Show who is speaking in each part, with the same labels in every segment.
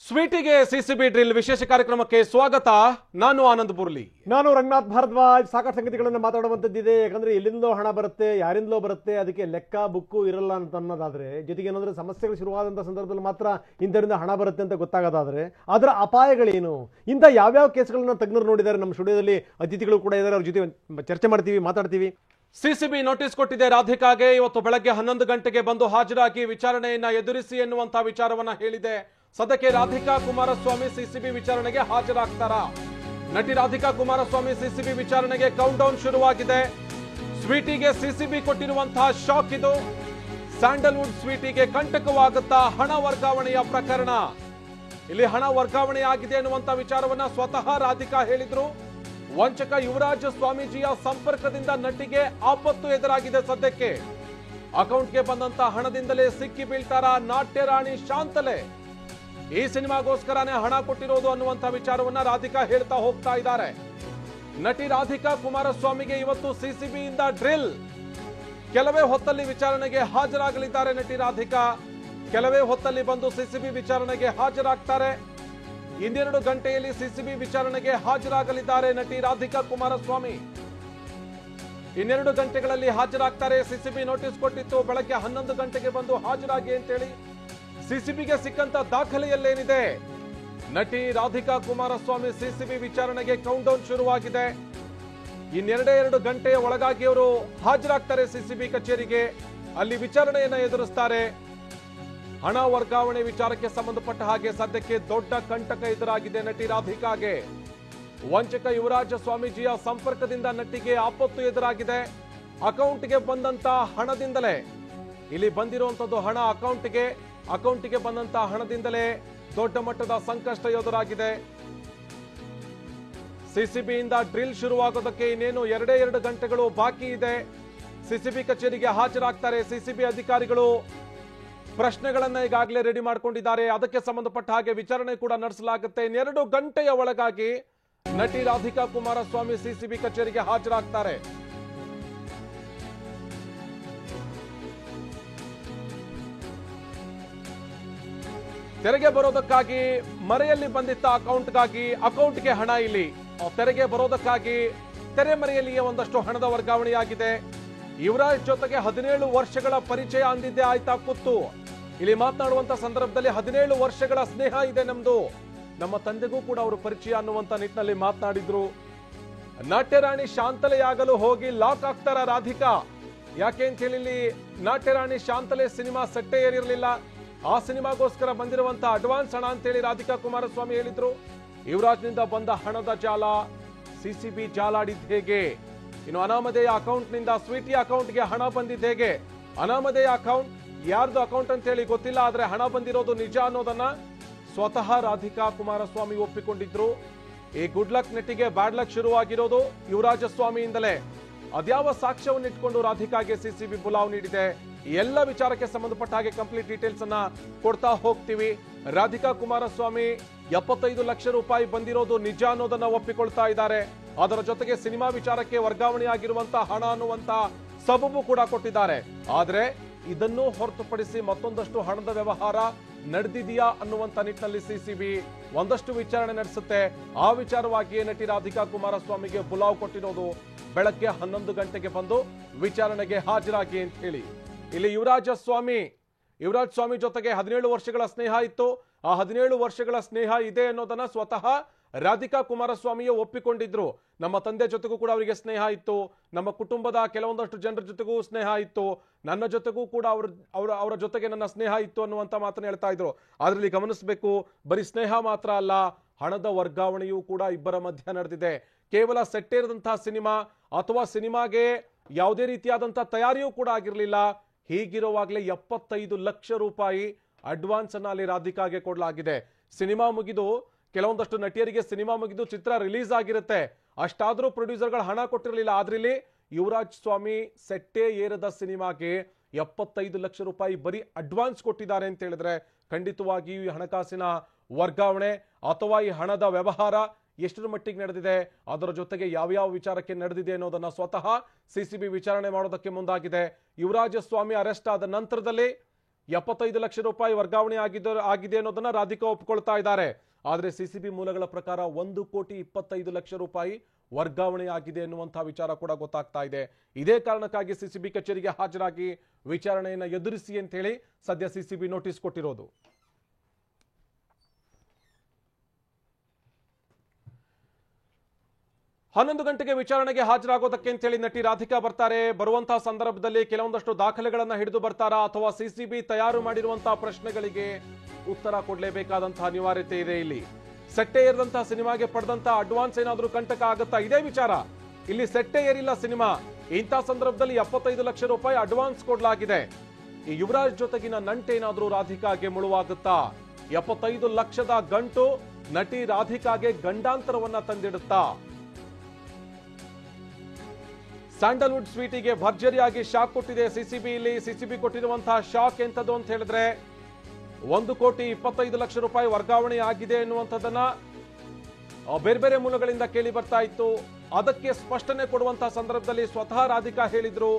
Speaker 1: ಸ್ವೀಟಿಗೆ CCB drill ವಿಶೇಷ ಕಾರ್ಯಕ್ರಮಕ್ಕೆ ಸ್ವಾಗತ. ನಾನು ಆನಂದ್ ಬುರ್ಲಿ.
Speaker 2: ನಾನು ರಂಗನಾಥ್ ಭಾರದ್ವಾಜ್. ಸಾಕಷ್ಟು ಸಂಗತಿಗಳನ್ನು ಮಾತಾಡುವಂಥದ್ದಿದೆ. ಯಾಕಂದ್ರೆ ಎಲ್ಲಿಂದಲೋ ಹಣ ಬರುತ್ತೆ, ಯಾರಿಂದಲೋ ಬರುತ್ತೆ, ಅದಕ್ಕೆ ಲೆಕ್ಕ ಬುಕ್ಕು ಇರಲ್ಲ ಅಂತ ಅನ್ನೋದಾದ್ರೆ, ಜೊತೆಗೆ ಏನಂದ್ರೆ ಸಮಸ್ಯೆಗಳು ಶುರುವಾದಂಥ ಸಂದರ್ಭದಲ್ಲಿ ಮಾತ್ರ ಇಂಥರಿಂದ ಹಣ ಬರುತ್ತೆ ಅಂತ ಗೊತ್ತಾಗೋದಾದ್ರೆ ಅದರ ಅಪಾಯಗಳೇನು, ಇಂಥ ಯಾವ್ಯಾವ ಕೇಸ್ಗಳನ್ನ ತಜ್ಞರು ನೋಡಿದ್ದಾರೆ. ನಮ್ಮ ಸ್ಟುಡಿಯೋದಲ್ಲಿ ಅತಿಥಿಗಳು ಕೂಡ ಇದ್ದಾರೆ, ಅವ್ರ ಜೊತೆ ಚರ್ಚೆ ಮಾಡ್ತೀವಿ, ಮಾತಾಡ್ತೀವಿ.
Speaker 1: ಸಿಸಿಬಿ ನೋಟಿಸ್ ಕೊಟ್ಟಿದೆ ರಾಧಿಕಾಗೆ. ಇವತ್ತು ಬೆಳಗ್ಗೆ 11 ಗಂಟೆಗೆ ಬಂದು ಹಾಜರಾಗಿ ವಿಚಾರಣೆಯನ್ನ ಎದುರಿಸಿ ಎನ್ನುವಂತಹ ವಿಚಾರವನ್ನ ಹೇಳಿದೆ. ಸದ್ಯಕ್ಕೆ ರಾಧಿಕಾ ಕುಮಾರಸ್ವಾಮಿ ಸಿಸಿಬಿ ವಿಚಾರಣೆಗೆ ಹಾಜರಾಗ್ತಾರಾ? ನಟಿ ರಾಧಿಕಾ ಕುಮಾರಸ್ವಾಮಿ ಸಿಸಿಬಿ ವಿಚಾರಣೆಗೆ ಕೌಂಟ್ ಡೌನ್ ಶುರುವಾಗಿದೆ. ಸ್ವೀಟಿಗೆ ಸಿಸಿಬಿ ಕೊಟ್ಟಿರುವಂತಹ ಶಾಕ್ ಇದು. ಸ್ಯಾಂಡಲ್ವುಡ್ ಸ್ವೀಟಿಗೆ ಕಂಟಕವಾಗುತ್ತಾ ಹಣ ವರ್ಗಾವಣೆಯ ಪ್ರಕರಣ. ಇಲ್ಲಿ ಹಣ ವರ್ಗಾವಣೆ ಆಗಿದೆ ಎನ್ನುವಂತ ವಿಚಾರವನ್ನ ಸ್ವತಃ ರಾಧಿಕಾ ಹೇಳಿದ್ರು. ವಂಚಕ ಯುವರಾಜ ಸ್ವಾಮೀಜಿಯ ಸಂಪರ್ಕದಿಂದ ನಟಿಗೆ ಆಪತ್ತು ಎದುರಾಗಿದೆ. ಸದ್ಯಕ್ಕೆ ಅಕೌಂಟ್ಗೆ ಬಂದಂತ ಹಣದಿಂದಲೇ ಸಿಕ್ಕಿ ಬೀಳ್ತಾರ ನಾಟ್ಯ ರಾಣಿ ಶಾಂತಲೆ. ಈ ಸಿನಿಮಾಗೋಸ್ಕರನೇ ಹಣ ಕೊಟ್ಟಿರೋದು ಅನ್ನುವಂತ ವಿಚಾರವನ್ನ ರಾಧಿಕಾ ಹೇಳ್ತಾ ಹೋಗ್ತಾ ಇದ್ದಾರೆ. ನಟಿ ರಾಧಿಕಾ ಕುಮಾರಸ್ವಾಮಿಗೆ ಇವತ್ತು ಸಿಸಿಬಿಯಿಂದ ಡ್ರಿಲ್. ಕೆಲವೇ ಹೊತ್ತಲ್ಲಿ ವಿಚಾರಣೆಗೆ ಹಾಜರಾಗಲಿದ್ದಾರೆ ನಟಿ ರಾಧಿಕಾ. ಕೆಲವೇ ಹೊತ್ತಲ್ಲಿ ಬಂದು ಸಿಸಿಬಿ ವಿಚಾರಣೆಗೆ ಹಾಜರಾಗ್ತಾರೆ. 2 ಗಂಟೆಯಲ್ಲಿ ಸಿಸಿಬಿ ವಿಚಾರಣೆಗೆ ಹಾಜರಾಗಲಿದ್ದಾರೆ ನಟಿ ರಾಧಿಕಾ ಕುಮಾರಸ್ವಾಮಿ. 2 ಗಂಟೆಗಳಲ್ಲಿ ಹಾಜರಾಗ್ತಾರೆ. ಸಿಸಿಬಿ ನೋಟಿಸ್ ಕೊಟ್ಟಿತ್ತು ಬೆಳಗ್ಗೆ 11 ಗಂಟೆಗೆ ಬಂದು ಹಾಜರಾಗಿ ಅಂತೇಳಿ. ಸಿಸಿಬಿಗೆ ಸಿಕ್ಕಂತ ದಾಖಲೆಯಲ್ಲೇನಿದೆ? ನಟಿ ರಾಧಿಕಾ ಕುಮಾರಸ್ವಾಮಿ ಸಿಸಿಬಿ ವಿಚಾರಣೆಗೆ ಕೌಂಟ್ ಡೌನ್ ಶುರುವಾಗಿದೆ. 2 ಗಂಟೆಯ ಒಳಗಾಗಿ ಅವರು ಹಾಜರಾಗ್ತಾರೆ ಸಿಸಿಬಿ ಕಚೇರಿಗೆ. ಅಲ್ಲಿ ವಿಚಾರಣೆಯನ್ನ ಎದುರಿಸ್ತಾರೆ. ಹಣ ವರ್ಗಾವಣೆ ವಿಚಾರಕ್ಕೆ ಸಂಬಂಧಪಟ್ಟ ಹಾಗೆ ಸದ್ಯಕ್ಕೆ ದೊಡ್ಡ ಕಂಟಕ ಎದುರಾಗಿದೆ ನಟಿ ರಾಧಿಕಾಗೆ. ವಂಚಕ ಯುವರಾಜ ಸ್ವಾಮೀಜಿಯ ಸಂಪರ್ಕದಿಂದ ನಟಿಗೆ ಆಪತ್ತು ಎದುರಾಗಿದೆ. ಅಕೌಂಟ್ಗೆ ಬಂದಂತ ಹಣದಿಂದಲೇ ಇಲ್ಲಿ ಬಂದಿರುವಂತದ್ದು ಹಣ ಅಕೌಂಟಿಗೆ ಬಂದಂತ ಹಣದಿಂದಲೇ ದೊಡ್ಡ ಮಟ್ಟದ ಸಂಕಷ್ಟ ಎದುರಾಗಿದೆ. ಸಿಸಿಬಿಯಿಂದ ಡ್ರಿಲ್ ಶುರುವಾಗೋದಕ್ಕೆ ಇನ್ನೇನು 2 ಗಂಟೆಗಳು ಬಾಕಿ ಇದೆ. ಸಿಸಿಬಿ ಕಚೇರಿಗೆ ಹಾಜರಾಗ್ತಾರೆ ಸಿಸಿಬಿ ಅಧಿಕಾರಿಗಳು. ಪ್ರಶ್ನೆಗಳನ್ನ ಈಗಾಗಲೇ ರೆಡಿ ಮಾಡ್ಕೊಂಡಿದ್ದಾರೆ. ಅದಕ್ಕೆ ಸಂಬಂಧಪಟ್ಟ ಹಾಗೆ ವಿಚಾರಣೆ ಕೂಡ ನಡೆಸಲಾಗುತ್ತೆ. 2 ಗಂಟೆಯ ಒಳಗಾಗಿ ನಟಿ ರಾಧಿಕಾ ಕುಮಾರಸ್ವಾಮಿ ಸಿಸಿಬಿ ಕಚೇರಿಗೆ ಹಾಜರಾಗ್ತಾರೆ. ತೆರೆಗೆ ಬರೋದಕ್ಕಾಗಿ ಮರೆಯಲ್ಲಿ ಬಂದಿದ್ದ ಅಕೌಂಟ್ಗೆ ಹಣ ಇಲ್ಲಿ ತೆರೆಗೆ ಬರೋದಕ್ಕಾಗಿ ತೆರೆಮರೆಯಲ್ಲಿಯೇ ಒಂದಷ್ಟು ಹಣದ ವರ್ಗಾವಣೆಯಾಗಿದೆ. ಯುವರಾಜ್ ಜೊತೆಗೆ 17 ವರ್ಷಗಳ ಪರಿಚಯ ಅಂದಿದ್ದೆ ಆಯ್ತಾ ಕುತ್ತು. ಇಲ್ಲಿ ಮಾತನಾಡುವಂತ ಸಂದರ್ಭದಲ್ಲಿ 17 ವರ್ಷಗಳ ಸ್ನೇಹ ಇದೆ ನಮ್ದು, ನಮ್ಮ ತಂದೆಗೂ ಕೂಡ ಅವರು ಪರಿಚಯ ಅನ್ನುವಂತ ನಿಟ್ಟಿನಲ್ಲಿ ಮಾತನಾಡಿದ್ರು. ನಾಟ್ಯರಾಣಿ ಶಾಂತಲೆಯಾಗಲು ಹೋಗಿ ಲಾಕ್ ಆಗ್ತಾರ ರಾಧಿಕಾ. ಯಾಕೆ ಅಂತ ಹೇಳಿ ನಾಟ್ಯರಾಣಿ ಶಾಂತಲೆ ಸಿನಿಮಾ ಸೆಟ್ಟೇ ಏರಿರಲಿಲ್ಲ. ಆ ಸಿನಿಮಾಗೋಸ್ಕರ ಬಂದಿರುವಂತ ಅಡ್ವಾನ್ಸ್ ಹಣ ಅಂತೇಳಿ ರಾಧಿಕಾ ಕುಮಾರಸ್ವಾಮಿ ಹೇಳಿದ್ರು. ಯುವರಾಜ್ನಿಂದ ಬಂದ ಹಣದ ಜಾಲ ಸಿಸಿಬಿ ಜಾಲಾಡಿದ್ ಹೇಗೆ? ಇನ್ನು ಅನಾಮಧೇಯ ಅಕೌಂಟ್ ನಿಂದ ಸ್ವೀಟಿ ಅಕೌಂಟ್ಗೆ ಹಣ ಬಂದಿದ್ದ ಹೇಗೆ? ಅನಾಮಧೇಯ ಅಕೌಂಟ್ ಯಾರ್ದು ಅಕೌಂಟ್ ಅಂತ ಹೇಳಿ ಗೊತ್ತಿಲ್ಲ, ಆದ್ರೆ ಹಣ ಬಂದಿರೋದು ನಿಜ ಅನ್ನೋದನ್ನ ಸ್ವತಃ ರಾಧಿಕಾ ಕುಮಾರಸ್ವಾಮಿ ಒಪ್ಪಿಕೊಂಡಿದ್ರು. ಈ ಗುಡ್ ಲಕ್ ನಟಿಗೆ ಬ್ಯಾಡ್ ಲಕ್ ಶುರುವಾಗಿರೋದು ಯುವರಾಜ ಸ್ವಾಮಿಯಿಂದಲೇ. ಅದ್ಯಾವ ಸಾಕ್ಷ್ಯವನ್ನು ಇಟ್ಕೊಂಡು ರಾಧಿಕಾಗೆ ಸಿಸಿಬಿ ಬುಲಾವ್ ನೀಡಿದೆ? ಎಲ್ಲ ವಿಚಾರಕ್ಕೆ ಸಂಬಂಧಪಟ್ಟ ಹಾಗೆ ಕಂಪ್ಲೀಟ್ ಡೀಟೇಲ್ಸ್ ಅನ್ನ ಕೊಡ್ತಾ ಹೋಗ್ತೀವಿ. ರಾಧಿಕಾ ಕುಮಾರಸ್ವಾಮಿ 75 ಲಕ್ಷ ರೂಪಾಯಿ ಬಂದಿರೋದು ನಿಜ ಅನ್ನೋದನ್ನ ಒಪ್ಪಿಕೊಳ್ತಾ ಇದ್ದಾರೆ. ಅದರ ಜೊತೆಗೆ ಸಿನಿಮಾ ವಿಚಾರಕ್ಕೆ ವರ್ಗಾವಣೆಯಾಗಿರುವಂತ ಹಣ ಅನ್ನುವಂತ ಸಬಬು ಕೂಡ ಕೊಟ್ಟಿದ್ದಾರೆ. ಆದ್ರೆ ಇದನ್ನು ಹೊರತುಪಡಿಸಿ ಮತ್ತೊಂದಷ್ಟು ಹಣದ ವ್ಯವಹಾರ ನಡೆದಿದೆಯಾ ಅನ್ನುವಂತ ನಿಟ್ಟಿನಲ್ಲಿ ಸಿಸಿಬಿ ಒಂದಷ್ಟು ವಿಚಾರಣೆ ನಡೆಸುತ್ತೆ. ಆ ವಿಚಾರವಾಗಿಯೇ ನಟಿ ರಾಧಿಕಾ ಕುಮಾರಸ್ವಾಮಿಗೆ ಬುಲಾವ್ ಕೊಟ್ಟಿರೋದು. ಬೆಳಗ್ಗೆ 11 ಗಂಟೆಗೆ ಬಂದು ವಿಚಾರಣೆಗೆ ಹಾಜರಾಗಿ ಅಂತ ಹೇಳಿ. ಇಲ್ಲಿ ಯುವರಾಜ್ ಸ್ವಾಮಿ ಜೊತೆಗೆ 17 ವರ್ಷಗಳ ಸ್ನೇಹ ಇತ್ತು. ಆ 17 ವರ್ಷಗಳ ಸ್ನೇಹ ಇದೆ ಅನ್ನೋದನ್ನ ಸ್ವತಃ ರಾಧಿಕಾ ಕುಮಾರಸ್ವಾಮಿಯೇ ಒಪ್ಪಿಕೊಂಡಿದ್ರು. ನಮ್ಮ ತಂದೆ ಜೊತೆಗೂ ಕೂಡ ಅವರಿಗೆ ಸ್ನೇಹ ಇತ್ತು, ನಮ್ಮ ಕುಟುಂಬದ ಕೆಲವೊಂದಷ್ಟು ಜನರ ಜೊತೆಗೂ ಸ್ನೇಹ ಇತ್ತು, ನನ್ನ ಜೊತೆಗೂ ಕೂಡ ಅವರ ಜೊತೆಗೆ ನನ್ನ ಸ್ನೇಹ ಇತ್ತು ಅನ್ನುವಂತ ಮಾತನ್ನ ಹೇಳ್ತಾ ಇದ್ರು. ಆದ್ರಲ್ಲಿ ಗಮನಿಸಬೇಕು, ಬರೀ ಸ್ನೇಹ ಮಾತ್ರ ಅಲ್ಲ, ಹಣದ ವರ್ಗಾವಣೆಯೂ ಕೂಡ ಇಬ್ಬರ ಮಧ್ಯ ನಡೆದಿದೆ. ಕೇವಲ ಸೆಟ್ಟೇರಿದಂತಹ ಸಿನಿಮಾ ಅಥವಾ ಸಿನಿಮಾಗೆ ಯಾವುದೇ ರೀತಿಯಾದಂತಹ ತಯಾರಿಯೂ ಕೂಡ ಆಗಿರಲಿಲ್ಲ. ಹೀಗಿರುವಾಗಲೇ 75 ಲಕ್ಷ ರೂಪಾಯಿ ಅಡ್ವಾನ್ಸ್ ಅನ್ನ ಅಲ್ಲಿ ರಾಧಿಕಾಗೆ ಕೊಡಲಾಗಿದೆ. ಸಿನಿಮಾ ಮುಗಿದು ಕೆಲವೊಂದಷ್ಟು ನಟಿಯರಿಗೆ ಸಿನಿಮಾ ಮುಗಿದು ಚಿತ್ರ ರಿಲೀಸ್ ಆಗಿರುತ್ತೆ, ಅಷ್ಟಾದ್ರೂ ಪ್ರೊಡ್ಯೂಸರ್ಗಳು ಹಣ ಕೊಟ್ಟಿರಲಿಲ್ಲ. ಆದ್ರಲ್ಲಿ ಯುವರಾಜ್ ಸ್ವಾಮಿ ಸೆಟ್ಟೇ ಏರದ ಸಿನಿಮಾಗೆ 75 ಲಕ್ಷ ರೂಪಾಯಿ ಬರೀ ಅಡ್ವಾನ್ಸ್ ಕೊಟ್ಟಿದ್ದಾರೆ ಅಂತ ಹೇಳಿದ್ರೆ ಖಂಡಿತವಾಗಿಯೂ ಈ ಹಣಕಾಸಿನ ವರ್ಗಾವಣೆ ಅಥವಾ ಈ ಹಣದ ವ್ಯವಹಾರ ಎಷ್ಟರ ಮಟ್ಟಿಗೆ ನಡೆದಿದೆ, ಅದರ ಜೊತೆಗೆ ಯಾವ್ಯಾವ ವಿಚಾರಕ್ಕೆ ನಡೆದಿದೆ ಅನ್ನೋದನ್ನ ಸ್ವತಃ ಸಿಸಿಬಿ ವಿಚಾರಣೆ ಮಾಡೋದಕ್ಕೆ ಮುಂದಾಗಿದೆ. ಯುವರಾಜ ಸ್ವಾಮಿ ಅರೆಸ್ಟ್ ಆದ ನಂತರದಲ್ಲಿ 75 ಲಕ್ಷ ರೂಪಾಯಿ ವರ್ಗಾವಣೆ ಆಗಿದೆ ಅನ್ನೋದನ್ನ ರಾಧಿಕಾ ಒಪ್ಕೊಳ್ತಾ ಇದ್ದಾರೆ. ಆದ್ರೆ ಸಿಸಿಬಿ ಮೂಲಗಳ ಪ್ರಕಾರ 1,25,00,000 ರೂಪಾಯಿ ವರ್ಗಾವಣೆ ಆಗಿದೆ ಎನ್ನುವಂತಹ ವಿಚಾರ ಕೂಡ ಗೊತ್ತಾಗ್ತಾ ಇದೆ. ಇದೇ ಕಾರಣಕ್ಕಾಗಿ ಸಿಸಿಬಿ ಕಚೇರಿಗೆ ಹಾಜರಾಗಿ ವಿಚಾರಣೆಯನ್ನ ಎದುರಿಸಿ ಅಂತ ಹೇಳಿ ಸದ್ಯ ಸಿಸಿಬಿ ನೋಟಿಸ್ ಕೊಟ್ಟಿರೋದು. ಹನ್ನೊಂದು ಗಂಟೆಗೆ ವಿಚಾರಣೆಗೆ ಹಾಜರಾಗೋದಕ್ಕೆ ಅಂತ ಹೇಳಿ ನಟಿ ರಾಧಿಕಾ ಬರ್ತಾರೆ. ಬರುವಂತಹ ಸಂದರ್ಭದಲ್ಲಿ ಕೆಲವೊಂದಷ್ಟು ದಾಖಲೆಗಳನ್ನ ಹಿಡಿದು ಬರ್ತಾರಾ ಅಥವಾ ಸಿಸಿಬಿ ತಯಾರು ಮಾಡಿರುವಂತಹ ಪ್ರಶ್ನೆಗಳಿಗೆ ಉತ್ತರ ಕೊಡಲೇಬೇಕಾದಂತಹ ಅನಿವಾರ್ಯತೆ ಇದೆ. ಇಲ್ಲಿ ಸೆಟ್ಟೆ ಏರಿದಂತಹ ಸಿನಿಮಾಗೆ ಪಡೆದಂತಹ ಅಡ್ವಾನ್ಸ್ ಏನಾದ್ರೂ ಕಂಟಕ ಆಗುತ್ತಾ? ಇದೇ ವಿಚಾರ. ಇಲ್ಲಿ ಸೆಟ್ಟೆ ಏರಿಲ್ಲ ಸಿನಿಮಾ, ಇಂಥ ಸಂದರ್ಭದಲ್ಲಿ 75 ಲಕ್ಷ ರೂಪಾಯಿ ಅಡ್ವಾನ್ಸ್ ಕೊಡಲಾಗಿದೆ. ಈ ಯುವರಾಜ್ ಜೊತೆಗಿನ ನಂಟೇನಾದ್ರೂ ರಾಧಿಕಾಗೆ ಮುಳುವಾಗುತ್ತಾ? 75 ಲಕ್ಷದ ಗಂಟು ನಟಿ ರಾಧಿಕಾಗೆ ಗಂಡಾಂತರವನ್ನ ತಂದಿಡುತ್ತಾ? ಸ್ಯಾಂಡಲ್ವುಡ್ ಸ್ವೀಟಿಗೆ ಭರ್ಜರಿಯಾಗಿ ಶಾಕ್ ಕೊಟ್ಟಿದೆ ಸಿಸಿಬಿ. ಇಲ್ಲಿ ಸಿಸಿಬಿ ಕೊಟ್ಟಿರುವಂತಹ ಶಾಕ್ ಎಂತದ್ದು ಅಂತ ಹೇಳಿದ್ರೆ 1,25 ಲಕ್ಷ ರೂಪಾಯಿ ವರ್ಗಾವಣೆ ಆಗಿದೆ ಎನ್ನುವಂಥದ್ದನ್ನ ಬೇರೆ ಬೇರೆ ಮೂಲಗಳಿಂದ ಕೇಳಿ ಬರ್ತಾ ಇತ್ತು. ಅದಕ್ಕೆ ಸ್ಪಷ್ಟನೆ ಕೊಡುವಂತಹ ಸಂದರ್ಭದಲ್ಲಿ ಸ್ವತಃ ರಾಧಿಕಾ ಹೇಳಿದ್ರು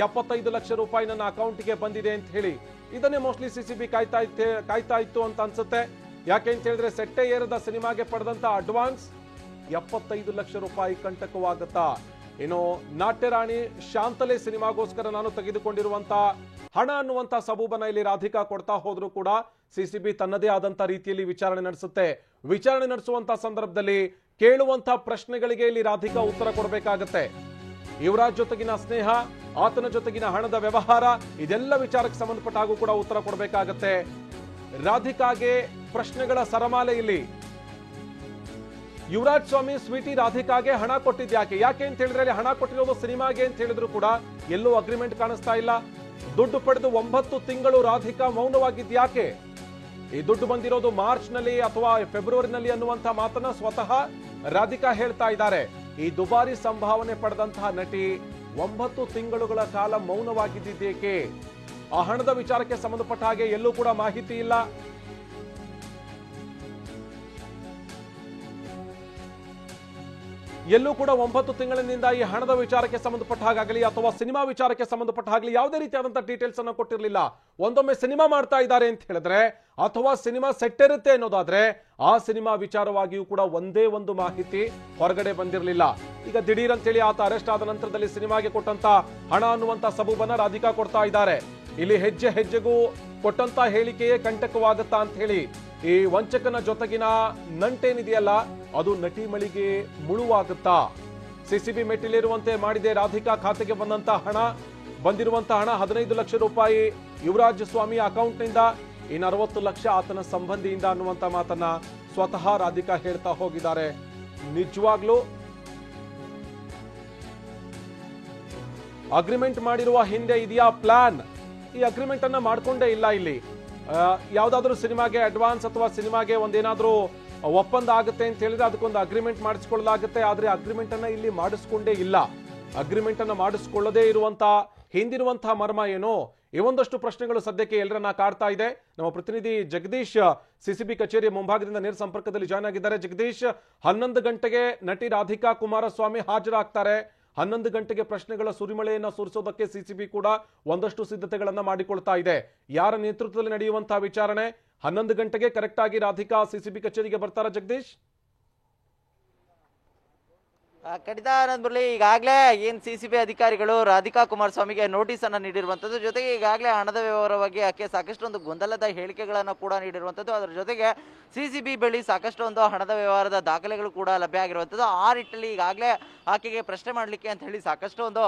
Speaker 1: 75 ಲಕ್ಷ ರೂಪಾಯಿ ನನ್ನ ಅಕೌಂಟ್ಗೆ ಬಂದಿದೆ ಅಂತ ಹೇಳಿ. ಇದನ್ನೇ ಮೋಸ್ಟ್ಲಿ ಸಿಸಿಬಿ ಕಾಯ್ತಾ ಇತ್ತು ಅಂತ ಅನ್ಸುತ್ತೆ. ಯಾಕೆ ಅಂತ ಹೇಳಿದ್ರೆ ಸೆಟ್ಟೆ ಏರದ ಸಿನಿಮಾಗೆ ಪಡೆದಂತ ಅಡ್ವಾನ್ಸ್ 75 ಲಕ್ಷ ರೂಪಾಯಿ ಕಂಟಕವಾಗುತ್ತಾ? ಇನ್ನು ನಾಟ್ಯರಾಣಿ ಶಾಂತಲೆ ಸಿನಿಮಾಗೋಸ್ಕರ ನಾನು ತೆಗೆದುಕೊಂಡಿರುವಂತ ಹಣ ಅನ್ನುವಂತ ಸಬೂಬನ್ನ ಇಲ್ಲಿ ರಾಧಿಕಾ ಕೊಡ್ತಾ ಹೋದ್ರು ಕೂಡ ಸಿಸಿಬಿ ತನ್ನದೇ ಆದಂತ ರೀತಿಯಲ್ಲಿ ವಿಚಾರಣೆ ನಡೆಸುತ್ತೆ. ವಿಚಾರಣೆ ನಡೆಸುವಂತ ಸಂದರ್ಭದಲ್ಲಿ ಕೇಳುವಂತ ಪ್ರಶ್ನೆಗಳಿಗೆ ಇಲ್ಲಿ ರಾಧಿಕಾ ಉತ್ತರ ಕೊಡಬೇಕಾಗತ್ತೆ. ಯುವರಾಜ್ ಜೊತೆಗಿನ ಸ್ನೇಹ, ಆತನ ಜೊತೆಗಿನ ಹಣದ ವ್ಯವಹಾರ, ಇದೆಲ್ಲ ವಿಚಾರಕ್ಕೆ ಸಂಬಂಧಪಟ್ಟ ಹಾಗೂ ಕೂಡ ಉತ್ತರ ಕೊಡಬೇಕಾಗತ್ತೆ. ರಾಧಿಕಾಗೆ ಪ್ರಶ್ನೆಗಳ ಸರಮಾಲೆ ಇಲ್ಲಿ. ಯುವರಾಜ್ ಸ್ವಾಮಿ ಸ್ವೀಟಿ ರಾಧಿಕಾಗೆ ಹಣ ಕೊಟ್ಟಿದ್ಯಾಕೆ? ಯಾಕೆ ಅಂತ ಹೇಳಿದ್ರೆ ಹಣ ಕೊಟ್ಟಿರೋದು ಸಿನಿಮಾಗೆ ಅಂತ ಹೇಳಿದ್ರು ಕೂಡ ಎಲ್ಲೂ ಅಗ್ರಿಮೆಂಟ್ ಕಾಣಿಸ್ತಾ ಇಲ್ಲ. ದುಡ್ಡು ಪಡೆದು 9 ತಿಂಗಳು ರಾಧಿಕಾ ಮೌನವಾಗಿದ್ಯಾಕೆ? ಈ ದುಡ್ಡು ಬಂದಿರೋದು ಮಾರ್ಚ್ ನಲ್ಲಿ ಅಥವಾ ಫೆಬ್ರವರಿನಲ್ಲಿ ಅನ್ನುವಂತಹ ಮಾತನ್ನ ಸ್ವತಃ ರಾಧಿಕಾ ಹೇಳ್ತಾ ಇದ್ದಾರೆ. ಈ ದುಬಾರಿ ಸಂಭಾವನೆ ಪಡೆದಂತಹ ನಟಿ 9 ತಿಂಗಳುಗಳ ಕಾಲ ಮೌನವಾಗಿದ್ದೇಕೆ? ಆ ಹಣದ ವಿಚಾರಕ್ಕೆ ಸಂಬಂಧಪಟ್ಟ ಹಾಗೆ ಎಲ್ಲೂ ಕೂಡ ಮಾಹಿತಿ ಇಲ್ಲ. ಎಲ್ಲೂ ಕೂಡ 9 ತಿಂಗಳಿನಿಂದ ಈ ಹಣದ ವಿಚಾರಕ್ಕೆ ಸಂಬಂಧಪಟ್ಟ ಹಾಗಾಗಲಿ ಅಥವಾ ಸಿನಿಮಾ ವಿಚಾರಕ್ಕೆ ಸಂಬಂಧಪಟ್ಟ ಹಾಗಲಿ ಯಾವುದೇ ರೀತಿಯಾದಂತಹ ಡೀಟೇಲ್ಸ್ ಅನ್ನು ಕೊಟ್ಟಿರಲಿಲ್ಲ. ಒಂದೊಮ್ಮೆ ಸಿನಿಮಾ ಮಾಡ್ತಾ ಇದ್ದಾರೆ ಅಂತ ಹೇಳಿದ್ರೆ ಅಥವಾ ಸಿನಿಮಾ ಸೆಟ್ ಇರುತ್ತೆ ಅನ್ನೋದಾದ್ರೆ ಆ ಸಿನಿಮಾ ವಿಚಾರವಾಗಿಯೂ ಕೂಡ ಒಂದೇ ಒಂದು ಮಾಹಿತಿ ಹೊರಗಡೆ ಬಂದಿರಲಿಲ್ಲ. ಈಗ ದಿಢೀರ್ ಅಂತೇಳಿ ಆತ ಅರೆಸ್ಟ್ ಆದ ನಂತರದಲ್ಲಿ ಸಿನಿಮಾಗೆ ಕೊಟ್ಟಂತ ಹಣ ಅನ್ನುವಂತ ಸಬೂಬನ್ನ ರಾಧಿಕಾ ಕೊಡ್ತಾ ಇದ್ದಾರೆ. ಇಲ್ಲಿ ಹೆಜ್ಜೆ ಹೆಜ್ಜೆಗೂ ಕೊಟ್ಟಂತ ಹೇಳಿಕೆಯೇ ಕಂಟಕವಾಗುತ್ತಾ ಅಂತ ಹೇಳಿ ಈ ವಂಚಕನ ಜೊತೆಗಿನ ನಂಟೇನಿದೆಯಲ್ಲ ಅದು ನಟಿ ಮಳಿಗೆ ಮುಳುವಾಗುತ್ತಾ? ಸಿಸಿಬಿ ಮೆಟ್ಟಿಲಿರುವಂತೆ ಮಾಡಿದೆ ರಾಧಿಕಾ ಖಾತೆಗೆ ಬಂದಂತ ಹಣ. ಬಂದಿರುವಂತಹ ಹಣ 15 ಲಕ್ಷ ರೂಪಾಯಿ ಯುವರಾಜ್ ಸ್ವಾಮಿ ಅಕೌಂಟ್ನಿಂದ, ಇನ್ನು 60 ಲಕ್ಷ ಆತನ ಸಂಬಂಧಿಯಿಂದ ಅನ್ನುವಂತ ಮಾತನ್ನ ಸ್ವತಃ ರಾಧಿಕಾ ಹೇಳ್ತಾ ಹೋಗಿದ್ದಾರೆ. ನಿಜವಾಗ್ಲೂ ಅಗ್ರಿಮೆಂಟ್ ಮಾಡಿರುವ ಹಿಂದೆ ಇದೆಯಾ ಪ್ಲಾನ್? ಈ ಅಗ್ರಿಮೆಂಟ್ ಅನ್ನ ಮಾಡ್ಕೊಂಡೇ ಇಲ್ಲ. ಇಲ್ಲಿ ಯಾವ್ದಾದ್ರು ಸಿನಿಮಾಗೆ ಅಡ್ವಾನ್ಸ್ ಅಥವಾ ಸಿನಿಮಾಗೆ ಒಂದೇನಾದ್ರೂ ಒಪ್ಪಂದ ಆಗುತ್ತೆ ಅಂತ ಹೇಳಿದ್ರೆ ಅದಕ್ಕೊಂದು ಅಗ್ರಿಮೆಂಟ್ ಮಾಡಿಸ್ಕೊಳ್ಳಲಾಗುತ್ತೆ. ಆದ್ರೆ ಅಗ್ರಿಮೆಂಟ್ ಅನ್ನ ಇಲ್ಲಿ ಮಾಡಿಸ್ಕೊಂಡೇ ಇಲ್ಲ. ಅಗ್ರಿಮೆಂಟ್ ಅನ್ನ ಮಾಡಿಸ್ಕೊಳ್ಳದೇ ಇರುವಂತ ಹಿಂದಿರುವಂತಹ ಮರ್ಮ ಏನು? ಈ ಒಂದಷ್ಟು ಪ್ರಶ್ನೆಗಳು ಸದ್ಯಕ್ಕೆ ಎಲ್ಲರನ್ನ ಕಾಡ್ತಾ ಇದೆ. ನಮ್ಮ ಪ್ರತಿನಿಧಿ ಜಗದೀಶ್ ಸಿಸಿಬಿ ಕಚೇರಿಯ ಮುಂಭಾಗದಿಂದ ನೇರ ಸಂಪರ್ಕದಲ್ಲಿ ಜಾಯ್ನ್ ಆಗಿದ್ದಾರೆ. ಜಗದೀಶ್, 11 ಗಂಟೆಗೆ ನಟಿ ರಾಧಿಕಾ ಕುಮಾರಸ್ವಾಮಿ ಹಾಜರಾಗ್ತಾರೆ. 11 ಗಂಟೆಗೆ ಪ್ರಶ್ನೆಗಳ ಸುರಿಮಳೆಯನ್ನ ಸುರಿಸೋದಕ್ಕೆ ಸಿಸಿಬಿ ಕೂಡ ಒಂದಷ್ಟು ಸಿದ್ಧತೆಗಳನ್ನ ಮಾಡಿಕೊಳ್ತಾ ಇದೆ. ಯಾರ ನೇತೃತ್ವದಲ್ಲಿ ನಡೆಯುವಂತಹ ವಿಚಾರಣೆ? 11 ಗಂಟೆಗೆ ಕರೆಕ್ಟ್ ಆಗಿ ರಾಧಿಕಾ ಸಿಸಿಬಿ ಕಚೇರಿಗೆ ಬರ್ತಾರಾ ಜಗದೀಶ್?
Speaker 3: ಖಂಡಿತ ಆನಂದ್ ಮುರಳಿ, ಈಗಾಗಲೇ ಏನ್ ಸಿಸಿಬಿ ಅಧಿಕಾರಿಗಳು ರಾಧಿಕಾ ಕುಮಾರಸ್ವಾಮಿಗೆ ನೋಟಿಸ್ ಅನ್ನ ನೀಡಿರುವಂತದ್ದು, ಜೊತೆಗೆ ಈಗಾಗಲೇ ಹಣದ ವ್ಯವಹಾರವಾಗಿ ಆಕೆ ಸಾಕಷ್ಟು ಒಂದು ಗೊಂದಲದ ಹೇಳಿಕೆಗಳನ್ನ ಕೂಡ ನೀಡಿರುವಂತದ್ದು. ಅದರ ಜೊತೆಗೆ ಸಿಸಿಬಿ ಬಳಿ ಸಾಕಷ್ಟು ಒಂದು ಹಣದ ವ್ಯವಹಾರದ ದಾಖಲೆಗಳು ಕೂಡ ಲಭ್ಯ ಆಗಿರುವಂತದ್ದು. ಆ ನಿಟ್ಟಿನಲ್ಲಿ ಈಗಾಗಲೇ ಆಕೆಗೆ ಪ್ರಶ್ನೆ ಮಾಡ್ಲಿಕ್ಕೆ ಅಂತ ಹೇಳಿ ಸಾಕಷ್ಟು ಒಂದು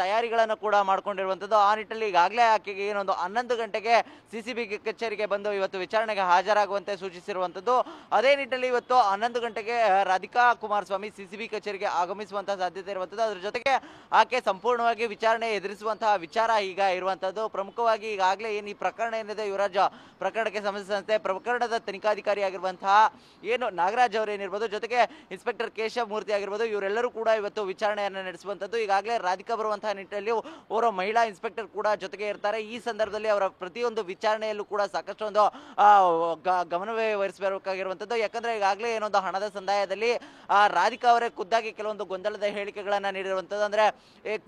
Speaker 3: ತಯಾರಿಗಳನ್ನು ಕೂಡ ಮಾಡ್ಕೊಂಡಿರುವಂತದ್ದು. ಆ ನಿಟ್ಟಿನಲ್ಲಿ ಈಗಾಗಲೇ ಆಕೆಗೆ ಏನೊಂದು 11 ಗಂಟೆಗೆ ಸಿಸಿಬಿ ಕಚೇರಿಗೆ ಬಂದು ಇವತ್ತು ವಿಚಾರಣೆಗೆ ಹಾಜರಾಗುವಂತೆ ಸೂಚಿಸಿರುವಂತದ್ದು. ಅದೇ ನಿಟ್ಟಿನಲ್ಲಿ ಇವತ್ತು 11 ಗಂಟೆಗೆ ರಾಧಿಕಾ ಕುಮಾರಸ್ವಾಮಿ ಸಿಸಿಬಿ ಕಚೇರಿಗೆ ಆಗಮಿಸುವಂತಹ ಸಾಧ್ಯತೆ ಇರುವಂತದ್ದು. ಅದ್ರ ಜೊತೆಗೆ ಆಕೆ ಸಂಪೂರ್ಣವಾಗಿ ವಿಚಾರಣೆ ಎದುರಿಸುವಂತಹ ವಿಚಾರ ಈಗ ಇರುವಂತದ್ದು. ಪ್ರಮುಖವಾಗಿ ಈಗಾಗಲೇ ಏನ್ ಈ ಪ್ರಕರಣ ಏನಿದೆ, ಯುವರಾಜ್ ಪ್ರಕರಣಕ್ಕೆ ಸಂಬಂಧಿಸಿದಂತೆ ಪ್ರಕರಣದ ತನಿಖಾಧಿಕಾರಿ ಆಗಿರುವಂತಹ ಏನು ನಾಗರಾಜ್ ಅವರೇನಿರ್ಬೋದು, ಜೊತೆಗೆ ಇನ್ಸ್ಪೆಕ್ಟರ್ ಕೇಶವ್ ಮೂರ್ತಿ ಆಗಿರ್ಬೋದು, ಇವರೆಲ್ಲರೂ ಕೂಡ ಇವತ್ತು ವಿಚಾರಣೆಯನ್ನು ನಡೆಸುವಂತದ್ದು. ಈಗಾಗಲೇ ರಾಧಿಕಾ ಬರುವಂತಹ ನಿಟ್ಟಿನಲ್ಲಿ ಓರ್ವ ಮಹಿಳಾ ಇನ್ಸ್ಪೆಕ್ಟರ್ ಕೂಡ ಜೊತೆಗೆ ಇರ್ತಾರೆ. ಈ ಸಂದರ್ಭದಲ್ಲಿ ಅವರ ಪ್ರತಿಯೊಂದು ವಿಚಾರಣೆಯಲ್ಲೂ ಕೂಡ ಸಾಕಷ್ಟು ಒಂದು ಗಮನವೇ ವಹಿಸಬೇಕಾಗಿರುವಂತದ್ದು. ಯಾಕಂದ್ರೆ ಈಗಾಗಲೇ ಏನೊಂದು ಹಣದ ಸಂದಾಯದಲ್ಲಿ ರಾಧಿಕಾ ಅವರೇ ಖುದ್ದಾಗಿ ಕೆಲವೊಂದು ಒಂದು ಗೊಂದಲದ ಹೇಳಿಕೆಗಳನ್ನ ನೀಡಿರುವಂಥದ್ದು. ಅಂದ್ರೆ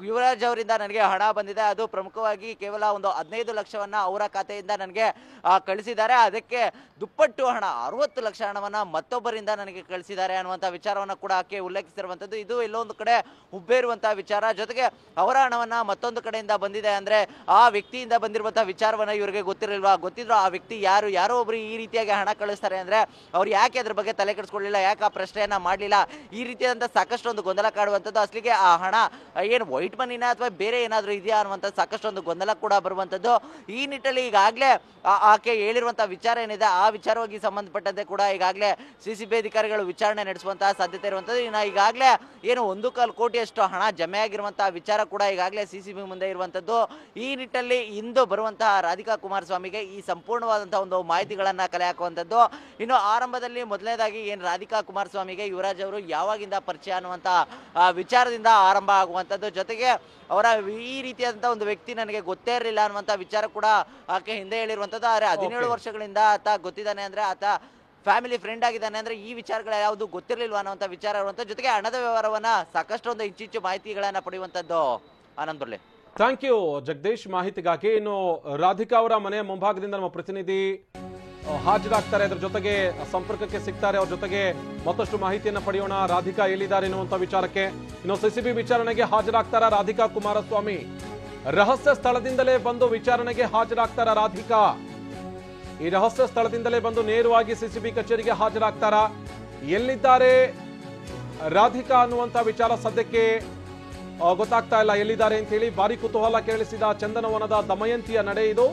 Speaker 3: ಯುವರಾಜ್ ಅವರಿಂದ ನನಗೆ ಹಣ ಬಂದಿದೆ, ಅದು ಪ್ರಮುಖವಾಗಿ ಕೇವಲ ಒಂದು 15 ಲಕ್ಷವನ್ನ ಅವರ ಖಾತೆಯಿಂದ ನನಗೆ ಕಳಿಸಿದ್ದಾರೆ, ಅದಕ್ಕೆ ದುಪ್ಪಟ್ಟು ಹಣ 60 ಲಕ್ಷ ಹಣವನ್ನ ಮತ್ತೊಬ್ಬರಿಂದ ನನಗೆ ಕಳಿಸಿದ್ದಾರೆ ಅನ್ನುವಂಥ ವಿಚಾರವನ್ನ ಕೂಡ ಆಕೆ ಉಲ್ಲೇಖಿಸಿರುವಂಥದ್ದು. ಇದು ಎಲ್ಲೋ ಒಂದು ಕಡೆ ಹುಬ್ಬೇರುವಂತಹ ವಿಚಾರ. ಜೊತೆಗೆ ಅವರ ಹಣವನ್ನ ಮತ್ತೊಂದು ಕಡೆಯಿಂದ ಬಂದಿದೆ ಅಂದ್ರೆ ಆ ವ್ಯಕ್ತಿಯಿಂದ ಬಂದಿರುವಂತಹ ವಿಚಾರವನ್ನ ಇವರಿಗೆ ಗೊತ್ತಿರಲಿಲ್ವಾ? ಗೊತ್ತಿದ್ರು ಆ ವ್ಯಕ್ತಿ ಯಾರೋ ಒಬ್ರು ಈ ರೀತಿಯಾಗಿ ಹಣ ಕಳಿಸ್ತಾರೆ ಅಂದ್ರೆ ಅವ್ರು ಯಾಕೆ ಅದ್ರ ಬಗ್ಗೆ ತಲೆ ಕೆಡಿಸ್ಕೊಳ್ಳಿಲ್ಲ, ಯಾಕೆ ಆ ಪ್ರಶ್ನೆಯನ್ನ ಮಾಡಲಿಲ್ಲ, ಈ ರೀತಿಯಾದಂತ ಸಾಕಷ್ಟು ಒಂದು ಗೊಂದಲ ಕಾಡುವಂಥದ್ದು. ಅಸಲಿಗೆ ಆ ಹಣ ಏನು ವೈಟ್ ಮನಿನ ಅಥವಾ ಬೇರೆ ಏನಾದರೂ ಇದೆಯಾ ಅನ್ನುವಂಥ ಸಾಕಷ್ಟು ಒಂದು ಗೊಂದಲ ಕೂಡ ಬರುವಂಥದ್ದು. ಈ ನಿಟ್ಟಲ್ಲಿ ಈಗಾಗಲೇ ಆಕೆ ಹೇಳಿರುವಂತಹ ವಿಚಾರ ಏನಿದೆ ಆ ವಿಚಾರವಾಗಿ ಸಂಬಂಧಪಟ್ಟಂತೆ ಕೂಡ ಈಗಾಗಲೇ ಸಿಸಿಬಿ ಅಧಿಕಾರಿಗಳು ವಿಚಾರಣೆ ನಡೆಸುವಂತಹ ಸಾಧ್ಯತೆ ಇರುವಂಥದ್ದು. ಇನ್ನು ಈಗಾಗಲೇ ಏನು 1.25 ಕೋಟಿಯಷ್ಟು ಹಣ ಜಮೆ ಆಗಿರುವಂತಹ ವಿಚಾರ ಕೂಡ ಈಗಾಗಲೇ ಸಿಸಿಬಿ ಮುಂದೆ ಇರುವಂಥದ್ದು. ಈ ನಿಟ್ಟಲ್ಲಿ ಇಂದು ಬರುವಂತಹ ರಾಧಿಕಾ ಕುಮಾರಸ್ವಾಮಿಗೆ ಈ ಸಂಪೂರ್ಣವಾದಂತಹ ಒಂದು ಮಾಹಿತಿಗಳನ್ನ ಕಲೆ ಹಾಕುವಂಥದ್ದು. ಇನ್ನು ಆರಂಭದಲ್ಲಿ ಮೊದಲನೇದಾಗಿ ಏನು ರಾಧಿಕಾ ಕುಮಾರಸ್ವಾಮಿಗೆ ಯುವರಾಜ್ ಅವರು ಯಾವಾಗಿಂದ ಪರಿಚಯ ಅನ್ನುವಂಥ ವಿಚಾರದಿಂದ ಆರಂಭ ಆಗುವಂಥದ್ದು. ಜೊತೆಗೆ ಅವರ ಈ ರೀತಿಯಾದಂತಹ ಒಂದು ವ್ಯಕ್ತಿ ನನಗೆ ಗೊತ್ತೇ ಇರಲಿಲ್ಲ ಅನ್ನುವಂಥ ವಿಚಾರ ಕೂಡ ಆಕೆ ಹಿಂದೆ ಹೇಳಿರುವಂಥದ್ದು. ಆದರೆ 17 ವರ್ಷಗಳಿಂದ ಆತ ಗೊತ್ತಿದ್ದಾನೆ ಅಂದ್ರೆ ಆತ ಫ್ಯಾಮಿಲಿ ಫ್ರೆಂಡ್ ಆಗಿದ್ದಾನೆ ಅಂದ್ರೆ ಈ ವಿಚಾರಗಳು ಯಾವುದು ಗೊತ್ತಿರಲಿಲ್ವ ಅನ್ನುವಂಥ ವಿಚಾರ ಇರುವಂಥ. ಜೊತೆಗೆ ಹಣದ ವ್ಯವಹಾರವನ್ನ ಸಾಕಷ್ಟು ಒಂದು ಇಂಚಿಂಚು ಮಾಹಿತಿಗಳನ್ನ ಪಡೆಯುವಂಥದ್ದು. ಆನಂದ್ ಬರ್ಲೆ,
Speaker 1: ಥ್ಯಾಂಕ್ ಯು ಜಗದೀಶ್ ಮಾಹಿತಿಗಾಗಿ. ಇನ್ನು ರಾಧಿಕಾ ಅವರ ಮನೆಯ ಮುಂಭಾಗದಿಂದ ನಮ್ಮ ಪ್ರತಿನಿಧಿ ಹಾಜರಾಗ್ತಾರೆ, ಅದ್ರ ಜೊತೆಗೆ ಸಂಪರ್ಕಕ್ಕೆ ಸಿಗ್ತಾರೆ, ಅವ್ರ ಜೊತೆಗೆ ಮತ್ತಷ್ಟು ಮಾಹಿತಿಯನ್ನ ಪಡೆಯೋಣ. ರಾಧಿಕಾ ಎಲ್ಲಿದ್ದಾರೆ ಎನ್ನುವಂತ ವಿಚಾರಕ್ಕೆ. ಇನ್ನು ಸಿಸಿಬಿ ವಿಚಾರಣೆಗೆ ಹಾಜರಾಗ್ತಾರ ರಾಧಿಕಾ ಕುಮಾರಸ್ವಾಮಿ? ರಹಸ್ಯ ಸ್ಥಳದಿಂದಲೇ ಬಂದು ವಿಚಾರಣೆಗೆ ಹಾಜರಾಗ್ತಾರ ರಾಧಿಕಾ? ಈ ರಹಸ್ಯ ಸ್ಥಳದಿಂದಲೇ ಬಂದು ನೇರವಾಗಿ ಸಿಸಿಬಿ ಕಚೇರಿಗೆ ಹಾಜರಾಗ್ತಾರ? ಎಲ್ಲಿದ್ದಾರೆ ರಾಧಿಕಾ ಅನ್ನುವಂತ ವಿಚಾರ ಸದ್ಯಕ್ಕೆ ಗೊತ್ತಾಗ್ತಾ ಇಲ್ಲ ಎಲ್ಲಿದ್ದಾರೆ ಅಂತ ಹೇಳಿ. ಭಾರಿ ಕುತೂಹಲ ಕೇಳಿಸಿದ ಚಂದನವನದ ದಮಯಂತಿಯ ನಡೆ ಇದು.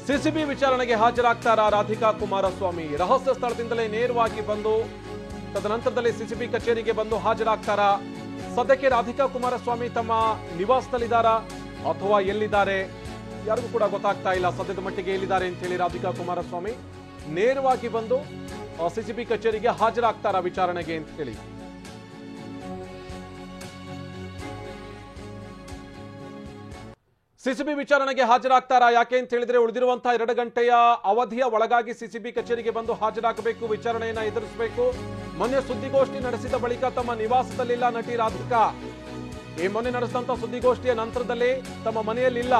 Speaker 1: ಸಿಸಿಬಿ ವಿಚಾರಣೆಗೆ ಹಾಜರಾಗ್ತಾರ ರಾಧಿಕಾ ಕುಮಾರಸ್ವಾಮಿ? ರಹಸ್ಯ ಸ್ಥಳದಿಂದಲೇ ನೇರವಾಗಿ ಬಂದು ತದನಂತರದಲ್ಲಿ ಸಿಸಿಬಿ ಕಚೇರಿಗೆ ಬಂದು ಹಾಜರಾಗ್ತಾರ? ಸದ್ಯಕ್ಕೆ ರಾಧಿಕಾ ಕುಮಾರಸ್ವಾಮಿ ತಮ್ಮ ನಿವಾಸದಲ್ಲಿದ್ದಾರ ಅಥವಾ ಎಲ್ಲಿದ್ದಾರೆ ಯಾರಿಗೂ ಕೂಡ ಗೊತ್ತಾಗ್ತಾ ಇಲ್ಲ ಸದ್ಯದ ಮಟ್ಟಿಗೆ ಎಲ್ಲಿದ್ದಾರೆ ಅಂತ ಹೇಳಿ. ರಾಧಿಕಾ ಕುಮಾರಸ್ವಾಮಿ ನೇರವಾಗಿ ಬಂದು ಸಿಸಿಬಿ ಕಚೇರಿಗೆ ಹಾಜರಾಗ್ತಾರ ವಿಚಾರಣೆಗೆ ಅಂತ ಹೇಳಿ. ಸಿಸಿಬಿ ವಿಚಾರಣೆಗೆ ಹಾಜರಾಗ್ತಾರಾ? ಯಾಕೆ ಅಂತ ಹೇಳಿದ್ರೆ ಉಳಿದಿರುವಂತಹ 2 ಗಂಟೆಯ ಅವಧಿಯ ಒಳಗಾಗಿ ಸಿಸಿಬಿ ಕಚೇರಿಗೆ ಬಂದು ಹಾಜರಾಗಬೇಕು, ವಿಚಾರಣೆಯನ್ನ ಎದುರಿಸಬೇಕು. ಮೊನ್ನೆ ಸುದ್ದಿಗೋಷ್ಠಿ ನಡೆಸಿದ ಬಳಿಕ ತಮ್ಮ ನಿವಾಸದಲ್ಲಿಲ್ಲ ನಟಿ ರಾಧಿಕಾ. ಈ ಮೊನ್ನೆ ನಡೆಸಿದಂತ ಸುದ್ದಿಗೋಷ್ಠಿಯ ನಂತರದಲ್ಲಿ ತಮ್ಮ ಮನೆಯಲ್ಲಿಲ್ಲ,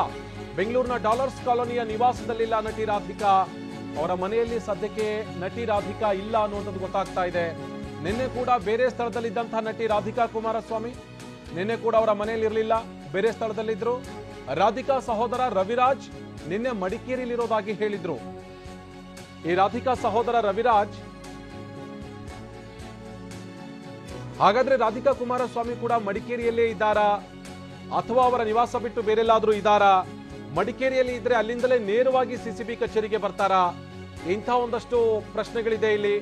Speaker 1: ಬೆಂಗಳೂರಿನ ಡಾಲರ್ಸ್ ಕಾಲೋನಿಯ ನಿವಾಸದಲ್ಲಿಲ್ಲ ನಟಿ ರಾಧಿಕಾ. ಅವರ ಮನೆಯಲ್ಲಿ ಸದ್ಯಕ್ಕೆ ನಟಿ ರಾಧಿಕಾ ಇಲ್ಲ ಅನ್ನುವಂಥದ್ದು ಗೊತ್ತಾಗ್ತಾ ಇದೆ. ನಿನ್ನೆ ಕೂಡ ಬೇರೆ ಸ್ಥಳದಲ್ಲಿದ್ದಂತಹ ನಟಿ ರಾಧಿಕಾ ಕುಮಾರಸ್ವಾಮಿ ನಿನ್ನೆ ಕೂಡ ಅವರ ಮನೆಯಲ್ಲಿ ಇರಲಿಲ್ಲ, ಬೇರೆ ಸ್ಥಳದಲ್ಲಿದ್ರು. ರಾಧಿಕಾ ಸಹೋದರ ರವಿರಾಜ್ ನಿನ್ನೆ ಮಡಿಕೇರಿಯಲ್ಲಿರೋದಾಗಿ ಹೇಳಿದ್ರು. ಈ ರಾಧಿಕಾ ಸಹೋದರ ರವಿರಾಜ್, ಹಾಗಾದ್ರೆ ರಾಧಿಕಾ ಕುಮಾರಸ್ವಾಮಿ ಕೂಡ ಮಡಿಕೇರಿಯಲ್ಲೇ ಇದ್ದಾರಾ ಅಥವಾ ಅವರ ನಿವಾಸ ಬಿಟ್ಟು ಬೇರೆಲ್ಲಾದ್ರೂ ಇದ್ದಾರಾ? ಮಡಿಕೇರಿಯಲ್ಲಿ ಇದ್ರೆ ಅಲ್ಲಿಂದಲೇ ನೇರವಾಗಿ ಸಿಸಿಬಿ ಕಚೇರಿಗೆ ಬರ್ತಾರಾ? ಇಂಥ ಒಂದಷ್ಟು ಪ್ರಶ್ನೆಗಳಿದೆ ಇಲ್ಲಿ.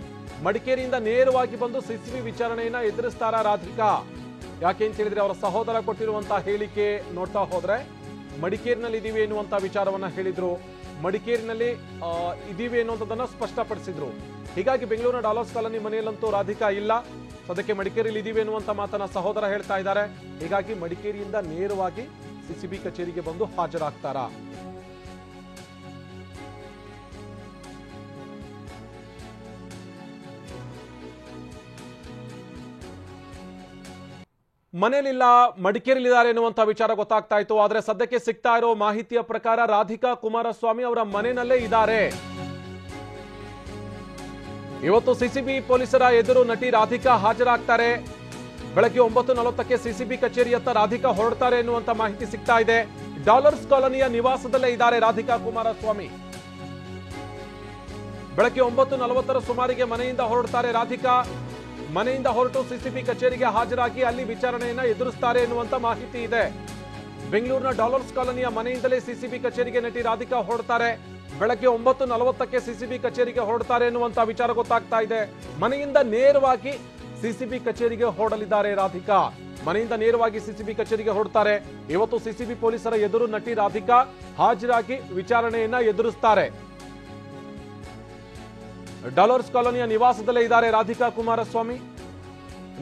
Speaker 1: ಮಡಿಕೇರಿಯಿಂದ ನೇರವಾಗಿ ಬಂದು ಸಿಸಿಬಿ ವಿಚಾರಣೆಯನ್ನ ಎದುರಿಸ್ತಾರ ರಾಧಿಕಾ? ಯಾಕೆ ಅಂತ ಹೇಳಿದ್ರೆ ಅವರ ಸಹೋದರ ಕೊಟ್ಟಿರುವಂತಹ ಹೇಳಿಕೆ ನೋಡ್ತಾ ಹೋದ್ರೆ ಮಡಿಕೇರಿನಲ್ಲಿ ಇದೀವಿ ಎನ್ನುವಂತ ವಿಚಾರವನ್ನ ಹೇಳಿದ್ರು. ಮಡಿಕೇರಿನಲ್ಲಿ ಇದೀವಿ ಎನ್ನುವಂಥದ್ದನ್ನ ಸ್ಪಷ್ಟಪಡಿಸಿದ್ರು. ಹೀಗಾಗಿ ಬೆಂಗಳೂರಿನ ಡಾಲರ್ಸ್ ಕಾಲೋನಿ ಮನೆಯಲ್ಲಂತೂ ರಾಧಿಕಾ ಇಲ್ಲ, ಸದ್ಯಕ್ಕೆ ಮಡಿಕೇರಿಯಲ್ಲಿ ಇದೀವಿ ಎನ್ನುವಂತ ಮಾತನ್ನ ಸಹೋದರ ಹೇಳ್ತಾ ಇದ್ದಾರೆ. ಹೀಗಾಗಿ ಮಡಿಕೇರಿಯಿಂದ ನೇರವಾಗಿ ಸಿಸಿಬಿ ಕಚೇರಿಗೆ ಬಂದು ಹಾಜರಾಗ್ತಾರಾ? ಮನೆಯಲ್ಲಿಲ್ಲ, ಮಡಿಕೇರಿಯಲ್ಲಿದ್ದಾರೆ ಎನ್ನುವಂತ ವಿಚಾರ ಗೊತ್ತಾಗ್ತಾ ಇತ್ತು. ಆದ್ರೆ ಸದ್ಯಕ್ಕೆ ಸಿಗ್ತಾ ಇರೋ ಮಾಹಿತಿಯ ಪ್ರಕಾರ ರಾಧಿಕಾ ಕುಮಾರಸ್ವಾಮಿ ಅವರ ಮನೆಯಲ್ಲೇ ಇದ್ದಾರೆ. ಇವತ್ತು ಸಿಸಿಬಿ ಪೊಲೀಸರ ಎದುರು ನಟಿ ರಾಧಿಕಾ ಹಾಜರಾಗ್ತಾರೆ. ಬೆಳಗ್ಗೆ 9:40ಕ್ಕೆ ಸಿಸಿಬಿ ಕಚೇರಿಯತ್ತ ರಾಧಿಕಾ ಹೊರಡ್ತಾರೆ ಎನ್ನುವಂತ ಮಾಹಿತಿ ಸಿಗ್ತಾ ಇದೆ. ಡಾಲರ್ಸ್ ಕಾಲೋನಿಯ ನಿವಾಸದಲ್ಲೇ ಇದ್ದಾರೆ ರಾಧಿಕಾ ಕುಮಾರಸ್ವಾಮಿ. ಬೆಳಗ್ಗೆ 9:40 ಸುಮಾರಿಗೆ ಮನೆಯಿಂದ ಹೊರಡ್ತಾರೆ ರಾಧಿಕಾ. ಮನೆಯಿಂದ ಹೊರಟು ಸಿಸಿಬಿ ಕಚೇರಿಗೆ ಹಾಜರಾಗಿ ಅಲ್ಲಿ ವಿಚಾರಣೆಯನ್ನ ಎದುರಿಸ್ತಾರೆ ಎನ್ನುವಂತ ಮಾಹಿತಿ ಇದೆ. ಬೆಂಗಳೂರಿನ ಡಾಲರ್ಸ್ ಕಾಲೋನಿಯ ಮನೆಯಿಂದಲೇ ಸಿಸಿಬಿ ಕಚೇರಿಗೆ ನಟಿ ರಾಧಿಕಾ ಹೊರಡ್ತಾರೆ. ಬೆಳಗ್ಗೆ 9:40ಕ್ಕೆ ಸಿಸಿಬಿ ಕಚೇರಿಗೆ ಹೊರಡ್ತಾರೆ ಎನ್ನುವಂತ ವಿಚಾರ ಗೊತ್ತಾಗ್ತಾ ಇದೆ. ಮನೆಯಿಂದ ನೇರವಾಗಿ ಸಿಸಿಬಿ ಕಚೇರಿಗೆ ಹೊರಡಲಿದ್ದಾರೆ ರಾಧಿಕಾ. ಮನೆಯಿಂದ ನೇರವಾಗಿ ಸಿಸಿಬಿ ಕಚೇರಿಗೆ ಹೊರಡ್ತಾರೆ. ಇವತ್ತು ಸಿಸಿಬಿ ಪೊಲೀಸರ ಎದುರು ನಟಿ ರಾಧಿಕಾ ಹಾಜರಾಗಿ ವಿಚಾರಣೆಯನ್ನ ಎದುರಿಸ್ತಾರೆ. ಡಾಲರ್ಸ್ ಕಾಲೋನಿಯ ನಿವಾಸದಲ್ಲೇ ಇದ್ದಾರೆ ರಾಧಿಕಾ ಕುಮಾರಸ್ವಾಮಿ.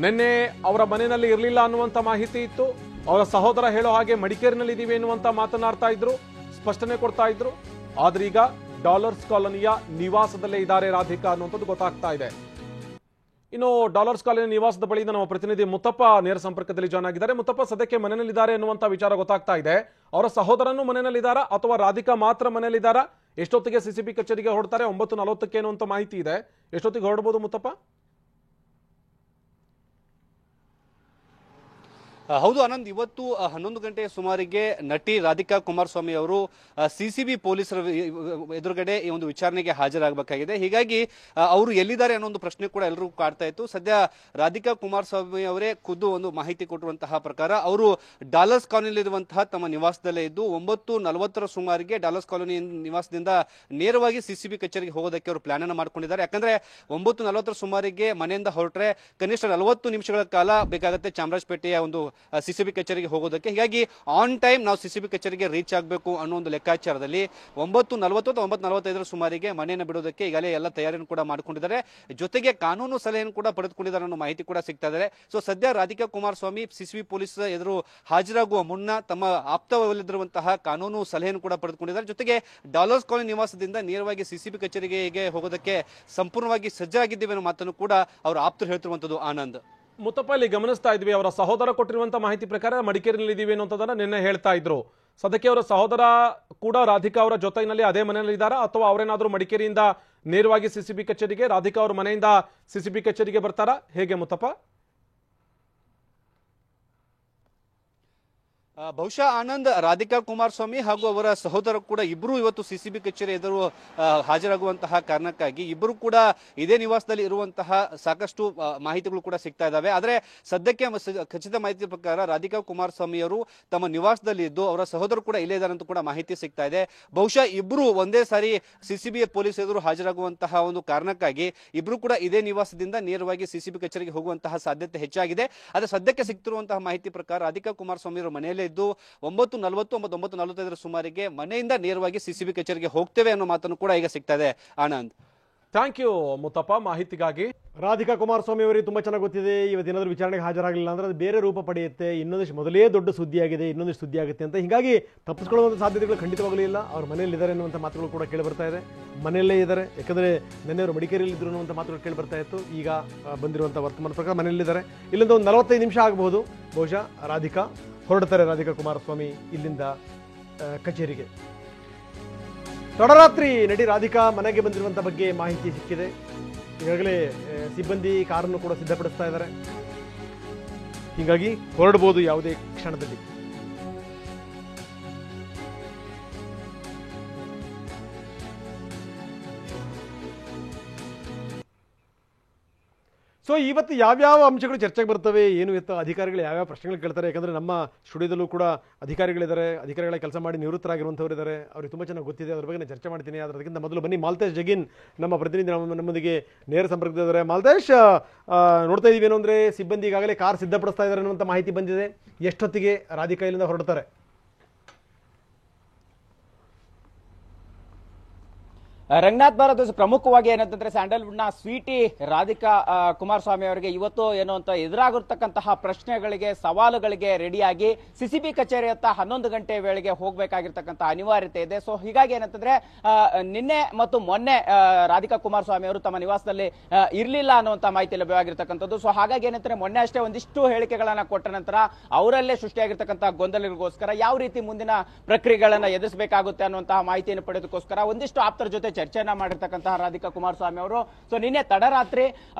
Speaker 1: ನಿನ್ನೆ ಅವರ ಮನೆಯಲ್ಲಿ ಇರಲಿಲ್ಲ ಅನ್ನುವಂತ ಮಾಹಿತಿ ಇತ್ತು. ಅವರ ಸಹೋದರ ಹೇಳೋ ಹಾಗೆ ಮಡಿಕೇರಿನಲ್ಲಿ ಇದೀವಿ ಎನ್ನುವಂತ ಮಾತನಾಡ್ತಾ ಇದ್ರು, ಸ್ಪಷ್ಟನೆ ಕೊಡ್ತಾ ಇದ್ರು. ಆದ್ರೆ ಈಗ ಡಾಲರ್ಸ್ ಕಾಲೋನಿಯ ನಿವಾಸದಲ್ಲೇ ಇದ್ದಾರೆ ರಾಧಿಕಾ ಅನ್ನುವಂಥದ್ದು ಗೊತ್ತಾಗ್ತಾ ಇದೆ. ಇನ್ನು ಡಾಲರ್ಸ್ ಕಾಲೋನಿ ನಿವಾಸದ ಬಳಿಯಿಂದ ನಮ್ಮ ಪ್ರತಿನಿಧಿ ಮುತ್ತಪ್ಪ ನೇರ ಸಂಪರ್ಕದಲ್ಲಿ ಜಾಯ್ನ್ ಆಗಿದ್ದಾರೆ. ಮುತ್ತಪ್ಪ, ಸದ್ಯಕ್ಕೆ ಮನೆಯಲ್ಲಿದ್ದಾರೆ ಎನ್ನುವಂತ ವಿಚಾರ ಗೊತ್ತಾಗ್ತಾ ಇದೆ. ಅವರ ಸಹೋದರನು ಮನೆಯಲ್ಲಿದ್ದಾರಾ ಅಥವಾ ರಾಧಿಕಾ ಮಾತ್ರ ಮನೆಯಲ್ಲಿದ್ದಾರಾ? ಎಷ್ಟೊತ್ತಿಗೆ ಸಿಸಿಬಿ ಕಚೇರಿಗೆ ಹೊರಡ್ತಾರೆ? 9:40 ಅನ್ನುವಂತ ಮಾಹಿತಿ ಇದೆ. ಎಷ್ಟೊತ್ತಿಗೆ ಹೊರಡಬಹುದು ಮುತ್ತಪ್ಪ?
Speaker 4: ಹೌದು ಆನಂದ್, ಇವತ್ತು 11 ಗಂಟೆಯ ಸುಮಾರಿಗೆ ನಟಿ ರಾಧಿಕಾ ಕುಮಾರಸ್ವಾಮಿ ಅವರು ಸಿಸಿಬಿ ಪೊಲೀಸರ ಎದುರುಗಡೆ ಈ ಒಂದು ವಿಚಾರಣೆಗೆ ಹಾಜರಾಗಬೇಕಾಗಿದೆ. ಹೀಗಾಗಿ ಅವರು ಎಲ್ಲಿದ್ದಾರೆ ಅನ್ನೋ ಒಂದು ಪ್ರಶ್ನೆ ಕೂಡ ಎಲ್ಲರಿಗೂ ಕಾಡ್ತಾ ಇತ್ತು. ಸದ್ಯ ರಾಧಿಕಾ ಕುಮಾರಸ್ವಾಮಿ ಅವರೇ ಖುದ್ದು ಒಂದು ಮಾಹಿತಿ ಕೊಟ್ಟಿರುವಂತಹ ಪ್ರಕಾರ ಅವರು ಡಾಲರ್ಸ್ ಕಾಲೋನಿಯಲ್ಲಿರುವಂತಹ ತಮ್ಮ ನಿವಾಸದಲ್ಲೇ ಇದ್ದು 9:40 ಸುಮಾರಿಗೆ ಡಾಲರ್ಸ್ ಕಾಲೋನಿ ನಿವಾಸದಿಂದ ನೇರವಾಗಿ ಸಿಸಿಬಿ ಕಚೇರಿಗೆ ಹೋಗೋದಕ್ಕೆ ಅವರು ಪ್ಲಾನ್ ಅನ್ನು ಮಾಡ್ಕೊಂಡಿದ್ದಾರೆ. ಯಾಕಂದ್ರೆ 9:40 ಸುಮಾರಿಗೆ ಮನೆಯಿಂದ ಹೊರಟ್ರೆ ಕನಿಷ್ಠ 40 ನಿಮಿಷಗಳ ಕಾಲ ಬೇಕಾಗುತ್ತೆ ಚಾಮರಾಜಪೇಟೆಯ ಒಂದು ಸಿಸಿಬಿ ಕಚೇರಿಗೆ ಹೋಗೋದಕ್ಕೆ. ಹೀಗಾಗಿ ಆನ್ ಟೈಮ್ ನಾವು ಸಿಸಿಬಿ ಕಚೇರಿಗೆ ರೀಚ್ ಆಗಬೇಕು ಅನ್ನೋ ಒಂದು ಲೆಕ್ಕಾಚಾರದಲ್ಲಿ 9:40 ಅಥವಾ 9:45 ಸುಮಾರಿಗೆ ಮನೆಯನ್ನು ಬಿಡೋದಕ್ಕೆ ಈಗಾಗಲೇ ಎಲ್ಲ ತಯಾರಿಯನ್ನು ಕೂಡ ಮಾಡಿಕೊಂಡಿದ್ದಾರೆ. ಜೊತೆಗೆ ಕಾನೂನು ಸಲಹೆಯನ್ನು ಕೂಡ ಪಡೆದುಕೊಂಡಿದ್ದಾರೆ ಅನ್ನೋ ಮಾಹಿತಿ ಕೂಡ ಸಿಗ್ತಾ ಇದೆ. ಸೊ ಸದ್ಯ ರಾಧಿಕಾ ಕುಮಾರಸ್ವಾಮಿ ಸಿಸಿಬಿ ಪೊಲೀಸ್ ಎದುರು ಹಾಜರಾಗುವ ಮುನ್ನ ತಮ್ಮ ಆಪ್ತವಲ್ಲಿರುವಂತಹ ಕಾನೂನು ಸಲಹೆಯನ್ನು ಕೂಡ ಪಡೆದುಕೊಂಡಿದ್ದಾರೆ. ಜೊತೆಗೆ ಡಾಲರ್ಸ್ ಕಾಲೋನಿ ನಿವಾಸದಿಂದ ನೇರವಾಗಿ ಸಿಸಿಬಿ ಕಚೇರಿಗೆ ಹೋಗೋದಕ್ಕೆ ಸಂಪೂರ್ಣವಾಗಿ ಸಜ್ಜಾಗಿದ್ದೇವೆ ಅನ್ನೋ ಮಾತನ್ನು ಕೂಡ ಅವರ ಆಪ್ತರು ಹೇಳ್ತಿರುವಂತದ್ದು. ಆನಂದ್,
Speaker 1: ಮುತ್ತಪ್ಪ, ಇಲ್ಲಿ ಗಮನಿಸ್ತಾ ಇದ್ವಿ, ಅವರ ಸಹೋದರ ಕೊಟ್ಟಿರುವಂತಹ ಮಾಹಿತಿ ಪ್ರಕಾರ ಮಡಿಕೇರಿಯಲ್ಲಿ ಇದೀವಿ ಅನ್ನೋದನ್ನ ನಿನ್ನೆ ಹೇಳ್ತಾ ಇದ್ರು. ಸದ್ಯಕ್ಕೆ ಅವರ ಸಹೋದರ ಕೂಡ ರಾಧಿಕಾ ಅವರ ಜೊತೆಯಲ್ಲಿ ಅದೇ ಮನೆಯಲ್ಲಿ ಇದ್ದಾರಾ ಅಥವಾ ಅವರೇನಾದ್ರೂ ಮಡಿಕೇರಿಯಿಂದ ನೇರವಾಗಿ ಸಿಸಿಬಿ ಕಚೇರಿಗೆ, ರಾಧಿಕಾ ಅವರ ಮನೆಯಿಂದ ಸಿಸಿಬಿ ಕಚೇರಿಗೆ ಬರ್ತಾರಾ? ಹೇಗೆ ಮುತ್ತಪ್ಪ?
Speaker 4: ಬಹುಶಃ ಆನಂದ್, ರಾಧಿಕಾ ಕುಮಾರಸ್ವಾಮಿ ಹಾಗೂ ಅವರ ಸಹೋದರ ಕೂಡ ಇಬ್ಬರು ಇವತ್ತು ಸಿಸಿಬಿ ಕಚೇರಿ ಎದುರು ಹಾಜರಾಗುವಂತಹ ಕಾರಣಕ್ಕಾಗಿ ಇಬ್ಬರು ಕೂಡ ಇದೇ ನಿವಾಸದಲ್ಲಿ ಇರುವಂತಹ ಸಾಕಷ್ಟು ಮಾಹಿತಿಗಳು ಕೂಡ ಸಿಗ್ತಾ ಇದ್ದಾವೆ. ಆದರೆ ಸದ್ಯಕ್ಕೆ ಖಚಿತ ಮಾಹಿತಿ ಪ್ರಕಾರ ರಾಧಿಕಾ ಕುಮಾರಸ್ವಾಮಿ ಅವರು ತಮ್ಮ ನಿವಾಸದಲ್ಲಿ ಇದ್ದು ಅವರ ಸಹೋದರ ಕೂಡ ಇಲ್ಲೇ ಇದ್ದಾರೆ ಅಂತ ಕೂಡ ಮಾಹಿತಿ ಸಿಗ್ತಾ ಇದೆ. ಬಹುಶಃ ಇಬ್ಬರು ಒಂದೇ ಸಾರಿ ಸಿಸಿಬಿ ಪೊಲೀಸ್ ಎದುರು ಹಾಜರಾಗುವಂತಹ ಒಂದು ಕಾರಣಕ್ಕಾಗಿ ಇಬ್ಬರು ಕೂಡ ಇದೇ ನಿವಾಸದಿಂದ ನೇರವಾಗಿ ಸಿಸಿಬಿ ಕಚೇರಿಗೆ ಹೋಗುವಂತಹ ಸಾಧ್ಯತೆ ಹೆಚ್ಚಾಗಿದೆ. ಆದರೆ ಸದ್ಯಕ್ಕೆ ಸಿಗ್ತಿರುವಂತಹ ಮಾಹಿತಿ ಪ್ರಕಾರ ರಾಧಿಕಾ ಕುಮಾರಸ್ವಾಮಿ ಅವರು ಮನೆಯಲ್ಲೇ ಇದ್ದು 9:40 ಮತ್ತು 9:45 ಸುಮಾರಿಗೆ ಮನೆಯಿಂದ ನೇರವಾಗಿ ಸಿಸಿಬಿ ಕಚೇರಿಗೆ ಹೋಗ್ತೇವೆ ಅನ್ನೋ ಮಾತನ್ನು ಕೂಡ ಈಗ ಸಿಗ್ತಾ ಇದೆ. ಆನಂದ್,
Speaker 1: ಥ್ಯಾಂಕ್ ಯು ಮುತ್ತಪ್ಪ ಮಾಹಿತಿಗಾಗಿ.
Speaker 2: ರಾಧಿಕಾ ಕುಮಾರಸ್ವಾಮಿ ಅವರಿಗೆ ತುಂಬಾ ಚೆನ್ನಾಗಿ ಗೊತ್ತಿದೆ, ಇವತ್ತೇನಾದ್ರೂ ವಿಚಾರಣೆಗೆ ಹಾಜರಾಗಲಿಲ್ಲ ಅಂದ್ರೆ ಅದು ಬೇರೆ ರೂಪ ಪಡೆಯುತ್ತೆ, ಇನ್ನೊಂದಿಷ್ಟು ಮೊದಲೇ ದೊಡ್ಡ ಸುದ್ದಿಯಾಗಿದೆ, ಇನ್ನೊಂದಿಷ್ಟು ಸುದ್ದಿ ಆಗುತ್ತೆ ಅಂತ. ಹೀಗಾಗಿ ತಪ್ಪಿಸ್ಕೊಳ್ಳುವಂಥ ಸಾಧ್ಯತೆಗಳು ಖಂಡಿತವಾಗಲೂ ಇಲ್ಲ. ಅವ್ರ ಮನೆಯಲ್ಲಿ ಇದ್ದಾರೆ ಅನ್ನುವಂಥ ಮಾತುಗಳು ಕೂಡ ಕೇಳಿ ಬರ್ತಾ ಇದೆ. ಮನೆಯಲ್ಲೇ ಇದ್ದಾರೆ, ಯಾಕಂದ್ರೆ ನೆನ್ನೆಯವರು ಮಡಿಕೇರಿಯಲ್ಲಿ ಇದ್ರು ಅನ್ನುವಂಥ ಮಾತುಗಳು ಕೇಳಿ ಬರ್ತಾ ಇತ್ತು. ಈಗ ಬಂದಿರುವಂಥ ವರ್ತಮಾನ ಪ್ರಕಾರ ಮನೆಯಲ್ಲಿದ್ದಾರೆ. ಇಲ್ಲಿಂದ ಒಂದು 45 ನಿಮಿಷ ಆಗಬಹುದು ಬಹುಶಃ ರಾಧಿಕಾ ಹೊರಡ್ತಾರೆ. ರಾಧಿಕಾ ಕುಮಾರಸ್ವಾಮಿ ಇಲ್ಲಿಂದ ಕಚೇರಿಗೆ. ತಡರಾತ್ರಿ ನಟಿ ರಾಧಿಕಾ ಮನೆಗೆ ಬಂದಿರುವಂಥ ಬಗ್ಗೆ ಮಾಹಿತಿ ಸಿಕ್ಕಿದೆ. ಈಗಾಗಲೇ ಸಿಬ್ಬಂದಿ ಕಾರನ್ನು ಕೂಡ ಸಿದ್ಧಪಡಿಸ್ತಾ ಇದ್ದಾರೆ. ಹೀಗಾಗಿ ಹೊರಡಬಹುದು ಯಾವುದೇ ಕ್ಷಣದಲ್ಲಿ. ಸೊ ಇವತ್ತು ಯಾವ್ಯಾವ ಅಂಶಗಳು ಚರ್ಚೆಗೆ ಬರ್ತವೆ, ಏನು ಇತ್ತು, ಅಧಿಕಾರಿಗಳು ಯಾವ್ಯಾವ ಪ್ರಶ್ನೆಗಳು ಕೇಳ್ತಾರೆ. ಯಾಕಂದರೆ ನಮ್ಮ ಸ್ಟುಡಿಯೋದಲ್ಲೂ ಕೂಡ ಅಧಿಕಾರಿಗಳಿದ್ದಾರೆ, ಅಧಿಕಾರಿಗಳ ಕೆಲಸ ಮಾಡಿ ನಿವೃತ್ತರಾಗಿರುವಂಥವ್ರು ಇದ್ದಾರೆ. ಅವ್ರಿಗೆ ತುಂಬ ಚೆನ್ನಾಗಿ ಗೊತ್ತಿದೆ, ಅದ್ರ ಬಗ್ಗೆ ನಾನು ಚರ್ಚೆ ಮಾಡ್ತೀನಿ. ಅದಕ್ಕಿಂತ ಮೊದಲು ಬನ್ನಿ, ಮಾಲ್ತೇಶ್ ಜಗಿನ್ ನಮ್ಮ ಪ್ರತಿನಿಧಿ ನಮ್ಮೊಂದಿಗೆ ನೇರ ಸಂಪರ್ಕದಿದ್ದಾರೆ. ಮಾಲ್ತೇಶ್, ನೋಡ್ತಾ ಇದೀವಿ ಏನು ಅಂದರೆ ಸಿಬ್ಬಂದಿ ಈಗಾಗಲೇ ಕಾರ್ ಸಿದ್ಧಪಡಿಸ್ತಾ ಇದ್ದಾರೆ ಅನ್ನುವಂಥ ಮಾಹಿತಿ ಬಂದಿದೆ. ಎಷ್ಟೊತ್ತಿಗೆ ರಾಧಿಕಾ ಇಲ್ಲಿಂದ ಹೊರಡ್ತಾರೆ?
Speaker 5: ರಂಗನಾಥ್ ಭಾರತ್, ಪ್ರಮುಖವಾಗಿ ಏನಂತಂದ್ರೆ ಸ್ಯಾಂಡಲ್ವುಡ್ ನ ಸ್ವೀಟಿ ರಾಧಿಕಾ ಕುಮಾರಸ್ವಾಮಿ ಅವರಿಗೆ ಇವತ್ತು ಏನು ಅಂತ ಎದುರಾಗಿರ್ತಕ್ಕಂತಹ ಪ್ರಶ್ನೆಗಳಿಗೆ, ಸವಾಲುಗಳಿಗೆ ರೆಡಿಯಾಗಿ ಸಿಸಿಬಿ ಕಚೇರಿಯತ್ತ 11 ಗಂಟೆ ವೇಳೆಗೆ ಹೋಗಬೇಕಾಗಿರ್ತಕ್ಕಂಥ ಅನಿವಾರ್ಯತೆ ಇದೆ. ಸೊ ಹೀಗಾಗಿ ಏನಂತಂದ್ರೆ ನಿನ್ನೆ ಮತ್ತು ಮೊನ್ನೆ ರಾಧಿಕಾ ಕುಮಾರಸ್ವಾಮಿ ಅವರು ತಮ್ಮ ನಿವಾಸದಲ್ಲಿ ಇರ್ಲಿಲ್ಲ ಅನ್ನುವಂತ ಮಾಹಿತಿ ಲಭ್ಯವಾಗಿರ್ತಕ್ಕಂಥದ್ದು. ಸೊ ಹಾಗಾಗಿ ಏನಂತಂದ್ರೆ ಮೊನ್ನೆ ಅಷ್ಟೇ ಒಂದಿಷ್ಟು ಹೇಳಿಕೆಗಳನ್ನ ಕೊಟ್ಟ ನಂತರ ಅವರಲ್ಲೇ ಸೃಷ್ಟಿಯಾಗಿರ್ತಕ್ಕಂಥ ಗೊಂದಲಗಳಿಗೋಸ್ಕರ ಯಾವ ರೀತಿ ಮುಂದಿನ ಪ್ರಕ್ರಿಯೆಗಳನ್ನ ಎದುರಿಸಬೇಕಾಗುತ್ತೆ ಅನ್ನುವಂತಹ ಮಾಹಿತಿಯನ್ನು ಪಡೆದಕ್ಕೋಸ್ಕರ ಒಂದಿಷ್ಟು ಆಪ್ತರ ಜೊತೆ ಚರ್ಚೆಯನ್ನ ಮಾಡಿರ್ತಕ್ಕಂತಹ ರಾಧಿಕಾ ಕುಮಾರಸ್ವಾಮಿ ಅವರು ಸೊ ನಿನ್ನೆ ತಡರಾತ್ರಿ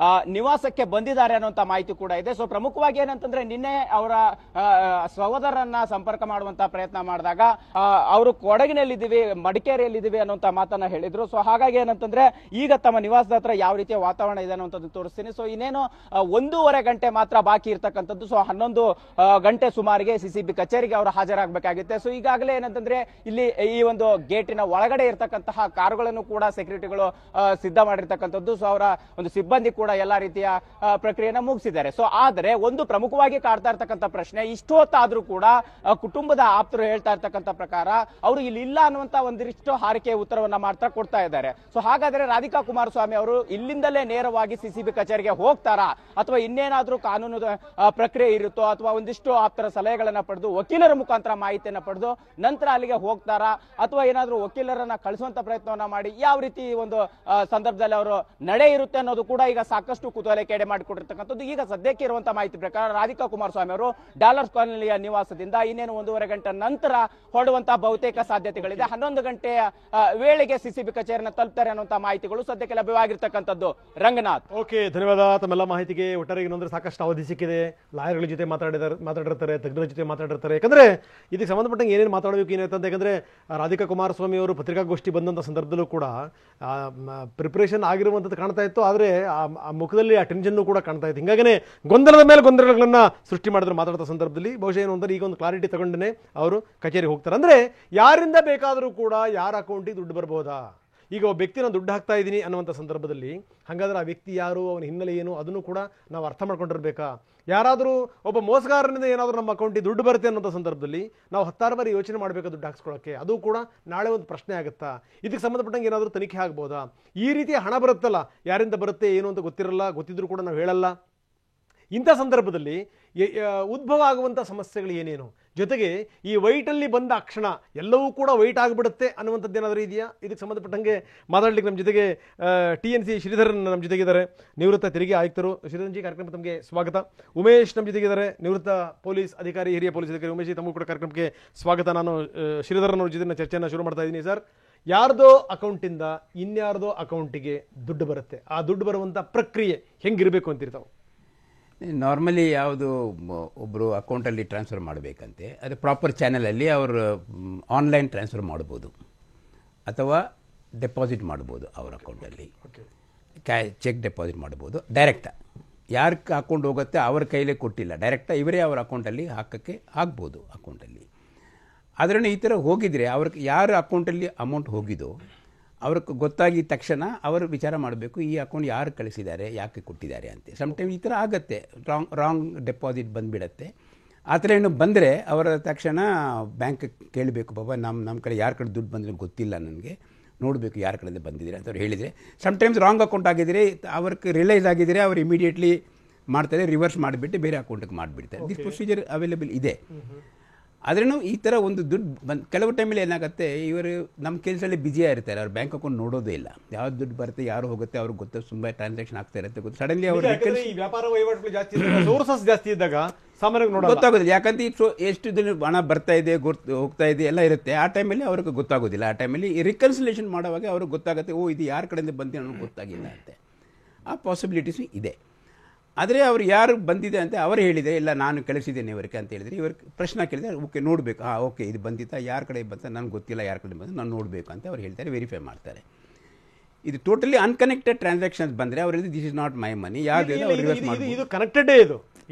Speaker 5: ನಿವಾಸಕ್ಕೆ ಬಂದಿದ್ದಾರೆ ಅನ್ನುವಂತ ಮಾಹಿತಿ ಕೂಡ ಇದೆ. ಸೊ ಪ್ರಮುಖವಾಗಿ ಏನಂತಂದ್ರೆ ನಿನ್ನೆ ಅವರ ಸಹೋದರನ್ನ ಸಂಪರ್ಕ ಮಾಡುವಂತಹ ಪ್ರಯತ್ನ ಮಾಡಿದಾಗ ಅವರು ಕೊಡಗಿನಲ್ಲಿದ್ದೀವಿ, ಮಡಿಕೇರಿಯಲ್ಲಿದ್ದೀವಿ ಅನ್ನುವಂತ ಮಾತನ್ನ ಹೇಳಿದ್ರು. ಸೊ ಹಾಗಾಗಿ ಏನಂತಂದ್ರೆ ಈಗ ತಮ್ಮ ನಿವಾಸದ ಹತ್ರ ಯಾವ ರೀತಿಯ ವಾತಾವರಣ ಇದೆ ಅನ್ನುವಂಥದ್ದು ತೋರಿಸ್ತೀನಿ. ಸೊ ಇನ್ನೇನು 1.5 ಗಂಟೆ ಮಾತ್ರ ಬಾಕಿ ಇರ್ತಕ್ಕಂಥದ್ದು. ಸೊ 11 ಗಂಟೆ ಸುಮಾರಿಗೆ ಸಿಸಿಬಿ ಕಚೇರಿಗೆ ಅವರು ಹಾಜರಾಗಬೇಕಾಗುತ್ತೆ. ಸೊ ಈಗಾಗಲೇ ಏನಂತಂದ್ರೆ ಇಲ್ಲಿ ಈ ಒಂದು ಗೇಟಿನ ಒಳಗಡೆ ಇರ್ತಕ್ಕಂತಹ ಕಾರುಗಳನ್ನು ಕೂಡ ಸೆಕ್ಯೂರಿಟಿಗಳು ಸಿದ್ಧ ಮಾಡಿರ್ತಕ್ಕಂಥದ್ದು. ಸೊ ಅವರ ಒಂದು ಸಿಬ್ಬಂದಿ ಕೂಡ ಎಲ್ಲಾ ರೀತಿಯ ಪ್ರಕ್ರಿಯೆನ ಮುಗಿಸಿದ್ದಾರೆ. ಸೊ ಆದ್ರೆ ಒಂದು ಪ್ರಮುಖವಾಗಿ ಕಾಡ್ತಾ ಇರ್ತಕ್ಕಂಥ ಪ್ರಶ್ನೆ, ಇಷ್ಟೊತ್ತಾದ್ರೂ ಕೂಡ ಕುಟುಂಬದ ಆಪ್ತರು ಹೇಳ್ತಾ ಇರ್ತಕ್ಕಂಥ ಪ್ರಕಾರ ಅವರು ಇಲ್ಲಿ ಇಲ್ಲ ಅನ್ನುವಂತ ಒಂದಿಷ್ಟು ಹಾರಿಕೆ ಉತ್ತರವನ್ನ ಮಾತ್ರ ಕೊಡ್ತಾ ಇದ್ದಾರೆ. ಸೊ ಹಾಗಾದ್ರೆ ರಾಧಿಕಾ ಕುಮಾರಸ್ವಾಮಿ ಅವರು ಇಲ್ಲಿಂದಲೇ ನೇರವಾಗಿ ಸಿಸಿಬಿ ಕಚೇರಿಗೆ ಹೋಗ್ತಾರಾ ಅಥವಾ ಇನ್ನೇನಾದ್ರೂ ಕಾನೂನು ಪ್ರಕ್ರಿಯೆ ಇರುತ್ತೋ ಅಥವಾ ಒಂದಿಷ್ಟು ಆಪ್ತರ ಸಲಹೆಗಳನ್ನ ಪಡೆದು ವಕೀಲರ ಮುಖಾಂತರ ಮಾಹಿತಿಯನ್ನ ಪಡೆದು ನಂತರ ಅಲ್ಲಿಗೆ ಹೋಗ್ತಾರಾ ಅಥವಾ ಏನಾದ್ರೂ ವಕೀಲರನ್ನ ಕಳಿಸುವಂತ ಪ್ರಯತ್ನವನ್ನ ಮಾಡಿ ಯಾವ ರೀತಿ ಒಂದು ಸಂದರ್ಭದಲ್ಲಿ ಅವರು ನಡೆ ಇರುತ್ತೆ ಅನ್ನೋದು ಕೂಡ ಈಗ ಸಾಕಷ್ಟು ಕುತೂಹಲಕ್ಕೆ ಎಡೆ ಮಾಡಿಕೊಟ್ಟಿರ್ತಕ್ಕಂಥದ್ದು. ಈಗ ಸದ್ಯಕ್ಕೆ ಇರುವಂತಹ ಮಾಹಿತಿ ಪ್ರಕಾರ ರಾಧಿಕಾ ಕುಮಾರಸ್ವಾಮಿ ಅವರು ಡಾಲರ್ಸ್ ಕಾಲೋನಿಯ ನಿವಾಸದಿಂದ ಇನ್ನೇನು 1.5 ಗಂಟೆ ನಂತರ ಹೊರಡುವಂತಹ ಬಹುತೇಕ ಸಾಧ್ಯತೆಗಳಿದೆ. 11 ಗಂಟೆಯ ವೇಳೆಗೆ ಸಿಸಿಬಿ ಕಚೇರಿಯನ್ನು ತಲುಪ್ತಾರೆ ಅನ್ನುವಂತಹ ಮಾಹಿತಿಗಳು ಸದ್ಯಕ್ಕೆ ಲಭ್ಯವಾಗಿರ್ತಕ್ಕಂಥದ್ದು. ರಂಗನಾಥ್,
Speaker 2: ಓಕೆ, ಧನ್ಯವಾದ ತಮ್ಮೆಲ್ಲ ಮಾಹಿತಿಗೆ. ಒಟ್ಟಾರೆ ಏನಂದ್ರೆ ಸಾಕಷ್ಟು ಅವಧಿ ಸಿಕ್ಕಿದೆ. ಲಾಯರ್ಗಳ ಜೊತೆ ಮಾತಾಡಿರ್ತಾರೆ, ತಜ್ಞರ ಜೊತೆ ಮಾತಾಡಿರ್ತಾರೆ. ಯಾಕಂದ್ರೆ ಇದಕ್ಕೆ ಸಂಬಂಧಪಟ್ಟಂಗೆ ಏನೇನು ಮಾತಾಡಬೇಕು ಏನಿರ್ತಂತ, ಯಾಕಂದ್ರೆ ರಾಧಿಕಾ ಕುಮಾರಸ್ವಾಮಿ ಅವರು ಪತ್ರಿಕಾಗೋಷ್ಠಿ ಬಂದಂತ ಸಂದರ್ಭದಲ್ಲೂ ಕೂಡ ಪ್ರಿಪರೇಷನ್ ಆಗಿರುವಂಥದ್ದು ಕಾಣ್ತಾ ಇತ್ತು. ಆದರೆ ಆ ಮುಖದಲ್ಲಿ ಆ ಟೆನ್ಷನ್ ಕೂಡ ಕಾಣ್ತಾ ಇತ್ತು. ಹಿಂಗಾಗೇ ಗೊಂದಲದ ಮೇಲೆ ಗೊಂದಲಗಳನ್ನ ಸೃಷ್ಟಿ ಮಾಡಿದ್ರೆ ಮಾತಾಡ್ತಾ ಸಂದರ್ಭದಲ್ಲಿ ಬಹುಶಃ ಏನು ಅಂದ್ರೆ ಈಗ ಒಂದು ಕ್ಲಾರಿಟಿ ತಗೊಂಡೇ ಅವರು ಕಚೇರಿಗೆ ಹೋಗ್ತಾರೆ. ಅಂದ್ರೆ ಯಾರಿಂದ ಬೇಕಾದರೂ ಕೂಡ ಯಾರ ಅಕೌಂಟಿಗೆ ದುಡ್ಡು ಬರಬಹುದಾ? ಈಗ ಒಬ್ಬ ವ್ಯಕ್ತಿನ ದುಡ್ಡು ಹಾಕ್ತಾ ಇದ್ದೀನಿ ಅನ್ನುವಂಥ ಸಂದರ್ಭದಲ್ಲಿ ಹಾಗಾದ್ರೆ ಆ ವ್ಯಕ್ತಿ ಯಾರು, ಅವನ ಹಿನ್ನೆಲೆ ಏನು, ಅದನ್ನು ಕೂಡ ನಾವು ಅರ್ಥ ಮಾಡ್ಕೊಂಡಿರ್ಬೇಕಾ? ಯಾರಾದರೂ ಒಬ್ಬ ಮೋಸಗಾರನಿಂದ ಏನಾದರೂ ನಮ್ಮ ಅಕೌಂಟಿಗೆ ದುಡ್ಡು ಬರುತ್ತೆ ಅನ್ನೋಂಥ ಸಂದರ್ಭದಲ್ಲಿ ನಾವು 10 ಬಾರಿ ಯೋಚನೆ ಮಾಡಬೇಕಾ ದುಡ್ಡು ಹಾಕ್ಸ್ಕೊಳ್ಳೋಕ್ಕೆ? ಅದು ಕೂಡ ನಾಳೆ ಒಂದು ಪ್ರಶ್ನೆ ಆಗುತ್ತಾ? ಇದಕ್ಕೆ ಸಂಬಂಧಪಟ್ಟಂಗೆ ಏನಾದರೂ ತನಿಖೆ ಆಗ್ಬೋದಾ? ಈ ರೀತಿಯ ಹಣ ಬರುತ್ತಲ್ಲ, ಯಾರಿಂದ ಬರುತ್ತೆ ಏನು ಅಂತ ಗೊತ್ತಿರಲ್ಲ, ಗೊತ್ತಿದ್ರೂ ಕೂಡ ನಾವು ಹೇಳಲ್ಲ. ಇಂಥ ಸಂದರ್ಭದಲ್ಲಿ ಉದ್ಭವ ಆಗುವಂಥ ಸಮಸ್ಯೆಗಳು ಏನೇನು, ಜೊತೆಗೆ ಈ ವೈಟಲ್ಲಿ ಬಂದ ಕ್ಷಣ ಎಲ್ಲವೂ ಕೂಡ ವೈಟ್ ಆಗಿಬಿಡುತ್ತೆ ಅನ್ನುವಂಥದ್ದು ಏನಾದರೂ ಇದೆಯಾ? ಇದಕ್ಕೆ ಸಂಬಂಧಪಟ್ಟಂಗೆ ಮಾತಾಡ್ಲಿಕ್ಕೆ ನಮ್ಮ ಜೊತೆಗೆ TNC ಶ್ರೀಧರನ್ ನಮ್ಮ ಜೊತೆಗಿದ್ದಾರೆ, ನಿವೃತ್ತ ತೆರಿಗೆ ಆಯುಕ್ತರು. ಶ್ರೀಧರನ್ ಜಿ, ಕಾರ್ಯಕ್ರಮ ತಮಗೆ ಸ್ವಾಗತ. ಉಮೇಶ್ ನಮ್ಮ ಜೊತೆಗಿದ್ದಾರೆ, ನಿವೃತ್ತ ಪೊಲೀಸ್ ಅಧಿಕಾರಿ, ಹಿರಿಯ ಪೊಲೀಸ್ ಅಧಿಕಾರಿ. ಉಮೇಶ್, ತಮಗೂ ಕೂಡ ಕಾರ್ಯಕ್ರಮಕ್ಕೆ ಸ್ವಾಗತ. ನಾನು ಶ್ರೀಧರನ್ ಅವ್ರ ಜೊತೆ ಚರ್ಚೆಯನ್ನು ಶುರು ಮಾಡ್ತಾ ಇದ್ದೀನಿ. ಸರ್, ಯಾರ್ದೋ ಅಕೌಂಟಿಂದ ಇನ್ಯಾರ್ದೋ ಅಕೌಂಟಿಗೆ ದುಡ್ಡು ಬರುತ್ತೆ, ಆ ದುಡ್ಡು ಬರುವಂಥ ಪ್ರಕ್ರಿಯೆ ಹೆಂಗಿರಬೇಕು ಅಂತಿರ್ತಾವೆ?
Speaker 6: ನಾರ್ಮಲಿ ಯಾವುದು ಒಬ್ಬರು ಅಕೌಂಟಲ್ಲಿ ಟ್ರಾನ್ಸ್ಫರ್ ಮಾಡಬೇಕಂತೆ ಅದು ಪ್ರಾಪರ್ ಚಾನಲಲ್ಲಿ ಅವರು ಆನ್ಲೈನ್ ಟ್ರಾನ್ಸ್ಫರ್ ಮಾಡ್ಬೋದು ಅಥವಾ ಡೆಪಾಸಿಟ್ ಮಾಡ್ಬೋದು ಅವ್ರ ಅಕೌಂಟಲ್ಲಿ. ಚೆಕ್ ಡೆಪಾಸಿಟ್ ಮಾಡ್ಬೋದು. ಡೈರೆಕ್ಟ ಯಾರು ಅಕೌಂಟ್ ಹೋಗುತ್ತೆ ಅವ್ರ ಕೈಲೇ ಕೊಟ್ಟಿಲ್ಲ, ಡೈರೆಕ್ಟ ಇವರೇ ಅವ್ರ ಅಕೌಂಟಲ್ಲಿ ಹಾಕೋಕ್ಕೆ ಆಗ್ಬೋದು ಅಕೌಂಟಲ್ಲಿ. ಆದ್ರೂ ಈ ಥರ ಹೋಗಿದ್ರೆ ಅವ್ರಿಗೆ ಯಾರು ಅಕೌಂಟಲ್ಲಿ ಅಮೌಂಟ್ ಹೋಗಿದೋ ಅವ್ರಿಗೆ ಗೊತ್ತಾಗಿದ ತಕ್ಷಣ ಅವರು ವಿಚಾರ ಮಾಡಬೇಕು, ಈ ಅಕೌಂಟ್ ಯಾರು ಕಳಿಸಿದ್ದಾರೆ, ಯಾಕೆ ಕೊಟ್ಟಿದ್ದಾರೆ ಅಂತ. ಸಮ್ಟೈಮ್ ಈ ಥರ ಆಗುತ್ತೆ, ರಾಂಗ್ ಡೆಪಾಸಿಟ್ ಬಂದುಬಿಡತ್ತೆ. ಆ ಥರ ಏನು ಬಂದರೆ ಅವರ ತಕ್ಷಣ ಬ್ಯಾಂಕ್ ಕೇಳಬೇಕು, ಬಾಬಾ ನಮ್ಮ ಕಡೆ ಯಾರ ಕಡೆ ದುಡ್ಡು ಬಂದರೆ ಗೊತ್ತಿಲ್ಲ, ನನಗೆ ನೋಡಬೇಕು ಯಾರ ಕಡೆಯಿಂದ ಬಂದಿದ್ದೀರಿ ಅಂತ ಅವ್ರು ಹೇಳಿದರೆ. ಸಮ್ಟೈಮ್ಸ್ ರಾಂಗ್ ಅಕೌಂಟ್ ಆಗಿದ್ರೆ ಅವ್ರಿಗೆ ರಿಯಲೈಸ್ ಆಗಿದ್ರೆ ಅವ್ರು ಇಮಿಡಿಯೇಟ್ಲಿ ಮಾಡ್ತಾರೆ, ರಿವರ್ಸ್ ಮಾಡಿಬಿಟ್ಟು ಬೇರೆ ಅಕೌಂಟಿಗೆ ಮಾಡಿಬಿಡ್ತಾರೆ. ದಿಸ್ ಪ್ರೊಸೀಜರ್ ಅವೈಲೇಬಲ್ ಇದೆ. ಆದ್ರೂ ಈ ಥರ ಒಂದು ದುಡ್ಡು ಕೆಲವು ಟೈಮಲ್ಲಿ ಏನಾಗುತ್ತೆ, ಇವರು ನಮ್ಮ ಕೆಲಸದಲ್ಲಿ ಬ್ಯುಸಿಯಾಗಿ ಇರ್ತಾರೆ, ಅವ್ರು ಬ್ಯಾಂಕ್ ಅಕೌಂಟ್ ನೋಡೋದೇ ಇಲ್ಲ, ಯಾವ್ದು ದುಡ್ಡು ಬರುತ್ತೆ, ಯಾರು ಹೋಗುತ್ತೆ ಅವ್ರಿಗೆ ಗೊತ್ತು, ತುಂಬ ಟ್ರಾನ್ಸಾಕ್ಷನ್ ಆಗ್ತಾ ಇರುತ್ತೆ ಗೊತ್ತು. ಸಡನ್ಲಿ ಅವರು
Speaker 2: ವ್ಯಾಪಾರ ವಹಿವಾಟುಗಳು ಜಾಸ್ತಿ ಇದ್ದಾಗ ಸಾಮಾನ್ಯವಾಗಿ
Speaker 6: ಗೊತ್ತಾಗೋದಿಲ್ಲ, ಯಾಕಂದ್ರೆ ಎಷ್ಟು ದಿನ ಹಣ ಬರ್ತಾ ಇದೆ, ಹೋಗ್ತಾ ಇದೆ ಎಲ್ಲ ಇರುತ್ತೆ. ಆ ಟೈಮಲ್ಲಿ ಅವ್ರಿಗೆ ಗೊತ್ತಾಗೋದಿಲ್ಲ. ಆ ಟೈಮಲ್ಲಿ ರಿಕನ್ಸಿಲೇಷನ್ ಮಾಡುವಾಗ ಅವ್ರಿಗೆ ಗೊತ್ತಾಗುತ್ತೆ, ಓ ಇದು ಯಾರ ಕಡೆಯಿಂದ ಬಂದಿದೆ ಅನ್ನೋದು ಗೊತ್ತಾಗಿಲ್ಲ ಅಂತ. ಆ ಪಾಸಿಬಿಲಿಟೀಸ್ ಇದೆ. ಆದರೆ ಅವ್ರು ಯಾರು ಬಂದಿದೆ ಅಂತ ಅವರು ಹೇಳಿದರೆ, ಇಲ್ಲ ನಾನು ಕಳಿಸಿದ್ದೇನೆ ಇವರಿಗೆ ಅಂತ ಹೇಳಿದರೆ, ಇವ್ರ ಪ್ರಶ್ನೆ ಕೇಳಿದರೆ ಓಕೆ ನೋಡಬೇಕು, ಓಕೆ ಇದು ಬಂದಿತ್ತಾ, ಯಾರ ಕಡೆ ಬಂತ ನನಗೆ ಗೊತ್ತಿಲ್ಲ, ಯಾರ ಕಡೆ ಬಂದು ನಾನು ನೋಡಬೇಕು ಅಂತ ಅವ್ರು ಹೇಳ್ತಾರೆ, ವೆರಿಫೈ ಮಾಡ್ತಾರೆ. ಇದು ಟೋಟಲಿ ಅನ್ಕನೆಕ್ಟೆಡ್ ಟ್ರಾನ್ಸಾಕ್ಷನ್ಸ್ ಬಂದರೆ ಅವ್ರು ಹೇಳಿದ್ರೆ ದಿಸ್ ಇಸ್ ನಾಟ್ ಮೈ ಮನಿ, ಯಾವ್ದು
Speaker 2: ಇದು ಕನೆಕ್ಟೆಡೇ,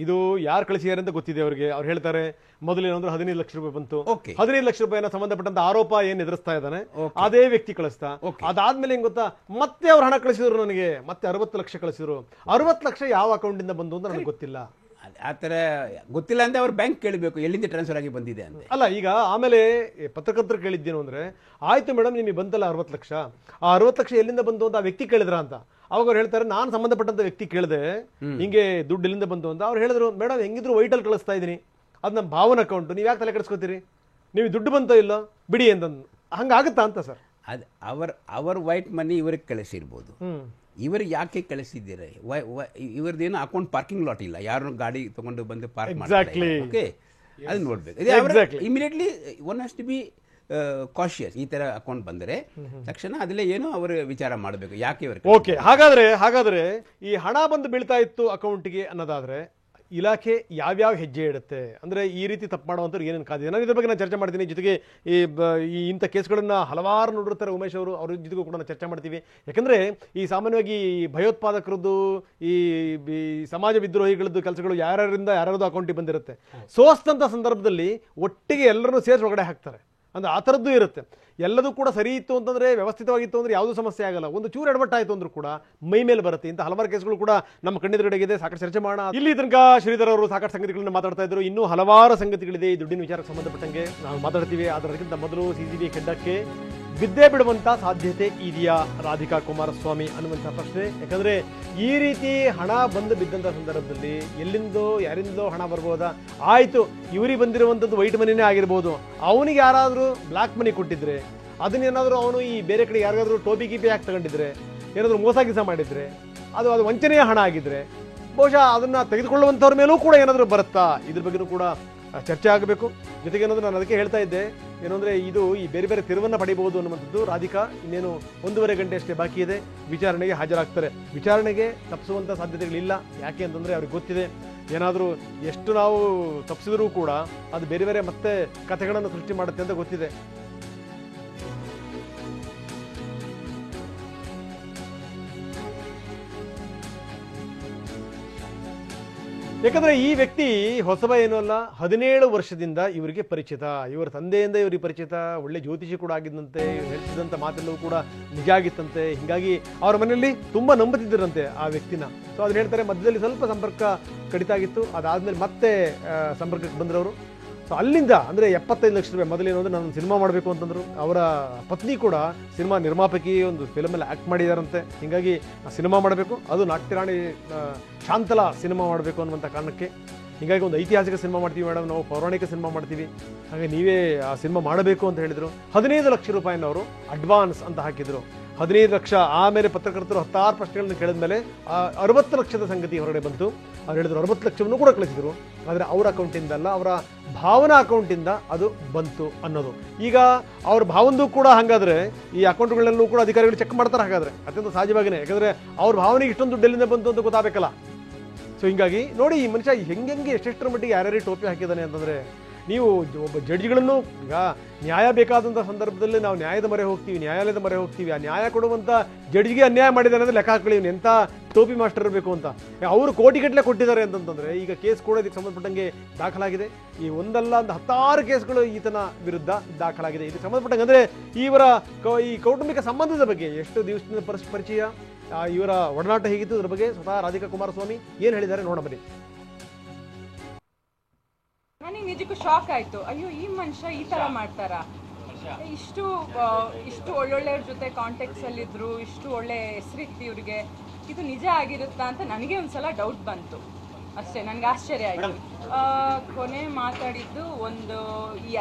Speaker 2: ಇದು ಯಾರು ಕಳಿಸಿದ್ದಾರೆ ಅಂತ ಗೊತ್ತಿದೆ ಅವರಿಗೆ. ಅವ್ರು ಹೇಳ್ತಾರೆ ಮೊದಲೇನಂದ್ರೆ 15 ಲಕ್ಷ ರೂಪಾಯಿ ಬಂತು, 15 ಲಕ್ಷ ರೂಪಾಯಿನ ಸಂಬಂಧಪಟ್ಟಂತ ಆರೋಪ ಏನ್ ಎದುರಿಸ್ತಾ ಇದ್ದಾನೆ ಅದೇ ವ್ಯಕ್ತಿ ಕಳಿಸ್ತಾ. ಅದಾದ್ಮೇಲೆ ಹೆಂಗ್ ಗೊತ್ತಾ, ಮತ್ತೆ ಅವ್ರು ಹಣ ಕಳಿಸಿದ್ರು, ನನಗೆ ಮತ್ತೆ 60 ಲಕ್ಷ ಕಳಿಸಿದ್ರು. 60 ಲಕ್ಷ ಯಾವ ಅಕೌಂಟ್ ಇಂದ ಬಂದು ಅಂತ ನನಗೆ ಗೊತ್ತಿಲ್ಲ.
Speaker 6: ಆ ಥರ ಗೊತ್ತಿಲ್ಲ ಅಂತ ಅವ್ರು ಬ್ಯಾಂಕ್ ಕೇಳಬೇಕು ಎಲ್ಲಿಂದ ಟ್ರಾನ್ಸ್ಫರ್ ಆಗಿ ಬಂದಿದೆ ಅಂತ.
Speaker 2: ಅಲ್ಲ, ಈಗ ಆಮೇಲೆ ಪತ್ರಕರ್ತರು ಕೇಳಿದ್ದೇನು ಅಂದ್ರೆ, ಆಯ್ತು ಮೇಡಮ್ ನಿಮಗೆ ಬಂತಲ್ಲ 60 ಲಕ್ಷ, ಆ 60 ಲಕ್ಷ ಎಲ್ಲಿಂದ ಬಂತು ಅಂತ ಆ ವ್ಯಕ್ತಿ ಕೇಳಿದ್ರ ಅಂತ. ಅವಾಗ ಅವ್ರು ಹೇಳ್ತಾರೆ, ನಾನು ಸಂಬಂಧಪಟ್ಟಂತ ವ್ಯಕ್ತಿ ಕೇಳಿದೆ ಹಿಂಗೆ ದುಡ್ಡು ಎಲ್ಲಿಂದ ಬಂತು ಅಂತ. ಅವ್ರು ಹೇಳಿದ್ರು, ಮೇಡಮ್ ಹೆಂಗಿದ್ರು ವೈಟಲ್ಲಿ ಕಳಿಸ್ತಾ ಇದೀನಿ, ಅದು ನಮ್ಮ ಭಾವನ ಅಕೌಂಟ್, ನೀವು ಯಾಕೆ ತಲೆ ಕೆಡಿಸ್ಕೊತೀರಿ, ನೀವು ದುಡ್ಡು ಬಂತೋ ಇಲ್ಲ ಬಿಡಿ ಅಂತ. ಹಂಗಾಗುತ್ತಾ ಅಂತ ಸರ್?
Speaker 6: ಅದು ಅವರ ವೈಟ್ ಮನಿ ಇವ್ರಿಗೆ ಕಳಿಸಿರ್ಬೋದು. ಇವರು ಯಾಕೆ ಕಳಿಸಿದ್ದೀರಾ, ಇವ್ರದ್ದೇನು ಅಕೌಂಟ್ ಪಾರ್ಕಿಂಗ್ ಲಾಟ್ ಇಲ್ಲ, ಯಾರು ಗಾಡಿ ತಗೊಂಡು ಬಂದು ಪಾರ್ಕ್ ಮಾಡ್ತಾರೆ, ಓಕೆ ಅದು ನೋಡ್ಬೇಕು. Immediately one has to be cautious. ಈ ತರ ಅಕೌಂಟ್ ಬಂದರೆ ತಕ್ಷಣ ಅದಲ್ಲೇ ಏನೋ ಅವರು ವಿಚಾರ ಮಾಡಬೇಕು, ಯಾಕೆ ಇವರು.
Speaker 2: ಓಕೆ, ಹಾಗಾದ್ರೆ ಈ ಹಣ ಬಂದು ಬೀಳ್ತಾ ಇತ್ತು ಅಕೌಂಟ್ಗೆ ಅನ್ನೋದಾದ್ರೆ ಇಲಾಖೆ ಯಾವ್ಯಾವ ಹೆಜ್ಜೆ ಇಡುತ್ತೆ, ಅಂದ್ರೆ ಈ ರೀತಿ ತಪ್ಪು ಮಾಡುವಂಥವ್ರು ಏನೇನು ಕಾದಿದೆ, ನಾನು ಇದ್ರ ಬಗ್ಗೆ ನಾನು ಚರ್ಚೆ ಮಾಡ್ತೀನಿ. ಜೊತೆಗೆ ಈ ಇಂಥ ಕೇಸ್ಗಳನ್ನ ಹಲವಾರು ನೋಡಿರ್ತಾರೆ ಉಮೇಶ್ ಅವರು, ಅವ್ರ ಜೊತೆಗೂ ಕೂಡ ನಾನು ಚರ್ಚೆ ಮಾಡ್ತೀವಿ. ಯಾಕಂದ್ರೆ ಈ ಸಾಮಾನ್ಯವಾಗಿ ಭಯೋತ್ಪಾದಕರದ್ದು, ಈ ಸಮಾಜ ವಿದ್ರೋಹಿಗಳದ್ದು ಕೆಲಸಗಳು ಯಾರ್ಯಾರದು ಅಕೌಂಟಿಗೆ ಬಂದಿರುತ್ತೆ. ಸೋಸ್ತಂತ ಸಂದರ್ಭದಲ್ಲಿ ಒಟ್ಟಿಗೆ ಎಲ್ಲರನ್ನೂ ಸೇರಿಸಿ ಒಳಗಡೆ ಹಾಕ್ತಾರೆ. ಅಂದರೆ ಆ ಥರದ್ದು ಇರುತ್ತೆ. ಎಲ್ಲದೂ ಕೂಡ ಸರಿ ಇತ್ತು ಅಂತಂದರೆ, ವ್ಯವಸ್ಥಿತವಾಗಿತ್ತು ಅಂದರೆ ಯಾವುದೂ ಸಮಸ್ಯೆ ಆಗಲ್ಲ. ಒಂದು ಚೂರು ಎಡವಟ್ಟಾಯಿತು ಅಂದರೂ ಕೂಡ ಮೈ ಮೇಲೆ ಬರುತ್ತೆ. ಇಂಥ ಹಲವಾರು ಕೇಸ್ಗಳು ಕೂಡ ನಮ್ಮ ಕಣ್ಣೆದುರುಗಡೆಗಿದೆ. ಸಾಕಷ್ಟು ಚರ್ಚೆ ಮಾಡೋಣ. ಇಲ್ಲಿ ತನಕ ಶ್ರೀಧರ್ ಅವರು ಸಾಕಷ್ಟು ಸಂಗತಿಗಳನ್ನು ಮಾತಾಡ್ತಾ ಇದ್ರು. ಇನ್ನೂ ಹಲವಾರು ಸಂಗತಿಗಳಿದೆ ಈ ದುಡ್ಡಿನ ವಿಚಾರಕ್ಕೆ ಸಂಬಂಧಪಟ್ಟಂಗೆ ನಾವು ಮಾತಾಡ್ತೀವಿ. ಅದಕ್ಕಿಂತ ಮೊದಲು CCB ಕೆಡ್ಡಕ್ಕೆ ಬಿದ್ದೇ ಬಿಡುವಂಥ ಸಾಧ್ಯತೆ ಇದೆಯಾ ರಾಧಿಕಾ ಕುಮಾರಸ್ವಾಮಿ ಅನ್ನುವಂಥ ಪ್ರಶ್ನೆ. ಯಾಕಂದರೆ ಈ ರೀತಿ ಹಣ ಬಂದು ಬಿದ್ದಂಥ ಸಂದರ್ಭದಲ್ಲಿ ಎಲ್ಲಿಂದೋ ಯಾರಿಂದೋ ಹಣ ಬರ್ಬೋದಾ? ಆಯಿತು, ಇವರಿಗೆ ಬಂದಿರುವಂಥದ್ದು ವೈಟ್ ಮನಿನೇ ಆಗಿರ್ಬೋದು. ಅವನಿಗೆ ಯಾರಾದರೂ ಬ್ಲ್ಯಾಕ್ ಮನಿ ಕೊಟ್ಟಿದ್ರೆ, ಅದನ್ನೇನಾದರೂ ಅವನು ಈ ಬೇರೆ ಕಡೆ ಯಾರಿಗಾದ್ರೂ ಟೋಪಿ ಗೀಪಿ ಹಾಕಿ ತಗೊಂಡಿದ್ರೆ, ಏನಾದರೂ ಮೋಸ ಗೀಸ ಮಾಡಿದರೆ, ಅದು ವಂಚನೆಯ ಹಣ ಆಗಿದ್ರೆ ಬಹುಶಃ ಅದನ್ನು ತೆಗೆದುಕೊಳ್ಳುವಂಥವ್ರ ಮೇಲೂ ಕೂಡ ಏನಾದರೂ ಬರುತ್ತಾ? ಇದ್ರ ಬಗ್ಗೆಯೂ ಕೂಡ ಚರ್ಚೆ ಆಗಬೇಕು. ಜೊತೆಗೆ ಏನಾದರೂ ನಾನು ಅದಕ್ಕೆ ಹೇಳ್ತಾ ಇದ್ದೆ, ಏನಂದರೆ ಇದು ಈ ಬೇರೆ ಬೇರೆ ತಿರುವನ್ನು ಪಡಿಬಹುದು ಅನ್ನುವಂಥದ್ದು. ರಾಧಿಕಾ ಇನ್ನೇನು 1.5 ಗಂಟೆ ಅಷ್ಟೇ ಬಾಕಿ ಇದೆ, ವಿಚಾರಣೆಗೆ ಹಾಜರಾಗ್ತಾರೆ. ವಿಚಾರಣೆಗೆ ತಪ್ಪಿಸುವಂಥ ಸಾಧ್ಯತೆಗಳಿಲ್ಲ. ಯಾಕೆ ಅಂತಂದರೆ ಅವ್ರಿಗೆ ಗೊತ್ತಿದೆ, ಏನಾದರೂ ಎಷ್ಟು ನಾವು ತಪ್ಪಿಸಿದ್ರೂ ಕೂಡ ಅದು ಬೇರೆ ಬೇರೆ ಮತ್ತೆ ಕಥೆಗಳನ್ನು ಸೃಷ್ಟಿ ಮಾಡುತ್ತೆ ಅಂತ ಗೊತ್ತಿದೆ. ಯಾಕಂದರೆ ಈ ವ್ಯಕ್ತಿ ಹೊಸಬ ಏನೂ ಅಲ್ಲ. 17 ವರ್ಷದಿಂದ ಇವರಿಗೆ ಪರಿಚಿತ. ಇವರ ತಂದೆಯಿಂದ ಇವರಿಗೆ ಪರಿಚಿತ. ಒಳ್ಳೆ ಜ್ಯೋತಿಷಿ ಕೂಡ ಆಗಿದ್ದಂತೆ. ಹೇಳ್ತಿದ್ದಂಥ ಮಾತೆಲ್ಲವೂ ಕೂಡ ನಿಜ ಆಗಿತ್ತಂತೆ. ಹೀಗಾಗಿ ಅವರ ಮನೆಯಲ್ಲಿ ತುಂಬ ನಂಬುತ್ತಿದ್ದರಂತೆ ಆ ವ್ಯಕ್ತಿನ. ಸೊ ಅದನ್ನ ಹೇಳ್ತಾರೆ, ಮಧ್ಯದಲ್ಲಿ ಸ್ವಲ್ಪ ಸಂಪರ್ಕ ಕಡಿತ ಆಗಿತ್ತು. ಅದಾದಮೇಲೆ ಮತ್ತೆ ಸಂಪರ್ಕಕ್ಕೆ ಬಂದ್ರವರು. ಸೊ ಅಲ್ಲಿಂದ ಅಂದರೆ 75 ಲಕ್ಷ ರೂಪಾಯಿ ಮೊದಲೇನು ಅಂದರೆ ನಾನು ಸಿನಿಮಾ ಮಾಡಬೇಕು ಅಂತಂದರು. ಅವರ ಪತ್ನಿ ಕೂಡ ಸಿನಿಮಾ ನಿರ್ಮಾಪಕಿ, ಒಂದು ಫಿಲಮಲ್ಲಿ ಆ್ಯಕ್ಟ್ ಮಾಡಿದಾರಂತೆ. ಹೀಗಾಗಿ ಸಿನಿಮಾ ಮಾಡಬೇಕು, ಅದು ನಾಟ್ಯರಾಣಿ ಶಾಂತಲಾ ಸಿನಿಮಾ ಮಾಡಬೇಕು ಅನ್ನುವಂಥ ಕಾರಣಕ್ಕೆ. ಹೀಗಾಗಿ ಒಂದು ಐತಿಹಾಸಿಕ ಸಿನಿಮಾ ಮಾಡ್ತೀವಿ ಮೇಡಮ್, ನಾವು ಪೌರಾಣಿಕ ಸಿನಿಮಾ ಮಾಡ್ತೀವಿ, ಹಾಗೆ ನೀವೇ ಆ ಸಿನಿಮಾ ಮಾಡಬೇಕು ಅಂತ ಹೇಳಿದರು. 15 ಲಕ್ಷ ರೂಪಾಯಿನವರು ಅಡ್ವಾನ್ಸ್ ಅಂತ ಹಾಕಿದರು. 15 ಲಕ್ಷ. ಆಮೇಲೆ ಪತ್ರಕರ್ತರು 16 ಪ್ರಶ್ನೆಗಳನ್ನು ಕೇಳಿದ ಮೇಲೆ 60 ಲಕ್ಷದ ಸಂಗತಿ ಹೊರಗಡೆ ಬಂತು. ಅವ್ರು ಹೇಳಿದ್ರು 60 ಲಕ್ಷವನ್ನು ಕೂಡ ಕಳಿಸಿದರು. ಆದರೆ ಅವರ ಅಕೌಂಟಿಂದ ಅಲ್ಲ, ಅವರ ಭಾವನಾ ಅಕೌಂಟಿಂದ ಅದು ಬಂತು ಅನ್ನೋದು. ಈಗ ಅವ್ರ ಭಾವಂದು ಕೂಡ ಹಾಗಾದರೆ ಈ ಅಕೌಂಟ್ಗಳಲ್ಲೂ ಕೂಡ ಅಧಿಕಾರಿಗಳು ಚೆಕ್ ಮಾಡ್ತಾರೆ. ಹಾಗಾದರೆ ಅತ್ಯಂತ ಸಹಜವಾಗಿಯೇ, ಯಾಕಂದರೆ ಅವ್ರ ಭಾವನೆಗೆ ಇಷ್ಟೊಂದು ದುಡ್ಡು ಎಲ್ಲಿಂದ ಬಂತು ಅಂತ ಗೊತ್ತಾಗಬೇಕಲ್ಲ. ಸೊ ಹಿಂಗಾಗಿ ನೋಡಿ, ಈ ಮನುಷ್ಯ ಹೆಂಗೆ ಎಷ್ಟೆಷ್ಟರ ಮಟ್ಟಿಗೆ ಯಾರ್ಯಾರು ಟೋಪಿ ಹಾಕಿದ್ದಾನೆ ಅಂತಂದರೆ, ನೀವು ಒಬ್ಬ ಜಡ್ಜ್ಗಳನ್ನು ಈಗ ನ್ಯಾಯ ಬೇಕಾದಂಥ ಸಂದರ್ಭದಲ್ಲಿ ನಾವು ನ್ಯಾಯದ ಮೊರೆ ಹೋಗ್ತೀವಿ, ನ್ಯಾಯಾಲಯದ ಮೊರೆ ಹೋಗ್ತೀವಿ. ಆ ನ್ಯಾಯ ಕೊಡುವಂಥ ಜಡ್ಜ್ಗೆ ಅನ್ಯಾಯ ಮಾಡಿದ್ದಾನೆ ಅಂದರೆ ಲೆಕ್ಕ ಹಾಕೊಳ್ಳಿ, ಇವನು ಎಂಥ ಟೋಪಿ ಮಾಸ್ಟರ್ ಇರಬೇಕು ಅಂತ. ಅವರು ಕೋಟಿಗಟ್ಟಲೆ ಕೊಟ್ಟಿದ್ದಾರೆ ಅಂತಂತಂದರೆ ಈಗ ಕೇಸ್ ಕೂಡ ಇದಕ್ಕೆ ಸಂಬಂಧಪಟ್ಟಂಗೆ ದಾಖಲಾಗಿದೆ. ಈ ಒಂದಲ್ಲ ಒಂದು 10 ಕೇಸ್ಗಳು ಈತನ ವಿರುದ್ಧ ದಾಖಲಾಗಿದೆ. ಇದಕ್ಕೆ ಸಂಬಂಧಪಟ್ಟಂಗೆ ಅಂದರೆ ಈ ಕೌಟುಂಬಿಕ ಸಂಬಂಧದ ಬಗ್ಗೆ ಎಷ್ಟು ದಿವಸದಿಂದ ಪರಿಚಯ, ಇವರ ಒಡನಾಟ ಹೇಗಿತ್ತು, ಇದ್ರ ಬಗ್ಗೆ ಸ್ವತಃ ರಾಧಿಕಾ ಕುಮಾರಸ್ವಾಮಿ ಏನು ಹೇಳಿದ್ದಾರೆ ನೋಡಬನ್ನಿ.
Speaker 7: ನನಗೆ ನಿಜಕ್ಕೂ ಶಾಕ್ ಆಯ್ತು. ಅಯ್ಯೋ, ಈ ಮನುಷ್ಯ ಈ ತರ ಮಾಡ್ತಾರ? ಇಷ್ಟು ಒಳ್ಳೊಳ್ಳೆಯವ್ರ ಜೊತೆ ಕಾಂಟ್ಯಾಕ್ಟ್ಸ್ ಅಲ್ಲಿ ಇದ್ರು, ಇಷ್ಟು ಒಳ್ಳೆ ಹೆಸರಿತ್ತು ಇವ್ರಿಗೆ, ಇದು ನಿಜ ಆಗಿರುತ್ತಾ ಅಂತ ನನಗೆ ಒಂದ್ಸಲ ಡೌಟ್ ಬಂತು ಅಷ್ಟೇ. ನನಗೆ ಆಶ್ಚರ್ಯ ಆಯ್ತು. ಕೊನೆ ಮಾತಾಡಿದ್ದು ಒಂದು ಈ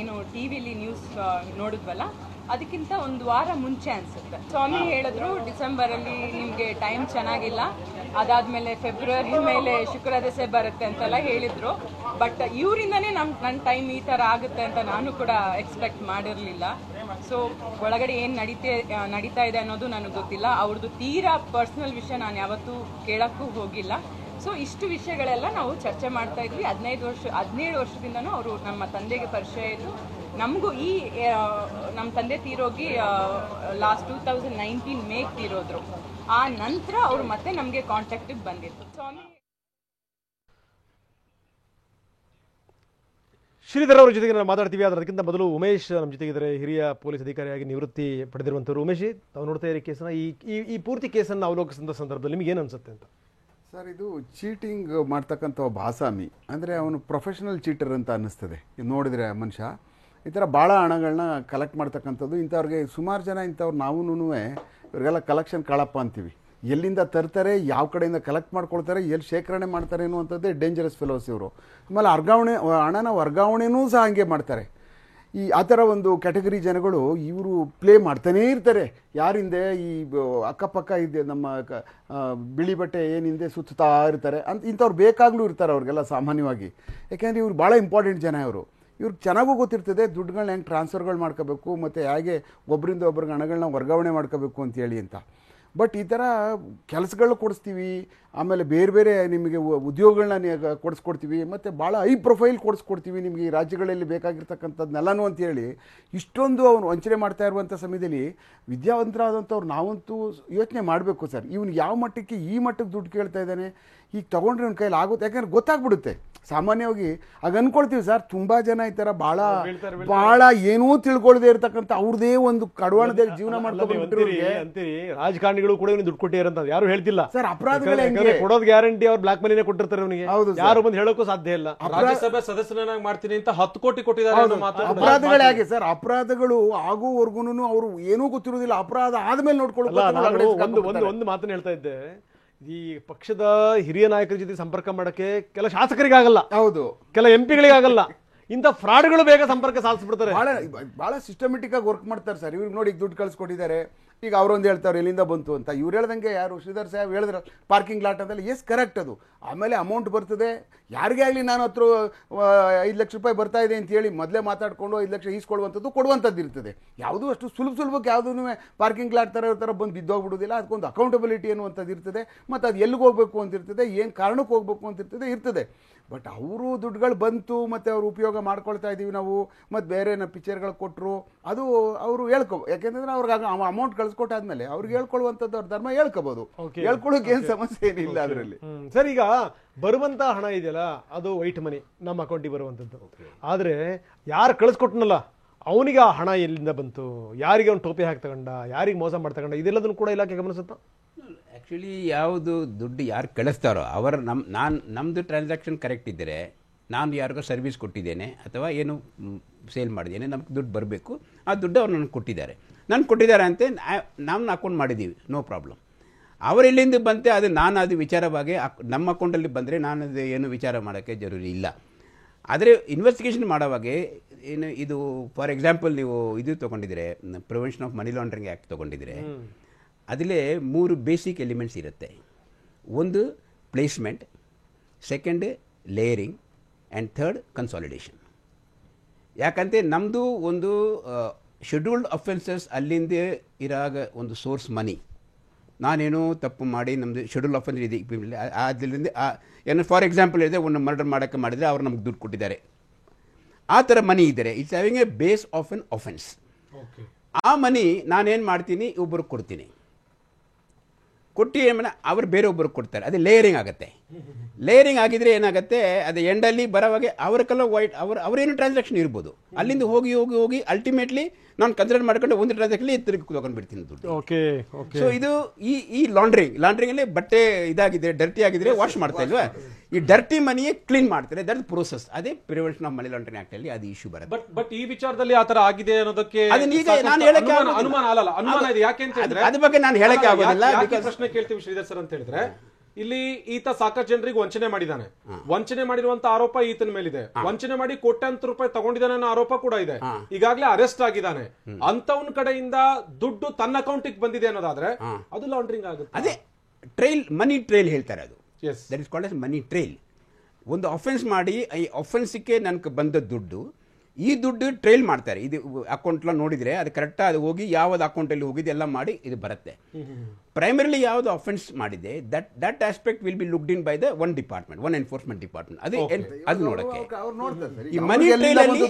Speaker 7: ಏನು ಟಿವಿಲಿ ನ್ಯೂಸ್ ನೋಡಿದ್ವಲ್ಲ, ಅದಕ್ಕಿಂತ 1 ವಾರ ಮುಂಚೆ ಅನ್ಸುತ್ತೆ. ಸ್ವಾಮಿ ಹೇಳಿದ್ರು ಡಿಸೆಂಬರಲ್ಲಿ ನಿಮಗೆ ಟೈಮ್ ಚೆನ್ನಾಗಿಲ್ಲ, ಅದಾದ್ಮೇಲೆ ಫೆಬ್ರವರಿ ಮೇಲೆ ಶುಕ್ರ ದಶೆ ಬರುತ್ತೆ ಅಂತೆಲ್ಲ ಹೇಳಿದ್ರು. ಬಟ್ ಇವರಿಂದನೇ ನನ್ನ ಟೈಮ್ ಈ ಥರ ಆಗುತ್ತೆ ಅಂತ ನಾನು ಕೂಡ ಎಕ್ಸ್ಪೆಕ್ಟ್ ಮಾಡಿರಲಿಲ್ಲ. ಸೊ ಒಳಗಡೆ ಏನು ನಡೀತಾ ಇದೆ ಅನ್ನೋದು ನನಗೆ ಗೊತ್ತಿಲ್ಲ. ಅವ್ರದ್ದು ತೀರಾ ಪರ್ಸ್ನಲ್ ವಿಷಯ ನಾನು ಯಾವತ್ತೂ ಕೇಳೋಕ್ಕೂ ಹೋಗಿಲ್ಲ. ಸೊ ಇಷ್ಟು ವಿಷಯಗಳೆಲ್ಲ ನಾವು ಚರ್ಚೆ ಮಾಡ್ತಾ ಇದ್ವಿ. 17 ವರ್ಷದಿಂದನೂ ಅವರು ನಮ್ಮ ತಂದೆಗೆ ಪರಿಚಯ ಇದ್ದು, ನಮಗೂ ನಮ್ಮ ತಂದೆ ತೀರೋಗಿ ಲಾಸ್ಟ್ 2019 ಮೇಗೆ ತೀರೋದ್ರು. ಆ ನಂತರ ಅವರು ಮತ್ತೆ ನಮಗೆ ಕಾಂಟ್ಯಾಕ್ಟಿಗೆ ಬಂದಿತ್ತು. ಸ್ವಾಮಿ
Speaker 2: ಶ್ರೀಧರ್ ಅವರ ಜೊತೆಗೆ ನಾವು ಮಾತಾಡ್ತೀವಿ. ಅದಕ್ಕಿಂತ ಮೊದಲು ಉಮೇಶ್ ನಮ್ಮ ಜೊತೆಗಿದ್ದಾರೆ, ಹಿರಿಯ ಪೊಲೀಸ್ ಅಧಿಕಾರಿಯಾಗಿ ನಿವೃತ್ತಿ ಪಡೆದಿರುವಂಥವ್ರು. ಉಮೇಶ್, ತಾವು ನೋಡ್ತಾ ಇರೋ ಕೇಸನ್ನ, ಈ ಪೂರ್ತಿ ಕೇಸನ್ನು ಅವಲೋಕಿಸಿದ ಸಂದರ್ಭದಲ್ಲಿ ನಿಮ್ಗೆ ಏನು ಅನ್ಸುತ್ತೆ ಅಂತ?
Speaker 8: ಸರ್, ಇದು ಚೀಟಿಂಗ್ ಮಾಡ್ತಕ್ಕಂಥ ಒಬ್ಬ ಆಸಾಮಿ ಅಂದರೆ ಅವನು ಪ್ರೊಫೆಷನಲ್ ಚೀಟರ್ ಅಂತ ಅನ್ನಿಸ್ತದೆ. ಇದು ನೋಡಿದರೆ ಮನುಷ್ಯ ಈ ಥರ ಭಾಳ ಹಣಗಳನ್ನ ಕಲೆಕ್ಟ್ ಮಾಡ್ತಕ್ಕಂಥದ್ದು. ಇಂಥವ್ರಿಗೆ ಸುಮಾರು ಜನ ಇಂಥವ್ರು ನಾವೂ ಇವ್ರಿಗೆಲ್ಲ ಕಲೆಕ್ಷನ್ ಕಾಳಪ್ಪ ಅಂತೀವಿ. ಎಲ್ಲಿಂದ ತರ್ತಾರೆ, ಯಾವ ಕಡೆಯಿಂದ ಕಲೆಕ್ಟ್ ಮಾಡ್ಕೊಳ್ತಾರೆ, ಎಲ್ಲಿ ಶೇಖರಣೆ ಮಾಡ್ತಾರೆ ಅನ್ನುವಂಥದ್ದೇ ಡೇಂಜರಸ್ ಫೆಲೋಸ್ ಇವರು. ಆಮೇಲೆ ಹಣನ ವರ್ಗಾವಣೆನೂ ಸಹ ಹಂಗೆ ಮಾಡ್ತಾರೆ. ಆ ಥರ ಒಂದು ಕ್ಯಾಟಗರಿ ಜನಗಳು ಇವರು ಪ್ಲೇ ಮಾಡ್ತಾನೇ ಇರ್ತಾರೆ. ಯಾರಿಂದೆ ಈ ಅಕ್ಕಪಕ್ಕ ಇದೆ ನಮ್ಮ ಬಿಳಿ ಬಟ್ಟೆ ಏನಿಂದೆ ಸುತ್ತಾ ಇರ್ತಾರೆ ಅಂತ ಇಂಥವ್ರು ಬೇಕಾಗಲೂ ಇರ್ತಾರೆ ಅವ್ರಿಗೆಲ್ಲ ಸಾಮಾನ್ಯವಾಗಿ. ಯಾಕೆಂದರೆ ಇವ್ರು ಭಾಳ ಇಂಪಾರ್ಟೆಂಟ್ ಜನ. ಇವ್ರಿಗೆ ಚೆನ್ನಾಗೂ ಗೊತ್ತಿರ್ತದೆ ದುಡ್ಡುಗಳನ್ನ ಹೆಂಗೆ ಟ್ರಾನ್ಸ್ಫರ್ಗಳು ಮಾಡ್ಕೋಬೇಕು ಮತ್ತು ಹೇಗೆ ಒಬ್ಬರಿಂದ ಒಬ್ರಿಗೆ ಹಣಗಳನ್ನ ವರ್ಗಾವಣೆ ಮಾಡ್ಕೋಬೇಕು ಅಂತೇಳಿ ಅಂತ. ಬಟ್ ಈ ಥರ ಕೆಲಸಗಳು ಕೊಡಿಸ್ತೀವಿ, ಆಮೇಲೆ ಬೇರೆ ಬೇರೆ ನಿಮಗೆ ಉದ್ಯೋಗಗಳನ್ನ ಕೊಡಿಸ್ಕೊಡ್ತೀವಿ, ಮತ್ತು ಭಾಳ ಹೈ ಪ್ರೊಫೈಲ್ ಕೊಡಿಸ್ಕೊಡ್ತೀವಿ ನಿಮಗೆ ಈ ರಾಜ್ಯಗಳಲ್ಲಿ ಬೇಕಾಗಿರ್ತಕ್ಕಂಥದ್ದನ್ನೆಲ್ಲನೂ ಅಂತೇಳಿ ಇಷ್ಟೊಂದು ಅವನು ವಂಚನೆ ಮಾಡ್ತಾ ಇರುವಂಥ ಸಮಯದಲ್ಲಿ ವಿದ್ಯಾವಂತರಾದಂಥವ್ರು ನಾವಂತೂ ಯೋಚನೆ ಮಾಡಬೇಕು ಸರ್. ಇವನು ಯಾವ ಮಟ್ಟಕ್ಕೆ ಈ ಮಟ್ಟಕ್ಕೆ ದುಡ್ಡು ಕೇಳ್ತಾ ಇದ್ದಾನೆ, ಈಗ ತೊಗೊಂಡ್ರೆ ಅವ್ನ ಕೈಲಿ ಆಗುತ್ತೆ, ಯಾಕಂದ್ರೆ ಗೊತ್ತಾಗ್ಬಿಡುತ್ತೆ. ಸಾಮಾನ್ಯವಾಗಿ ಆಗ ಅನ್ಕೊಳ್ತೀವಿ ಸರ್, ತುಂಬಾ ಜನ ಈ ತರ ಬಹಳ ಏನೂ ತಿಳ್ಕೊಳ್ದೆ ಇರ್ತಕ್ಕಂಥ ಅವ್ರದೇ ಒಂದು ಕಡವಾಣದಲ್ಲಿ ಜೀವನ ಮಾಡ್ಕೊಂಡ್ಬಿಟ್ಟಿರೋರಿಗೆ
Speaker 2: ಅಂತೀರಿ. ರಾಜಕಾರಣಿಗಳು ಕೂಡ ದುಡ್ಡು ಕೊಟ್ಟಿರಂತ ಯಾರು ಹೇಳ್ತಿಲ್ಲ
Speaker 8: ಸರ್. ಅಪರಾಧಗಳೇ
Speaker 2: ಕೊಡೋದು ಗ್ಯಾರಂಟಿ, ಅವ್ರು ಬ್ಲಾಕ್ ಮನಿನೇ ಕೊಟ್ಟಿರ್ತಾರೆ ಅವನಿಗೆ. ಯಾರು ಬಂದು ಹೇಳೋಕ್ಕೂ ಸಾಧ್ಯ ಇಲ್ಲ.
Speaker 1: ರಾಜ್ಯಸಭೆ ಸದಸ್ಯನಾಗಿ ಮಾಡ್ತೀನಿ ಅಂತ 10 ಕೋಟಿ ಕೊಟ್ಟಿದ್ದಾರೆ.
Speaker 8: ಅಪರಾಧಗಳೇ ಆಗಿ ಸರ್, ಅಪರಾಧಗಳು ಆಗುವವರೆಗೂ ಅವರು ಏನೂ ಗೊತ್ತಿರೋದಿಲ್ಲ. ಅಪರಾಧ ಆದ್ಮೇಲೆ ನೋಡ್ಕೊಳ್ಳೋದು.
Speaker 2: ಒಂದು ಮಾತನ್ನ ಹೇಳ್ತಾ ಇದ್ದೆ, ಈ ಪಕ್ಷದ ಹಿರಿಯ ನಾಯಕರ ಜೊತೆ ಸಂಪರ್ಕ ಮಾಡಕ್ಕೆ ಕೆಲ ಶಾಸಕರಿಗಾಗಲ್ಲ,
Speaker 8: ಹೌದು,
Speaker 2: ಕೆಲ ಎಂಪಿಗಳಿಗಾಗಲ್ಲ. ಇಂಥ ಫ್ರಾಡ್ಗಳು ಬೇಗ ಸಂಪರ್ಕ ಸಾಧಿಸ್ಬಿಡ್ತಾರೆ.
Speaker 8: ಬಹಳ ಸಿಸ್ಟಮೆಟಿಕ್ ಆಗಿ ವರ್ಕ್ ಮಾಡ್ತಾರೆ ಸರ್. ಇವ್ರಿಗೆ ನೋಡಿ, ದುಡ್ಡು ಕಳ್ಸಿಕೊಟ್ಟಿದ್ದಾರೆ, ಈಗ ಅವರೊಂದು ಹೇಳ್ತಾರೆ ಎಲ್ಲಿಂದ ಬಂತು ಅಂತ. ಇವ್ರು ಹೇಳ್ದಂಗೆ ಯಾರು ಶ್ರೀಧರ್ ಸಾಹೇಬ್ ಹೇಳಿದ್ರೆ ಪಾರ್ಕಿಂಗ್ ಲಾಟ್ ಅಂತಲ್ಲ, ಎಸ್ ಕರೆಕ್ಟ್ ಅದು. ಆಮೇಲೆ ಅಮೌಂಟ್ ಬರ್ತದೆ, ಯಾರಿಗೇ ಆಗಲಿ ನಾನು ಹತ್ರ 5 ಲಕ್ಷ ರೂಪಾಯಿ ಬರ್ತಾ ಇದೆ ಅಂತ ಹೇಳಿ ಮೊದಲೇ ಮಾತಾಡ್ಕೊಂಡು 5 ಲಕ್ಷ ಈಸ್ಕೊಡುವಂಥದ್ದು ಕೊಡುವಂಥದ್ದು ಇರ್ತದೆ. ಯಾವುದೂ ಅಷ್ಟು ಸುಲಭಕ್ಕೆ ಯಾವುದೂ ಪಾರ್ಕಿಂಗ್ ಲಾಟ್ ಥರ ಬಂದು ಬಿದ್ದೋಗ್ಬಿಡೋದಿಲ್ಲ. ಅದಕ್ಕೊಂದು ಅಕೌಂಟಬಿಲಿಟಿ ಅನ್ನುವಂಥದ್ದು ಇರ್ತದೆ. ಮತ್ತು ಅದು ಎಲ್ಲಿಗೆ ಹೋಗ್ಬೇಕು ಅಂತಿರ್ತದೆ, ಏನು ಕಾರಣಕ್ಕೆ ಹೋಗ್ಬೇಕು ಅಂತಿರ್ತದೆ. ಬಟ್ ಅವರು ದುಡ್ಡುಗಳು ಬಂತು ಮತ್ತು ಅವ್ರು ಉಪಯೋಗ ಮಾಡ್ಕೊಳ್ತಾ ಇದ್ದೀವಿ ನಾವು, ಮತ್ತು ಬೇರೆ ಪಿಕ್ಚರ್ಗಳು ಕೊಟ್ಟರು, ಅದು ಅವರು ಯಾಕೆಂತಂದ್ರೆ ಅವ್ರಿಗೆ ಅಮೌಂಟ್ ಕಳ್ಸಿಕೊಟ್ಟಾದ್ಮೇಲೆ ಅವ್ರಿಗೆ ಹೇಳ್ಕೊಳ್ಳುವಂಥದ್ದು ಅವ್ರ ಧರ್ಮ ಹೇಳ್ಕೋಬಹುದು. ಹೇಳ್ಕೊಳ್ಳೋಕೆ ಏನು ಸಮಸ್ಯೆ ಏನಿಲ್ಲ ಅದರಲ್ಲಿ.
Speaker 2: ಸರ್, ಈಗ ಬರುವಂತ ಹಣ ಇದೆಯಲ್ಲ, ಅದು ವೈಟ್ ಮನಿ ನಮ್ಮ ಅಕೌಂಟಿಗೆ ಬರುವಂಥದ್ದು. ಆದರೆ ಯಾರು ಕಳಿಸ್ಕೊಟ್ನಲ್ಲ ಅವನಿಗೆ ಆ ಹಣ ಎಲ್ಲಿಂದ ಬಂತು, ಯಾರಿಗೆ ಅವ್ನು ಟೋಪಿ ಹಾಕಿ ತಗೊಂಡ, ಯಾರಿಗೆ ಮೋಸ ಮಾಡಿ ತಗೊಂಡ, ಇದೆಲ್ಲದನ್ನು ಕೂಡ ಇಲಾಖೆ ಗಮನಿಸುತ್ತಾ?
Speaker 6: ಆ್ಯಕ್ಚುಲಿ ಯಾವುದು ದುಡ್ಡು ಯಾರು ಕಳಿಸ್ತಾರೋ ಅವರು ನಮ್ಮದು ಟ್ರಾನ್ಸಾಕ್ಷನ್ ಕರೆಕ್ಟ್ ಇದ್ದರೆ, ನಾನು ಯಾರಿಗೋ ಸರ್ವಿಸ್ ಕೊಟ್ಟಿದ್ದೇನೆ ಅಥವಾ ಏನು ಸೇಲ್ ಮಾಡಿದ್ದೇನೆ, ನಮ್ಗೆ ದುಡ್ಡು ಬರಬೇಕು, ಆ ದುಡ್ಡು ಅವ್ರು ನನಗೆ ಕೊಟ್ಟಿದ್ದಾರೆ ಅಂತ ನಾವು ಅಕೌಂಟ್ ಮಾಡಿದ್ದೀವಿ, ನೋ ಪ್ರಾಬ್ಲಮ್. ಅವರೆಲ್ಲಿಂದ ಬಂತೆ ಅದು ನಾನು ಅದು ವಿಚಾರವಾಗಿ ನಮ್ಮ ಅಕೌಂಟಲ್ಲಿ ಬಂದರೆ ನಾನು ಅದು ಏನು ವಿಚಾರ ಮಾಡೋಕ್ಕೆ ಜರೂರಿ ಇಲ್ಲ. ಆದರೆ ಇನ್ವೆಸ್ಟಿಗೇಷನ್ ಮಾಡೋವಾಗ ಏನು ಇದು ಫಾರ್ ಎಕ್ಸಾಂಪಲ್ ನೀವು ಇದು ತೊಗೊಂಡಿದ್ರೆ prevention of money laundering act ತೊಗೊಂಡಿದ್ರೆ ಅದರಲ್ಲಿ 3 ಬೇಸಿಕ್ ಎಲಿಮೆಂಟ್ಸ್ ಇರುತ್ತೆ. ಒಂದು placement, second layering and third consolidation. ಯಾಕಂತೆ ನಮ್ಮದು ಒಂದು ಶೆಡ್ಯೂಲ್ಡ್ ಅಫೆನ್ಸಸ್ ಅಲ್ಲಿಂದ ಇರಾಗ ಒಂದು ಸೋರ್ಸ್ ಮನಿ, ನಾನೇನು ತಪ್ಪು ಮಾಡಿ ನಮ್ಮದು ಶೆಡ್ಯೂಲ್ ಅಫೆನ್ಸ್ ಇದೆ ಅದರಿಂದ ಏನು ಫಾರ್ ಎಕ್ಸಾಂಪಲ್ ಹೇಳಿದೆ, ಒಂದು ಮರ್ಡರ್ ಮಾಡೋಕ್ಕೆ ಮಾಡಿದರೆ ಅವ್ರು ನಮ್ಗೆ ದುಡ್ಡು ಕೊಟ್ಟಿದ್ದಾರೆ, ಆ ಥರ ಮನಿ ಇದ್ದಾರೆ. It's having A base of an offence. ಆ ಮನಿ ನಾನೇನು ಮಾಡ್ತೀನಿ, ಒಬ್ಬರಿಗೆ ಕೊಡ್ತೀನಿ, ಕೊಟ್ಟು ಏನು ಅವ್ರು ಬೇರೆ ಒಬ್ಬರಿಗೆ ಕೊಡ್ತಾರೆ, ಅದು ಲೇಯರಿಂಗ್ ಆಗುತ್ತೆ. ಲೇಯರಿಂಗ್ ಆಗಿದ್ರೆ ಏನಾಗುತ್ತೆ, ಅದು ಎಂಡಲ್ಲಿ ಬರೋವಾಗ ಅವ್ರಿಗೆಲ್ಲ ಅವರೇನು ಟ್ರಾನ್ಸಾಕ್ಷನ್ ಇರ್ಬೋದು, ಅಲ್ಲಿಂದ ಹೋಗಿ ಅಲ್ಟಿಮೇಟ್ಲಿ ನಾನು ಕನ್ಸಿಡರ್ ಮಾಡ್ಕೊಂಡು ಒಂದು ಟ್ರಾನ್ಸಾಕ್ಷನ್ ತಿರುಗಿ ತೊಗೊಂಡು ಬಿಡ್ತೀನಿ ದುಡ್ಡು. ಸೊ ಇದು ಈ ಲಾಂಡ್ರಿಂಗಲ್ಲಿ ಬಟ್ಟೆ ಇದಾಗಿದ್ರೆ ಡರ್ಟಿ ಆಗಿದ್ರೆ ವಾಶ್ ಮಾಡ್ತಾ ಇಲ್ವಾ, ಈ ಡರ್ಟಿ ಮನಿಯೇ ಕ್ಲೀನ್ ಮಾಡ್ತಾರೆ. ದಟ್ ಪ್ರೋಸೆಸ್, ಅದೇ prevention of money laundering act ಅಲ್ಲಿ ಅದು ಇಶ್ಯೂ ಬರುತ್ತೆ.
Speaker 1: ಬಟ್ ಈ ವಿಚಾರದಲ್ಲಿ ಆತರ ಆಗಿದೆ ಅನ್ನೋದಕ್ಕೆ ಅನುಮಾನ ಇದೆ. ಯಾಕೆ ಅಂತ ಹೇಳಿದ್ರೆ
Speaker 6: ಅದ್ರ ಬಗ್ಗೆ ನಾನು ಹೇಳಕ್ಕೆ ಆಗೋದಿಲ್ಲ.
Speaker 1: ಪ್ರಶ್ನೆ ಕೇಳ್ತೀವಿ ಶ್ರೀಧರ್ ಸರ್ ಅಂತ ಹೇಳಿದ್ರೆ, ಇಲ್ಲಿ ಈತ ಸಾಕಷ್ಟು ಜನರಿಗೆ ವಂಚನೆ ಮಾಡಿದ್ದಾನೆ, ವಂಚನೆ ಮಾಡಿರುವಂತ ಆರೋಪ ಈತನ ಮೇಲಿದೆ, ವಂಚನೆ ಮಾಡಿ ಕೋಟ್ಯಾಂತರ ರೂಪಾಯಿ ತಗೊಂಡಿದ್ದಾನೆ ಅನ್ನೋ ಆರೋಪ ಕೂಡ ಇದೆ, ಈಗಾಗಲೇ ಅರೆಸ್ಟ್ ಆಗಿದ್ದಾನೆ. ಅಂತವನ್ ಕಡೆಯಿಂದ ದುಡ್ಡು ತನ್ನ ಅಕೌಂಟಿಗೆ ಬಂದಿದೆ ಅನ್ನೋದಾದ್ರೆ ಅದು ಲಾಂಡ್ರಿಂಗ್ ಆಗುತ್ತೆ.
Speaker 6: ಅದೇ ಮನಿ ಟ್ರೈಲ್ ಹೇಳ್ತಾರೆ, ಅದು that is called as money trail. ಒಂದು ಅಫೆನ್ಸ್ ಮಾಡಿ ಈ ಅಫೆನ್ಸ್ಗೆ ನನಗೆ ಬಂದ ದುಡ್ಡು, ಈ ದುಡ್ಡು ಟ್ರೈಲ್ ಮಾಡ್ತಾರೆ. ಇದು ಅಕೌಂಟ್ಲ ನೋಡಿದ್ರೆ ಅದು ಕರೆಕ್ಟಾಗಿ ಅದು ಹೋಗಿ ಯಾವ್ದು ಅಕೌಂಟಲ್ಲಿ ಹೋಗಿದೆ ಎಲ್ಲ ಮಾಡಿ ಇದು ಬರುತ್ತೆ. ಪ್ರೈಮರಿಲಿ ಯಾವುದು ಅಫೆನ್ಸ್ ಮಾಡಿದೆ that aspect will be looked in by the one department, one enforcement department. ಅದು ನೋಡಕ್ಕೆ ಈ ಮನಿ ಟ್ರೈಲ್ ಅಲ್ಲಿ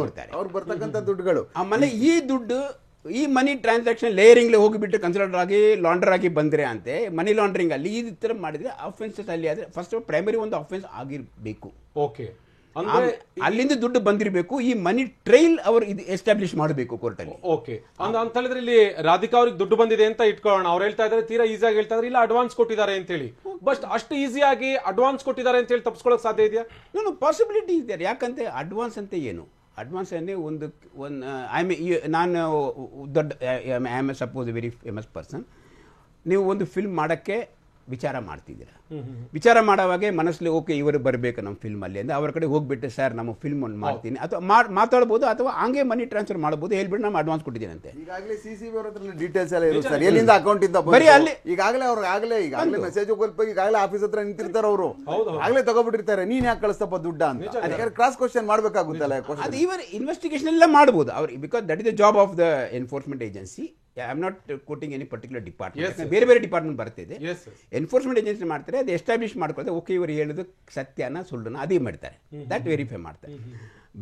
Speaker 6: ನೋಡ್ತಾರೆ
Speaker 8: ಅವ್ರು ಬರ್ತಕ್ಕಂಥ ದುಡ್ಡುಗಳು.
Speaker 6: ಆಮೇಲೆ ಈ ಮನಿ ಟ್ರಾನ್ಸಾಕ್ಷನ್ ಲೇಯರಿಂಗ್ ಹೋಗಿಬಿಟ್ಟು ಕನ್ಸಿಡರ್ ಆಗಿ ಲಾಂಡರ್ ಆಗಿ ಬಂದ್ರೆ ಅಂತೆ ಮನಿ ಲಾಂಡ್ರಿಂಗ್ ಅಲ್ಲಿ ಈ ತರ ಮಾಡಿದ್ರೆ ಅಫೆನ್ಸಸ್ ಅಲ್ಲಿ ಆದ್ರೆ ಫಸ್ಟ್ ಪ್ರೈಮರಿ ಒಂದು ಅಫೆನ್ಸ್ ಆಗಿರ್ಬೇಕು.
Speaker 1: ಓಕೆ,
Speaker 6: ಅಲ್ಲಿಂದ ದುಡ್ಡು ಬಂದಿರಬೇಕು. ಈ ಮನಿ ಟ್ರೈಲ್ ಅವರು ಇದು ಎಸ್ಟಾಬ್ಲಿಷ್ ಮಾಡಬೇಕು ಕೋರ್ಟ್ ಅಲ್ಲಿ.
Speaker 1: ಓಕೆ, ಅಂತ ಹೇಳಿದ್ರೆ ಇಲ್ಲಿ ರಾಧಿಕಾ ಅವ್ರಿಗೆ ದುಡ್ಡು ಬಂದಿದೆ ಅಂತ ಇಟ್ಕೊಳ್ಳೋಣ, ಅವ್ರು ಹೇಳ್ತಾ ಇದ್ದಾರೆ ತೀರಾ ಈಸಿಯಾಗಿ ಹೇಳ್ತಾ ಇದ್ದಾರೆ ಇಲ್ಲ ಅಡ್ವಾನ್ಸ್ ಕೊಟ್ಟಿದ್ದಾರೆ ಅಂತ ಹೇಳಿ. ಬಟ್ ಅಷ್ಟು ಈಸಿಯಾಗಿ ಅಡ್ವಾನ್ಸ್ ಕೊಟ್ಟಿದ್ದಾರೆ ಅಂತ ಹೇಳಿ ತಪ್ಪಿಸ್ಕೊಳ್ಳೋಕೆ ಸಾಧ್ಯ ಇದೆಯಾ?
Speaker 6: ಪಾಸಿಬಿಲಿಟಿ ಇದೆ. ಯಾಕಂತೆ ಅಡ್ವಾನ್ಸ್ ಅಂತ ಏನು, ಅಡ್ವಾನ್ಸ್ ಅಂದರೆ ನಾನು ದೊಡ್ಡ I am suppose very famous person. ನೀವು ಒಂದು ಫಿಲ್ಮ್ ಮಾಡೋಕ್ಕೆ ವಿಚಾರ ಮಾಡ್ತಿದ್ದೀರಾ, ವಿಚಾರ ಮಾಡೋವಾಗೆ ಮನಸ್ಸಲ್ಲಿ ಓಕೆ ಇವರು ಬರಬೇಕು ನಮ್ಮ ಫಿಲ್ಮಲ್ಲಿ ಅಂತ ಅವ್ರ ಕಡೆ ಹೋಗ್ಬಿಟ್ಟು ಸರ್ ನಮ್ಮ ಫಿಲ್ಮ್ ಒಂದು ಮಾಡ್ತೀನಿ ಅಥವಾ ಮಾತಾಡ್ಬೋದು ಅಥವಾ ಹಂಗೆ ಮನಿ ಟ್ರಾನ್ಸ್ಫರ್ ಮಾಡ್ಬೋದು, ಹೇಳ್ಬಿಟ್ಟು ನಾನು ಅಡ್ವಾನ್ಸ್ ಕೊಟ್ಟಿದ್ದೀನಿ ಅಂತೆ.
Speaker 8: ಈಗಾಗಲೇ CCB ಅವ್ರ ಹತ್ರ ಡೀಟೇಲ್ಸ್ ಎಲ್ಲ ಇರುತ್ತೆ ಸರ್, ಎಲ್ಲಿಂದ ಅಕೌಂಟ್ ಇಂದ
Speaker 6: ಬರೀ ಅಲ್ಲಿ
Speaker 8: ಈಗಾಗಲೇ ಮೆಸೇಜ್ ಈಗಾಗಲೇ ಆಫೀಸ್ ಹತ್ರ ನಿಂತಿರ್ತಾರೆ, ಅವರು ಆಗ್ಲೇ ತಗೋಬಿಟ್ಟಿರ್ತಾರೆ, ನೀನ್ ಯಾಕೆ ಕಳಿಸ್ತಪ್ಪ ದುಡ್ಡ ಅಂತ. ಅದಕ್ಕೆ ಕ್ರಾಸ್ ಕ್ವಶನ್ ಮಾಡ್ಬೇಕಾಗುತ್ತಲ್ಲ.
Speaker 6: ಅದು ಇವರ್ ಇನ್ವೆಸ್ಟಿಗೇಷನ್ ಎಲ್ಲ ಮಾಡ್ಬೋದು ಅವ್ರು, because that is the job of the enforcement agency. I am not quoting any particular department, ಬೇರೆ ಡಿಪಾರ್ಟ್ಮೆಂಟ್ ಬರ್ತಿದೆ. ಎನ್ಫೋರ್ಸ್ಮೆಂಟ್ ಏಜೆನ್ಸಿ ಮಾಡ್ತಾರೆ, ಅದು ಎಸ್ಟಾಬ್ಲಿಷ್ ಮಾಡ್ಕೊಳ್ಳೋದು ಓಕೆ ಇವರು ಹೇಳೋದು ಸತ್ಯನ ಸುಳ್ಳನ ಅದೇ ಮಾಡ್ತಾರೆ, ದಟ್ ವೆರಿಫೈ ಮಾಡ್ತಾರೆ.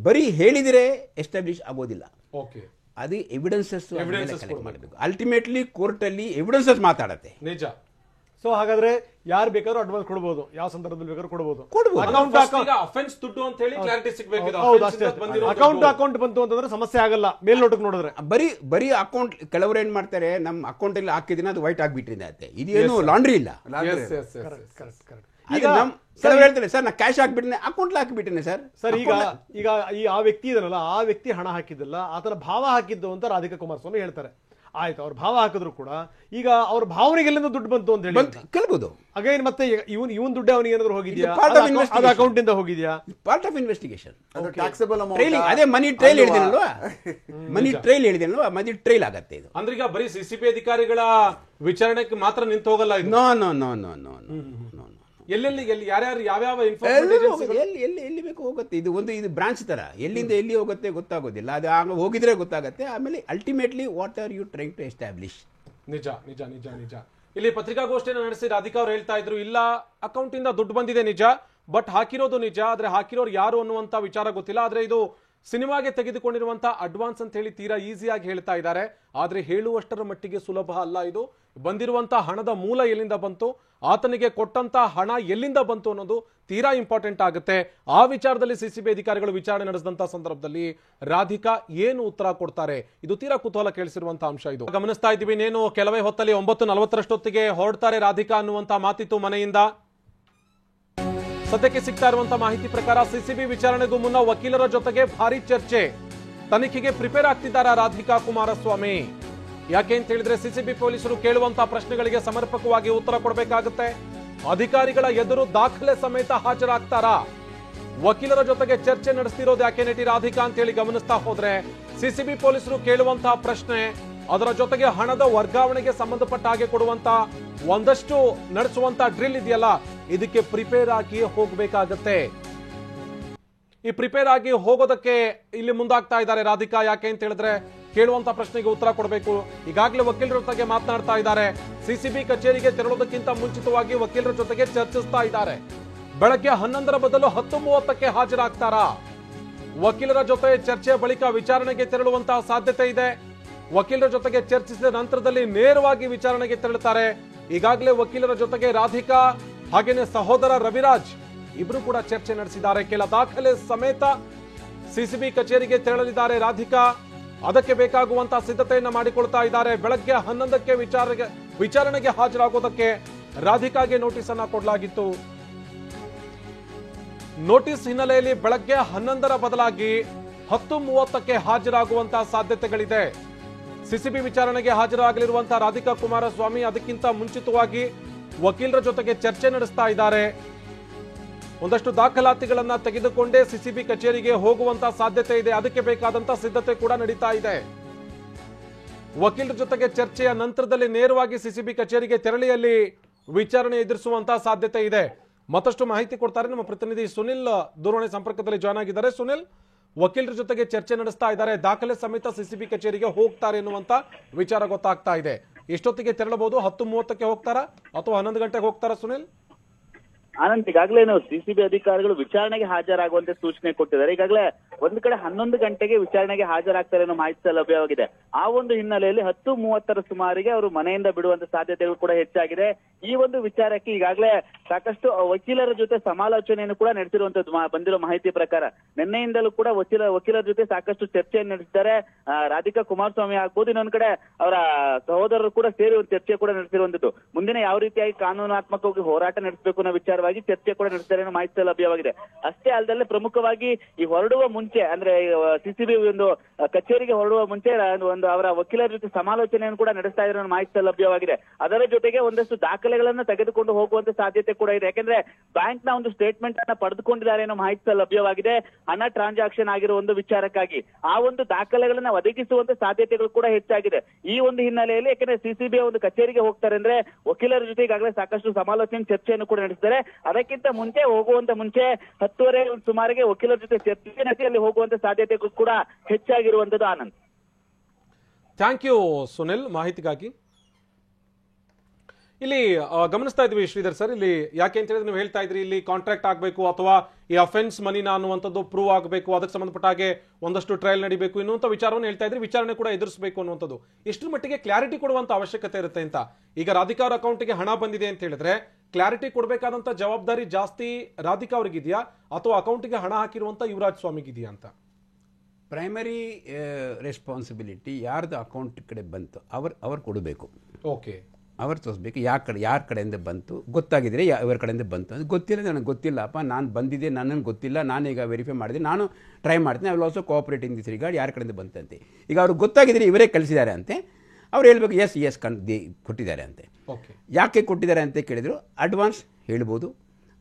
Speaker 6: ಬರೀ ಹೇಳಿದರೆ ಎಸ್ಟಾಬ್ಲಿಷ್ ಆಗೋದಿಲ್ಲ, ಅದು ಎವಿಡೆನ್ಸಸ್ ಕಲೆಕ್ಟ್ ಮಾಡಬೇಕು. ಅಲ್ಟಿಮೇಟ್ಲಿ ಕೋರ್ಟ್ ಅಲ್ಲಿ ಎವಿಡೆನ್ಸಸ್ ಮಾತಾಡುತ್ತೆ.
Speaker 1: ನಿಜ.
Speaker 2: ಸೊ ಹಾಗಾದ್ರೆ ಯಾರು ಬೇಕಾದ್ರೂ ಅಡ್ವಾನ್ಸ್ ಕೊಡಬಹುದು, ಯಾವ ಸಂದರ್ಭದಲ್ಲಿ ಬೇಕಾದ್ರೂ ಕೊಡಬಹುದು.
Speaker 1: ಅಫೆನ್ಸ್ ದುಡ್ಡು ಅಂತ ಹೇಳಿ ಕ್ಲಾರಿಟಿ ಸಿಗಬೇಕು.
Speaker 2: ಹೌದು ಅಷ್ಟೇ. ಅಕೌಂಟ್ ಬಂತು ಅಂತಂದ್ರೆ ಸಮಸ್ಯೆ ಆಗಲ್ಲ. ಮೇಲ್ನೋಟಕ್ಕೆ ನೋಡಿದ್ರೆ
Speaker 6: ಬರೀ ಅಕೌಂಟ್ ಕೆಲವರು ಏನ್ ಮಾಡ್ತಾರೆ, ನಮ್ಮ ಅಕೌಂಟ್ ಅಲ್ಲಿ ಹಾಕಿದಿನ ಅದು ವೈಟ್ ಆಗ್ಬಿಟ್ಟಿದೆ, ಇದೇನು ಲಾಂಡ್ರಿ ಇಲ್ಲ. ಈಗ ಕೆಲವರು ಹೇಳ್ತಾರೆ ಸರ್ ನಾ ಕ್ಯಾಶ್ ಹಾಕ್ಬಿಟ್ಟಿನಿ, ಅಕೌಂಟ್ ಹಾಕಿಬಿಟ್ಟಿನಿ ಸರ್.
Speaker 2: ಸರ್ ಈಗ ಆ ವ್ಯಕ್ತಿ ಇದನ್ನಲ್ಲ, ಆ ವ್ಯಕ್ತಿ ಹಣ ಹಾಕಿದ್ದಲ್ಲ, ಆತನ ಭಾವ ಹಾಕಿದ್ದು ಅಂತ ರಾಧಿಕಾ ಕುಮಾರಸ್ವಾಮಿ ಹೇಳ್ತಾರೆ. ಆಯ್ತು, ಅವ್ರ ಭಾವ ಹಾಕಿದ್ರು ಕೂಡ ಈಗ ಅವ್ರ ಭಾವನೆಗೆ ಎಲ್ಲಿಂದ ದುಡ್ಡು ಬಂತು ಅಂತ ಹೇಳಿ
Speaker 6: ಕೇಳ್ಬೋದು.
Speaker 2: ಅಗೇನ್ ಮತ್ತೆ ಇವನ್ ದುಡ್ಡು ಅವನಿಗೆ ಏನಾದ್ರು ಹೋಗಿದ್ಯಾ, ಅಕೌಂಟ್ ಇಂದ ಹೋಗಿದ್ಯಾ,
Speaker 6: ಪಾರ್ಟ್ ಆಫ್ ಇನ್ವೆಸ್ಟಿಗೇಷನ್.
Speaker 8: ಅದೇ
Speaker 6: ಮನಿ ಟ್ರೈಲ್ ಹೇಳಿದೆನಲ್ವಾ, ಮನಿ ಟ್ರೈಲ್ ಆಗತ್ತೆ ಇದು.
Speaker 1: ಅಂದ್ರೆ ಈಗ ಬರೀ ಸಿಸಿಬಿ ಅಧಿಕಾರಿಗಳ ವಿಚಾರಣೆಗೆ ಮಾತ್ರ ನಿಂತು ಹೋಗಲ್ಲ ಇದು.
Speaker 6: ನೋ
Speaker 1: ಎಲ್ಲೆಲ್ಲಿ ಯಾರ್ಯಾರು ಯಾವ್ಯಾವ
Speaker 6: ಎಲ್ಲಿ ಬೇಕು ಹೋಗುತ್ತೆ. ಇದು ಬ್ರಾಂಚ್ ತರ, ಎಲ್ಲಿಂದ ಎಲ್ಲಿ ಹೋಗುತ್ತೆ ಗೊತ್ತಾಗೋದಿಲ್ಲ. ಅದು ಆಗ ಹೋಗಿದ್ರೆ ಗೊತ್ತಾಗುತ್ತೆ. ಆಮೇಲೆ ultimately what are you trying to establish.
Speaker 1: ನಿಜ ನಿಜ ನಿಜ ನಿಜ. ಇಲ್ಲಿ ಪತ್ರಿಕಾಗೋಷ್ಠಿಯನ್ನು ನಡೆಸಿ ರಾಧಿಕಾ ಅವರು ಹೇಳ್ತಾ ಇದ್ರು, ಇಲ್ಲ ಅಕೌಂಟ್ ಇಂದ ದುಡ್ಡು ಬಂದಿದೆ ನಿಜ, ಬಟ್ ಹಾಕಿರೋದು ನಿಜ, ಆದ್ರೆ ಹಾಕಿರೋರು ಯಾರು ಅನ್ನುವಂತ ವಿಚಾರ ಗೊತ್ತಿಲ್ಲ. ಆದ್ರೆ ಇದು ಸಿನಿಮಾಗೆ ತೆಗೆದುಕೊಂಡಿರುವಂತ ಅಡ್ವಾನ್ಸ್ ಅಂತ ಹೇಳಿ ತೀರಾ ಈಸಿಯಾಗಿ ಹೇಳ್ತಾ ಇದ್ದಾರೆ. ಆದ್ರೆ ಹೇಳುವಷ್ಟರ ಮಟ್ಟಿಗೆ ಸುಲಭ ಅಲ್ಲ ಇದು. ಬಂದಿರುವಂತ ಹಣದ ಮೂಲ ಎಲ್ಲಿಂದ ಬಂತು, ಆತನಿಗೆ ಕೊಟ್ಟಂತ ಹಣ ಎಲ್ಲಿಂದ ಬಂತು ಅನ್ನೋದು ತೀರಾ ಇಂಪಾರ್ಟೆಂಟ್ ಆಗುತ್ತೆ. ಆ ವಿಚಾರದಲ್ಲಿ ಸಿಸಿಬಿ ಅಧಿಕಾರಿಗಳು ವಿಚಾರಣೆ ನಡೆಸಿದಂತ ಸಂದರ್ಭದಲ್ಲಿ ರಾಧಿಕಾ ಏನು ಉತ್ತರ ಕೊಡ್ತಾರೆ, ಇದು ತೀರಾ ಕುತೂಹಲ ಕೇಳಿಸಿರುವಂತಹ ಅಂಶ. ಇದು ಗಮನಿಸ್ತಾ ಇದ್ದೀವಿ. ನೇನು ಕೆಲವೇ ಹೊತ್ತಲ್ಲಿ 9:40 ಹೊರಡ್ತಾರೆ ರಾಧಿಕಾ ಅನ್ನುವಂತ ಮಾತಿತ್ತು ಮನೆಯಿಂದ. ಸದ್ಯಕ್ಕೆ ಸಿಗ್ತಾ ಇರುವಂತಹ ಮಾಹಿತಿ ಪ್ರಕಾರ ಸಿಸಿಬಿ ವಿಚಾರಣೆಗೂ ಮುನ್ನ ವಕೀಲರ ಜೊತೆಗೆ ಭಾರಿ ಚರ್ಚೆ, ತನಿಖೆಗೆ ಪ್ರಿಪೇರ್ ಆಗ್ತಿದ್ದಾರೆ ರಾಧಿಕಾ ಕುಮಾರಸ್ವಾಮಿ. ಯಾಕೆ ಅಂತ ಹೇಳಿದ್ರೆ ಸಿಸಿಬಿ ಪೊಲೀಸರು ಕೇಳುವಂತಹ ಪ್ರಶ್ನೆಗಳಿಗೆ ಸಮರ್ಪಕವಾಗಿ ಉತ್ತರ ಕೊಡಬೇಕಾಗುತ್ತೆ. ಅಧಿಕಾರಿಗಳ ಎದುರು ದಾಖಲೆ ಸಮೇತ ಹಾಜರಾಗ್ತಾರಾ? ವಕೀಲರ ಜೊತೆಗೆ ಚರ್ಚೆ ನಡೆಸ್ತಿರೋದು ಯಾಕೆ ನಟಿ ರಾಧಿಕಾ ಅಂತ ಹೇಳಿ ಗಮನಿಸ್ತಾ ಹೋದ್ರೆ ಸಿಸಿಬಿ ಪೊಲೀಸರು ಕೇಳುವಂತಹ ಪ್ರಶ್ನೆ, ಅದರ ಜೊತೆಗೆ ಹಣದ ವರ್ಗಾವಣೆಗೆ ಸಂಬಂಧಪಟ್ಟ ಹಾಗೆ ಕೊಡುವಂತ ಒಂದಷ್ಟು ನಡೆಸುವಂತ ಡ್ರಿಲ್ ಇದೆಯಲ್ಲ, ಇದಕ್ಕೆ ಪ್ರಿಪೇರ್ ಆಗಿ ಹೋಗಬೇಕಾಗತ್ತೆ. ಈ ಪ್ರಿಪೇರ್ ಆಗಿ ಹೋಗೋದಕ್ಕೆ ಇಲ್ಲಿ ಮುಂದಾಗ್ತಾ ಇದ್ದಾರೆ ರಾಧಿಕಾ. ಯಾಕೆ ಅಂತ ಹೇಳಿದ್ರೆ ಕೇಳುವಂತ ಪ್ರಶ್ನೆಗೆ ಉತ್ತರ ಕೊಡಬೇಕು. ಈಗಾಗಲೇ ವಕೀಲರ ಜೊತೆಗೆ ಮಾತನಾಡ್ತಾ ಇದ್ದಾರೆ. ಸಿಸಿಬಿ ಕಚೇರಿಗೆ ತೆರಳೋದಕ್ಕಿಂತ ಮುಂಚಿತವಾಗಿ ವಕೀಲರ ಜೊತೆಗೆ ಚರ್ಚಿಸ್ತಾ ಇದ್ದಾರೆ. ಬೆಳಗ್ಗೆ 11ರ ಬದಲು 10:30ಕ್ಕೆ ಹಾಜರಾಗ್ತಾರಾ? ವಕೀಲರ ಜೊತೆ ಚರ್ಚೆ ಬಳಿಕ ವಿಚಾರಣೆಗೆ ತೆರಳುವಂತಹ ಸಾಧ್ಯತೆ ಇದೆ. ವಕೀಲರ ಜೊತೆಗೆ ಚರ್ಚಿಸಿದ ನಂತರದಲ್ಲಿ ನೇರವಾಗಿ ವಿಚಾರಣೆಗೆ ತೆರಳುತ್ತಾರೆ. ಈಗಾಗಲೇ ವಕೀಲರ ಜೊತೆಗೆ ರಾಧಿಕಾ ಹಾಗೇನೆ ಸಹೋದರ ರವಿರಾಜ್ ಇಬ್ರು ಕೂಡ ಚರ್ಚೆ ನಡೆಸಿದ್ದಾರೆ. ಕೆಲ ದಾಖಲೆ ಸಮೇತ ಸಿಸಿಬಿ ಕಚೇರಿಗೆ ತೆರಳಲಿದ್ದಾರೆ ರಾಧಿಕಾ. ಅದಕ್ಕೆ ಬೇಕಾಗುವಂತಹ ಸಿದ್ಧತೆಯನ್ನ ಮಾಡಿಕೊಳ್ತಾ ಇದ್ದಾರೆ. ಬೆಳಗ್ಗೆ 11ಕ್ಕೆ ವಿಚಾರಣೆಗೆ ಹಾಜರಾಗೋದಕ್ಕೆ ರಾಧಿಕಾಗೆ ನೋಟಿಸ್ ಅನ್ನ ಕೊಡಲಾಗಿತ್ತು. ನೋಟಿಸ್ ಹಿನ್ನೆಲೆಯಲ್ಲಿ ಬೆಳಗ್ಗೆ 11ರ ಬದಲಾಗಿ 10:30ಕ್ಕೆ ಹಾಜರಾಗುವಂತಹ ಸಾಧ್ಯತೆಗಳಿದೆ. ಸಿಸಿಬಿ ವಿಚಾರಣೆಗೆ ಹಾಜರಾಗಲಿರುವಂತಹ ರಾಧಿಕಾ ಕುಮಾರಸ್ವಾಮಿ ಅದಕ್ಕಿಂತ ಮುಂಚಿತವಾಗಿ ವಕೀಲರ ಜೊತೆಗೆ ಚರ್ಚೆ ನಡೆಸ್ತಾ ಇದ್ದಾರೆ. ಒಂದಷ್ಟು ದಾಖಲಾತಿಗಳನ್ನ ತೆಗೆದುಕೊಂಡೇ ಸಿಸಿಬಿ ಕಚೇರಿಗೆ ಹೋಗುವಂತಹ ಸಾಧ್ಯತೆ ಇದೆ. ಅದಕ್ಕೆ ಬೇಕಾದಂತಹ ಸಿದ್ಧತೆ ಕೂಡ ನಡೀತಾ ಇದೆ. ವಕೀಲರ ಜೊತೆಗೆ ಚರ್ಚೆಯ ನಂತರದಲ್ಲಿ ನೇರವಾಗಿ ಸಿಸಿಬಿ ಕಚೇರಿಗೆ ತೆರಳಿ ಅಲ್ಲಿ ವಿಚಾರಣೆ ಎದುರಿಸುವಂತಹ ಸಾಧ್ಯತೆ ಇದೆ. ಮತ್ತಷ್ಟು ಮಾಹಿತಿ ಕೊಡ್ತಾರೆ ನಮ್ಮ ಪ್ರತಿನಿಧಿ ಸುನಿಲ್ ದೂರವಾಣಿ ಸಂಪರ್ಕದಲ್ಲಿ ಜಾಯ್ನ್ ಆಗಿದ್ದಾರೆ. ಸುನಿಲ್, ವಕೀಲರ ಜೊತೆಗೆ ಚರ್ಚೆ ನಡೆಸ್ತಾ ಇದ್ದಾರೆ, ದಾಖಲೆ ಸಮೇತ ಸಿಸಿಬಿ ಕಚೇರಿಗೆ ಹೋಗ್ತಾರೆ ಎನ್ನುವಂತ ವಿಚಾರ ಗೊತ್ತಾಗ್ತಾ ಇದೆ. ಎಷ್ಟೊತ್ತಿಗೆ ತೆರಳಬಹುದು? 10:30ಕ್ಕೆ ಹೋಗ್ತಾರಾ ಅಥವಾ 11 ಗಂಟೆಗೆ ಹೋಗ್ತಾರಾ ಸುನಿಲ್?
Speaker 9: ಆನಂದ್, ಈಗಾಗಲೇ ಸಿಸಿಬಿ ಅಧಿಕಾರಿಗಳು ವಿಚಾರಣೆಗೆ ಹಾಜರಾಗುವಂತೆ ಸೂಚನೆ ಕೊಟ್ಟಿದ್ದಾರೆ. ಈಗಾಗಲೇ ಒಂದ್ ಕಡೆ 11 ಗಂಟೆಗೆ ವಿಚಾರಣೆಗೆ ಹಾಜರಾಗ್ತಾರೆ ಅನ್ನೋ ಮಾಹಿತಿ ಲಭ್ಯವಾಗಿದೆ. ಆ ಒಂದು ಹಿನ್ನೆಲೆಯಲ್ಲಿ 10:30ರ ಸುಮಾರಿಗೆ ಅವರು ಮನೆಯಿಂದ ಬಿಡುವಂತ ಸಾಧ್ಯತೆಗಳು ಕೂಡ ಹೆಚ್ಚಾಗಿದೆ. ಈ ಒಂದು ವಿಚಾರಕ್ಕೆ ಈಗಾಗಲೇ ಸಾಕಷ್ಟು ವಕೀಲರ ಜೊತೆ ಸಮಾಲೋಚನೆಯನ್ನು ಕೂಡ ನಡೆಸಿರುವಂತದ್ದು ಬಂದಿರೋ ಮಾಹಿತಿ ಪ್ರಕಾರ. ನಿನ್ನೆಯಿಂದಲೂ ಕೂಡ ವಕೀಲರ ಜೊತೆ ಸಾಕಷ್ಟು ಚರ್ಚೆಯನ್ನು ನಡೆಸಿದ್ದಾರೆ. ರಾಧಿಕಾ ಕುಮಾರಸ್ವಾಮಿ ಆಗ್ಬೋದು, ಇನ್ನೊಂದ್ ಕಡೆ ಅವರ ಸಹೋದರರು ಕೂಡ ಸೇರಿ ಒಂದು ಚರ್ಚೆ ಕೂಡ ನಡೆಸಿರುವಂತದ್ದು. ಮುಂದಿನ ಯಾವ ರೀತಿಯಾಗಿ ಕಾನೂನಾತ್ಮಕವಾಗಿ ಹೋರಾಟ ನಡೆಸಬೇಕು ಅನ್ನೋ ವಿಚಾರವಾಗಿ ಚರ್ಚೆ ಕೂಡ ನಡೆಸಿದ್ದಾರೆ ಅನ್ನೋ ಮಾಹಿತಿ ಲಭ್ಯವಾಗಿದೆ. ಅಷ್ಟೇ ಅಲ್ಲದೆ ಪ್ರಮುಖವಾಗಿ ಈ ಹೊರಡುವ ಮುಂಚೆ, ಅಂದ್ರೆ ಸಿಸಿಬಿ ಒಂದು ಕಚೇರಿಗೆ ಹೊರಡುವ ಮುಂಚೆ ಒಂದು ಅವರ ವಕೀಲರ ಜೊತೆ ಸಮಾಲೋಚನೆಯನ್ನು ಕೂಡ ನಡೆಸ್ತಾ ಇರೋ ಮಾಹಿತಿ ಲಭ್ಯವಾಗಿದೆ. ಅದರ ಜೊತೆಗೆ ಒಂದಷ್ಟು ದಾಖಲೆಗಳನ್ನ ತೆಗೆದುಕೊಂಡು ಹೋಗುವಂತ ಸಾಧ್ಯತೆ ಕೂಡ ಇದೆ. ಯಾಕಂದ್ರೆ ಬ್ಯಾಂಕ್ ನ ಒಂದು ಸ್ಟೇಟ್ಮೆಂಟ್ ಅನ್ನ ಪಡೆದುಕೊಂಡಿದ್ದಾರೆ ಅನ್ನೋ ಮಾಹಿತಿ ಲಭ್ಯವಾಗಿದೆ. ಹಣ ಟ್ರಾನ್ಸಾಕ್ಷನ್ ಆಗಿರೋ ಒಂದು ವಿಚಾರಕ್ಕಾಗಿ ಆ ಒಂದು ದಾಖಲೆಗಳನ್ನ ಒದಗಿಸುವಂತ ಸಾಧ್ಯತೆಗಳು ಕೂಡ ಹೆಚ್ಚಾಗಿದೆ. ಈ ಒಂದು ಹಿನ್ನೆಲೆಯಲ್ಲಿ ಯಾಕಂದ್ರೆ ಸಿಸಿಬಿ ಒಂದು ಕಚೇರಿಗೆ ಹೋಗ್ತಾರೆ ಅಂದ್ರೆ ವಕೀಲರ ಜೊತೆ ಈಗಾಗಲೇ ಸಾಕಷ್ಟು ಸಮಾಲೋಚನೆ ಚರ್ಚೆಯನ್ನು ಕೂಡ ನಡೆಸಿದ್ದಾರೆ. ಅದಕ್ಕಿಂತ ಮುಂಚೆ ಹೋಗುವಂತ ಮುಂಚೆ 10:30 ಸುಮಾರಿಗೆ ವಕೀಲರ ಜೊತೆ ಚರ್ಚೆ ನಡೆಸಿ ಅಲ್ಲಿ ಹೋಗುವಂತ ಸಾಧ್ಯತೆಗಳು ಕೂಡ ಹೆಚ್ಚಾಗಿರುವಂತದ್ದು. ಆನಂದ್,
Speaker 1: ಥ್ಯಾಂಕ್ ಯು ಸುನಿಲ್ ಮಾಹಿತಿಗಾಗಿ. ಇಲ್ಲಿ ಗಮನಿಸ್ತಾ ಇದ್ವಿ ಶ್ರೀಧರ್ ಸರ್, ಇಲ್ಲಿ ಯಾಕೆ ಅಂತ ಹೇಳಿದ್ರೆ ನೀವು ಹೇಳ್ತಾ ಇದ್ರಿ ಇಲ್ಲಿ ಕಾಂಟ್ರಾಕ್ಟ್ ಆಗಬೇಕು ಅಥವಾ ಈ ಅಫೆನ್ಸ್ ಮನಿನ ಅನ್ನುವಂಥದ್ದು ಪ್ರೂವ್ ಆಗಬೇಕು, ಅದಕ್ಕೆ ಸಂಬಂಧಪಟ್ಟ ಹಾಗೆ ಒಂದಷ್ಟು ಟ್ರಯಲ್ ನಡಿಬೇಕು ಇನ್ನುವಂತ ವಿಚಾರವನ್ನು ಹೇಳ್ತಾ ಇದ್ರಿ, ವಿಚಾರಣೆ ಕೂಡ ಎದುರಿಸಬೇಕು ಅನ್ನುವಂಥದ್ದು. ಎಷ್ಟರ ಮಟ್ಟಿಗೆ ಕ್ಲಾರಿಟಿ ಕೊಡುವಂತ ಅವಶ್ಯಕತೆ ಇರುತ್ತೆ ಅಂತ? ಈಗ ರಾಧಿಕಾ ಅವ್ರ ಅಕೌಂಟ್ಗೆ ಹಣ ಬಂದಿದೆ ಅಂತ ಹೇಳಿದ್ರೆ ಕ್ಲಾರಿಟಿ ಕೊಡಬೇಕಾದಂತ ಜವಾಬ್ದಾರಿ ಜಾಸ್ತಿ ರಾಧಿಕಾ ಅವ್ರಿಗಿದೆಯಾ ಅಥವಾ ಅಕೌಂಟ್ಗೆ ಹಣ ಹಾಕಿರುವಂತ ಯುವರಾಜ್ ಸ್ವಾಮಿಗಿದೆಯಾ ಅಂತ?
Speaker 6: ಪ್ರೈಮರಿ ರೆಸ್ಪಾನ್ಸಿಬಿಲಿಟಿ ಯಾರ್ದು ಅಕೌಂಟ್ ಕಡೆ ಬಂತು ಅವ್ರು ಕೊಡಬೇಕು.
Speaker 1: ಓಕೆ,
Speaker 6: ಅವ್ರು ತೋರಿಸ್ಬೇಕು ಯಾರ ಕಡೆಯಿಂದ ಬಂತು, ಗೊತ್ತಾಗಿದ್ರೆ ಇವರ ಕಡೆಯಿಂದ ಬಂತು ಅದು ಗೊತ್ತಿಲ್ಲ, ನನಗೆ ಗೊತ್ತಿಲ್ಲಪ್ಪ, ನಾನು ಬಂದಿದ್ದೆ ನನಗೆ ಗೊತ್ತಿಲ್ಲ, ನಾನೀಗ ವೆರಿಫೈ ಮಾಡಿದೆ, ನಾನು ಟ್ರೈ ಮಾಡ್ತೀನಿ, I will also cooperate in this regard, ಯಾರ ಕಡೆಯಿಂದ ಬಂತಂತೆ. ಈಗ ಅವ್ರಿಗೆ ಗೊತ್ತಾಗಿದ್ರೆ ಇವರೇ ಕಳಿಸಿದ್ದಾರೆ ಅಂತೆ, ಅವ್ರು ಹೇಳ್ಬೇಕು ಎಸ್ ಕೊಟ್ಟಿದ್ದಾರೆ ಅಂತೆ. ಯಾಕೆ ಕೊಟ್ಟಿದ್ದಾರೆ ಅಂತ ಕೇಳಿದ್ರು ಅಡ್ವಾನ್ಸ್ ಹೇಳ್ಬೋದು,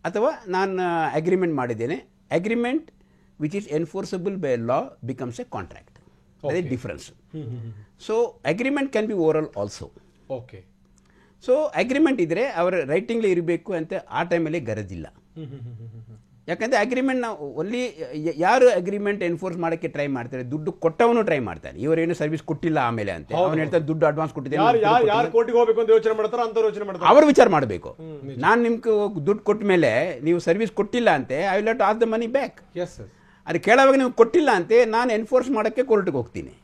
Speaker 6: ಅಥವಾ ನಾನು ಅಗ್ರಿಮೆಂಟ್ ಮಾಡಿದ್ದೇನೆ, agreement which is enforceable by law becomes a contract, ಅದೇ difference. So agreement can be oral also.
Speaker 1: Okay,
Speaker 6: so agreement ಇದ್ರೆ ಅವರ ರೈಟಿಂಗ್ಲಿ ಇರಬೇಕು ಅಂತ ಆ ಟೈಮಲ್ಲಿ ಗರಜಿಲ್ಲ. ಯಾಕಂದರೆ ಅಗ್ರಿಮೆಂಟ್ ನಾವು ಒನ್ಲಿ ಯಾರು ಅಗ್ರಿಮೆಂಟ್ ಎನ್ಫೋರ್ಸ್ ಮಾಡೋಕ್ಕೆ ಟ್ರೈ ಮಾಡ್ತಾರೆ, ದುಡ್ಡು ಕೊಟ್ಟವನು ಟ್ರೈ ಮಾಡ್ತಾನೆ, ಇವರೇನು ಸರ್ವಿಸ್ ಕೊಟ್ಟಿಲ್ಲ ಆಮೇಲೆ ಅಂತ ಅವನು ಹೇಳ್ತಾರೆ ದುಡ್ಡು ಅಡ್ವಾನ್ಸ್ ಕೊಟ್ಟಿದ್ದೇನೆ, ಅವರು ವಿಚಾರ ಮಾಡಬೇಕು. ನಾನು ನಿಮ್ಗೆ ದುಡ್ಡು ಕೊಟ್ಟ ಮೇಲೆ ನೀವು ಸರ್ವಿಸ್ ಕೊಟ್ಟಿಲ್ಲ ಅಂತೆ, I will not ask the money back. ಅದು ಕೇಳೋವಾಗ ನೀವು ಕೊಟ್ಟಿಲ್ಲ ಅಂತೆ, ನಾನು ಎನ್ಫೋರ್ಸ್ ಮಾಡೋಕ್ಕೆ ಕೋರ್ಟ್ಗೆ ಹೋಗ್ತೀನಿ.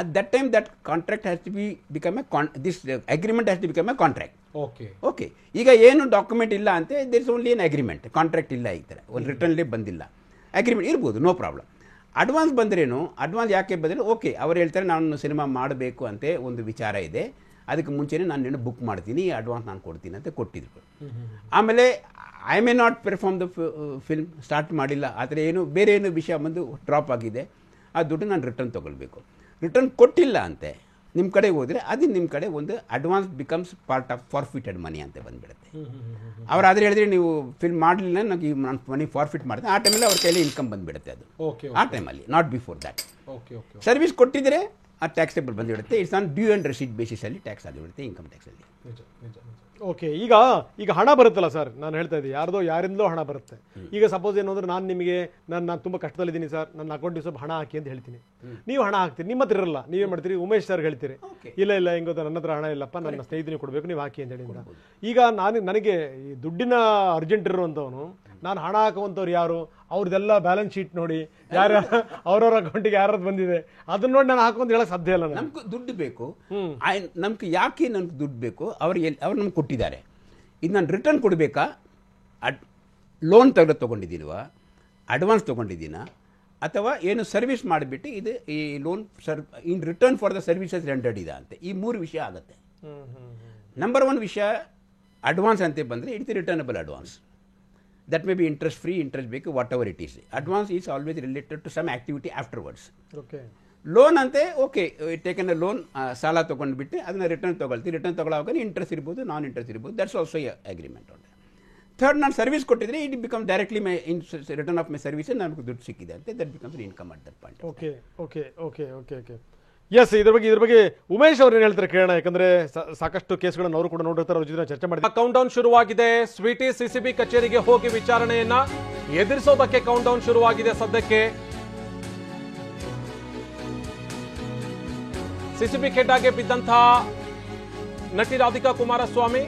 Speaker 6: At that time, that contract has to be become this agreement has to become a contract. Okay. ಈಗ ಏನು ಡಾಕ್ಯುಮೆಂಟ್ ಇಲ್ಲ ಅಂತೆ, there is only an agreement, contract ಇಲ್ಲ, ಈ ಥರ ಒಂದು ರಿಟರ್ನ್ಲಿ ಬಂದಿಲ್ಲ, ಅಗ್ರಿಮೆಂಟ್ ಇರ್ಬೋದು, ನೋ ಪ್ರಾಬ್ಲಮ್. ಅಡ್ವಾನ್ಸ್ ಬಂದ್ರೇನು, ಅಡ್ವಾನ್ಸ್ ಯಾಕೆ ಬಂದರೆ ಓಕೆ ಅವ್ರು ಹೇಳ್ತಾರೆ ನಾನು ಸಿನಿಮಾ ಮಾಡಬೇಕು ಅಂತ ಒಂದು ವಿಚಾರ ಇದೆ, ಅದಕ್ಕೆ ಮುಂಚೆನೇ ನಾನು ಬುಕ್ ಮಾಡ್ತೀನಿ, ಅಡ್ವಾನ್ಸ್ ನಾನು ಕೊಡ್ತೀನಿ ಅಂತ ಕೊಟ್ಟಿದ್ರು. ಆಮೇಲೆ I may not perform the film, start ಮಾಡಿಲ್ಲ, ಆ ಥರ ಏನು ಬೇರೆ ಏನು ವಿಷಯ ಬಂದು ಡ್ರಾಪ್ ಆಗಿದೆ, ಆ ದುಡ್ಡು ನಾನು ರಿಟರ್ನ್ ತೊಗೊಳ್ಬೇಕು. ರಿಟರ್ನ್ ಕೊಟ್ಟಿಲ್ಲ ಅಂತೆ ನಿಮ್ಮ ಕಡೆಗೆ ಹೋದರೆ ಅದು ನಿಮ್ಮ ಕಡೆ ಒಂದು advance becomes part of forfeited money ಅಂತ ಬಂದುಬಿಡುತ್ತೆ. ಅವ್ರು ಆದರೆ ಹೇಳಿದ್ರೆ ನೀವು ಫಿಲ್ಮ್ ಮಾಡಲಿಲ್ಲ, ನನಗೆ ನಾನು ಮನಿ ಫಾರ್ಫಿಟ್ ಮಾಡ್ತೀನಿ, ಆ ಟೈಮಲ್ಲಿ ಅವ್ರ ಕೈಯಲ್ಲಿ ಇನ್ಕಮ್ ಬಂದುಬಿಡುತ್ತೆ, ಅದು ಆ ಟೈಮಲ್ಲಿ, ನಾಟ್ ಬಿಫೋರ್ ದ್ಯಾಟ್. ಸರ್ವಿಸ್ ಕೊಟ್ಟಿದ್ರೆ ಆ ಟ್ಯಾಕ್ಸೇಬಲ್ ಬಂದುಬಿಡುತ್ತೆ, it's on due and receipt ಬೇಸಿಸಲ್ಲಿ ಟ್ಯಾಕ್ಸ್ ಆಗಿಬಿಡುತ್ತೆ, ಇನ್ಕಮ್ ಟ್ಯಾಕ್ಸಲ್ಲಿ.
Speaker 2: ಓಕೆ, ಈಗ ಹಣ ಬರುತ್ತಲ್ಲ ಸರ್, ನಾನು ಹೇಳ್ತಾ ಇದ್ದೀನಿ ಯಾರಿಂದಲೋ ಹಣ ಬರುತ್ತೆ. ಈಗ ಸಪೋಸ್ ಏನು ಅಂದರೆ ನಾನು ನಿಮಗೆ ನಾನು ತುಂಬ ಕಷ್ಟದಲ್ಲಿದ್ದೀನಿ ಸರ್, ನನ್ನ ಅಕೌಂಟಿಗೆ ಸ್ವಲ್ಪ ಹಣ ಹಾಕಿ ಅಂತ ಹೇಳ್ತೀನಿ, ನೀವು ಹಣ ಹಾಕ್ತೀರಿ, ನಿಮ್ಮ ಹತ್ರ ಇರಲ್ಲ, ನೀವೇ ಮಾಡ್ತೀರಿ, ಉಮೇಶ್ ಸರ್ ಹೇಳ್ತೀರಿ ಇಲ್ಲ ಹೆಂಗೆ ಗೊತ್ತಾ ನನ್ನ ಹತ್ರ ಹಣ ಇಲ್ಲಪ್ಪ, ನನ್ನ ಸ್ನೇಹಿತನಿಗೆ ಕೊಡಬೇಕು, ನೀವು ಹಾಕಿ ಅಂತ ಹೇಳಿದ. ಈಗ ನನಗೆ ಈ ದುಡ್ಡಿನ ಅರ್ಜೆಂಟ್ ಇರುವಂಥವನು, ನಾನು ಹಣ ಹಾಕುವಂಥವ್ರು ಯಾರು, ಅವ್ರದ್ದೆಲ್ಲ ಬ್ಯಾಲೆನ್ಸ್ ಶೀಟ್ ನೋಡಿ, ಅವ್ರವ್ರ ಅಕೌಂಟಿಗೆ ಯಾರದ್ದು ಬಂದಿದೆ ಅದನ್ನ ನೋಡಿ ನಾನು ಹಾಕುವಂತ ಹೇಳಕ್ ಸಾಧ್ಯ ಇಲ್ಲ.
Speaker 6: ನಮ್ಗೆ ದುಡ್ಡು ಬೇಕು, ನಮ್ಗೆ ಯಾಕೆ ನನ್ಗೆ ದುಡ್ಡು ಬೇಕು, ಅವ್ರು ನಮ್ಗೆ ಕೊಟ್ಟಿದ್ದಾರೆ, ಇದು ನಾನು ರಿಟರ್ನ್ ಕೊಡಬೇಕಾ, ಲೋನ್ ತೊಗೊಂಡಿದ್ದೀನವ, ಅಡ್ವಾನ್ಸ್ ತೊಗೊಂಡಿದ್ದೀನ, ಅಥವಾ ಏನು ಸರ್ವಿಸ್ ಮಾಡಿಬಿಟ್ಟು ಇದು ಈ loan in return for the services rendered ಇದೆ ಅಂತ, ಈ ಮೂರು ವಿಷಯ ಆಗುತ್ತೆ. ನಂಬರ್ 1 ವಿಷಯ ಅಡ್ವಾನ್ಸ್ ಅಂತ ಬಂದರೆ it's returnable advance. That may be interest free, interest ಬೇಕು, whatever it is. Advance is always related to some activity afterwards.
Speaker 2: Okay.
Speaker 6: Loan ಅಂತೆ ಓಕೆ ಟೇಕನ್ ಅ ಲೋನ್, ಸಾಲ ತೊಗೊಂಡ್ಬಿಟ್ಟು ಅದನ್ನ ರಿಟರ್ನ್ ತೊಗೊಳ್ತೀವಿ, ರಿಟರ್ನ್ ತೊಗೊಳ್ಳೋವಾಗ ಇಂಟ್ರೆಸ್ಟ್ ಇರ್ಬೋದು, ನಾನ್ ಇಂಟ್ರೆಸ್ಟ್ ಇರ್ಬೋದು, that's also agreement on. Third, ನಾನು ಸರ್ವಿಸ್ ಕೊಟ್ಟಿದ್ರೆ it become directly my return of my service, ನನಗೆ ದುಡ್ಡು ಸಿಕ್ಕಿದೆ ಅಂತ, that becomes income at that point.
Speaker 2: Okay. Yes, ಇದ್ರ ಬಗ್ಗೆ ಉಮೇಶ್ ಅವ್ರು ಏನು ಹೇಳ್ತಾರೆ ಕೇಳೋಣ, ಯಾಕಂದ್ರೆ ಸಾಕಷ್ಟು ಕೇಸ್ಗಳನ್ನು ಅವರು ಕೂಡ ನೋಡಿರ್ತಾರೆ, ಅವ್ರ ಜೊತೆ ಚರ್ಚೆ ಮಾಡಿ.
Speaker 1: ಕೌಂಟ್ ಡೌನ್ ಶುರುವಾಗಿದೆ. ಸ್ವೀಟಿ ಸಿಸಿಬಿ ಕಚೇರಿಗೆ ಹೋಗಿ ವಿಚಾರಣೆಯನ್ನ ಎದುರಿಸೋದಕ್ಕೆ ಕೌಂಟ್ ಡೌನ್ ಶುರುವಾಗಿದೆ. ಸದ್ಯಕ್ಕೆ ಸಿಸಿಬಿ ಖೆಡ್ಡಾಗೆ ಬಿದ್ದಂತಹ ನಟಿ ರಾಧಿಕಾ ಕುಮಾರಸ್ವಾಮಿ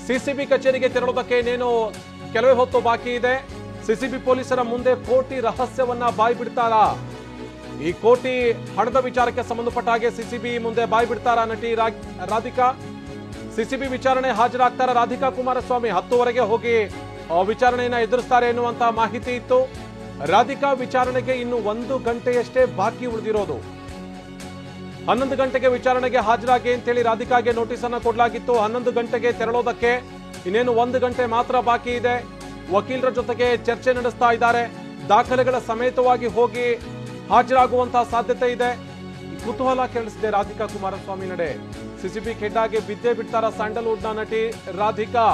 Speaker 1: ಸಿಸಿಬಿ ಕಚೇರಿಗೆ ತೆರಳೋದಕ್ಕೆ ಇನ್ನೇನು ಕೆಲವೇ ಹೊತ್ತು ಬಾಕಿ ಇದೆ. ಸಿಸಿಬಿ ಪೊಲೀಸರ ಮುಂದೆ ಕೋಟಿ ರಹಸ್ಯವನ್ನ ಬಾಯಿ ಬಿಡ್ತಾರಾ? ಈ ಕೋಟಿ ಹಣದ ವಿಚಾರಕ್ಕೆ ಸಂಬಂಧಪಟ್ಟ ಹಾಗೆ ಸಿಸಿಬಿ ಮುಂದೆ ಬಾಯಿ ಬಿಡ್ತಾರ ನಟಿ ರಾಧಿಕಾ? ಸಿಸಿಬಿ ವಿಚಾರಣೆ ಹಾಜರಾಗ್ತಾರ ರಾಧಿಕಾ ಕುಮಾರಸ್ವಾಮಿ? 10:00 ಹೋಗಿ ವಿಚಾರಣೆಯನ್ನ ಎದುರಿಸ್ತಾರೆ ಎನ್ನುವಂತ ಮಾಹಿತಿ ಇತ್ತು. ರಾಧಿಕಾ ವಿಚಾರಣೆಗೆ ಇನ್ನು 1 ಗಂಟೆಯಷ್ಟೇ ಬಾಕಿ ಉಳಿದಿರೋದು. 11 ಗಂಟೆಗೆ ವಿಚಾರಣೆಗೆ ಹಾಜರಾಗಿ ಅಂತೇಳಿ ರಾಧಿಕಾಗೆ ನೋಟಿಸ್ ಅನ್ನ ಕೊಡಲಾಗಿತ್ತು. 11 ಗಂಟೆಗೆ ತೆರಳೋದಕ್ಕೆ ಇನ್ನೇನು 1 ಗಂಟೆ ಮಾತ್ರ ಬಾಕಿ ಇದೆ. ವಕೀಲರ ಜೊತೆಗೆ ಚರ್ಚೆ ನಡೆಸ್ತಾ ಇದ್ದಾರೆ. ದಾಖಲೆಗಳ ಸಮೇತವಾಗಿ ಹೋಗಿ ಹಾಜರಾಗುವಂತಹ ಸಾಧ್ಯತೆ ಇದೆ. ಕುತೂಹಲ ಕೆರಳಿಸಿದೆ ರಾಧಿಕಾ ಕುಮಾರಸ್ವಾಮಿ ನಡೆ. ಸಿಸಿಬಿ ಖೆಡ್ಡಾಗೆ ಬಿದ್ದೇ ಬಿಡ್ತಾರ ಸ್ಯಾಂಡಲ್ವುಡ್ ನ ನಟಿ ರಾಧಿಕಾ?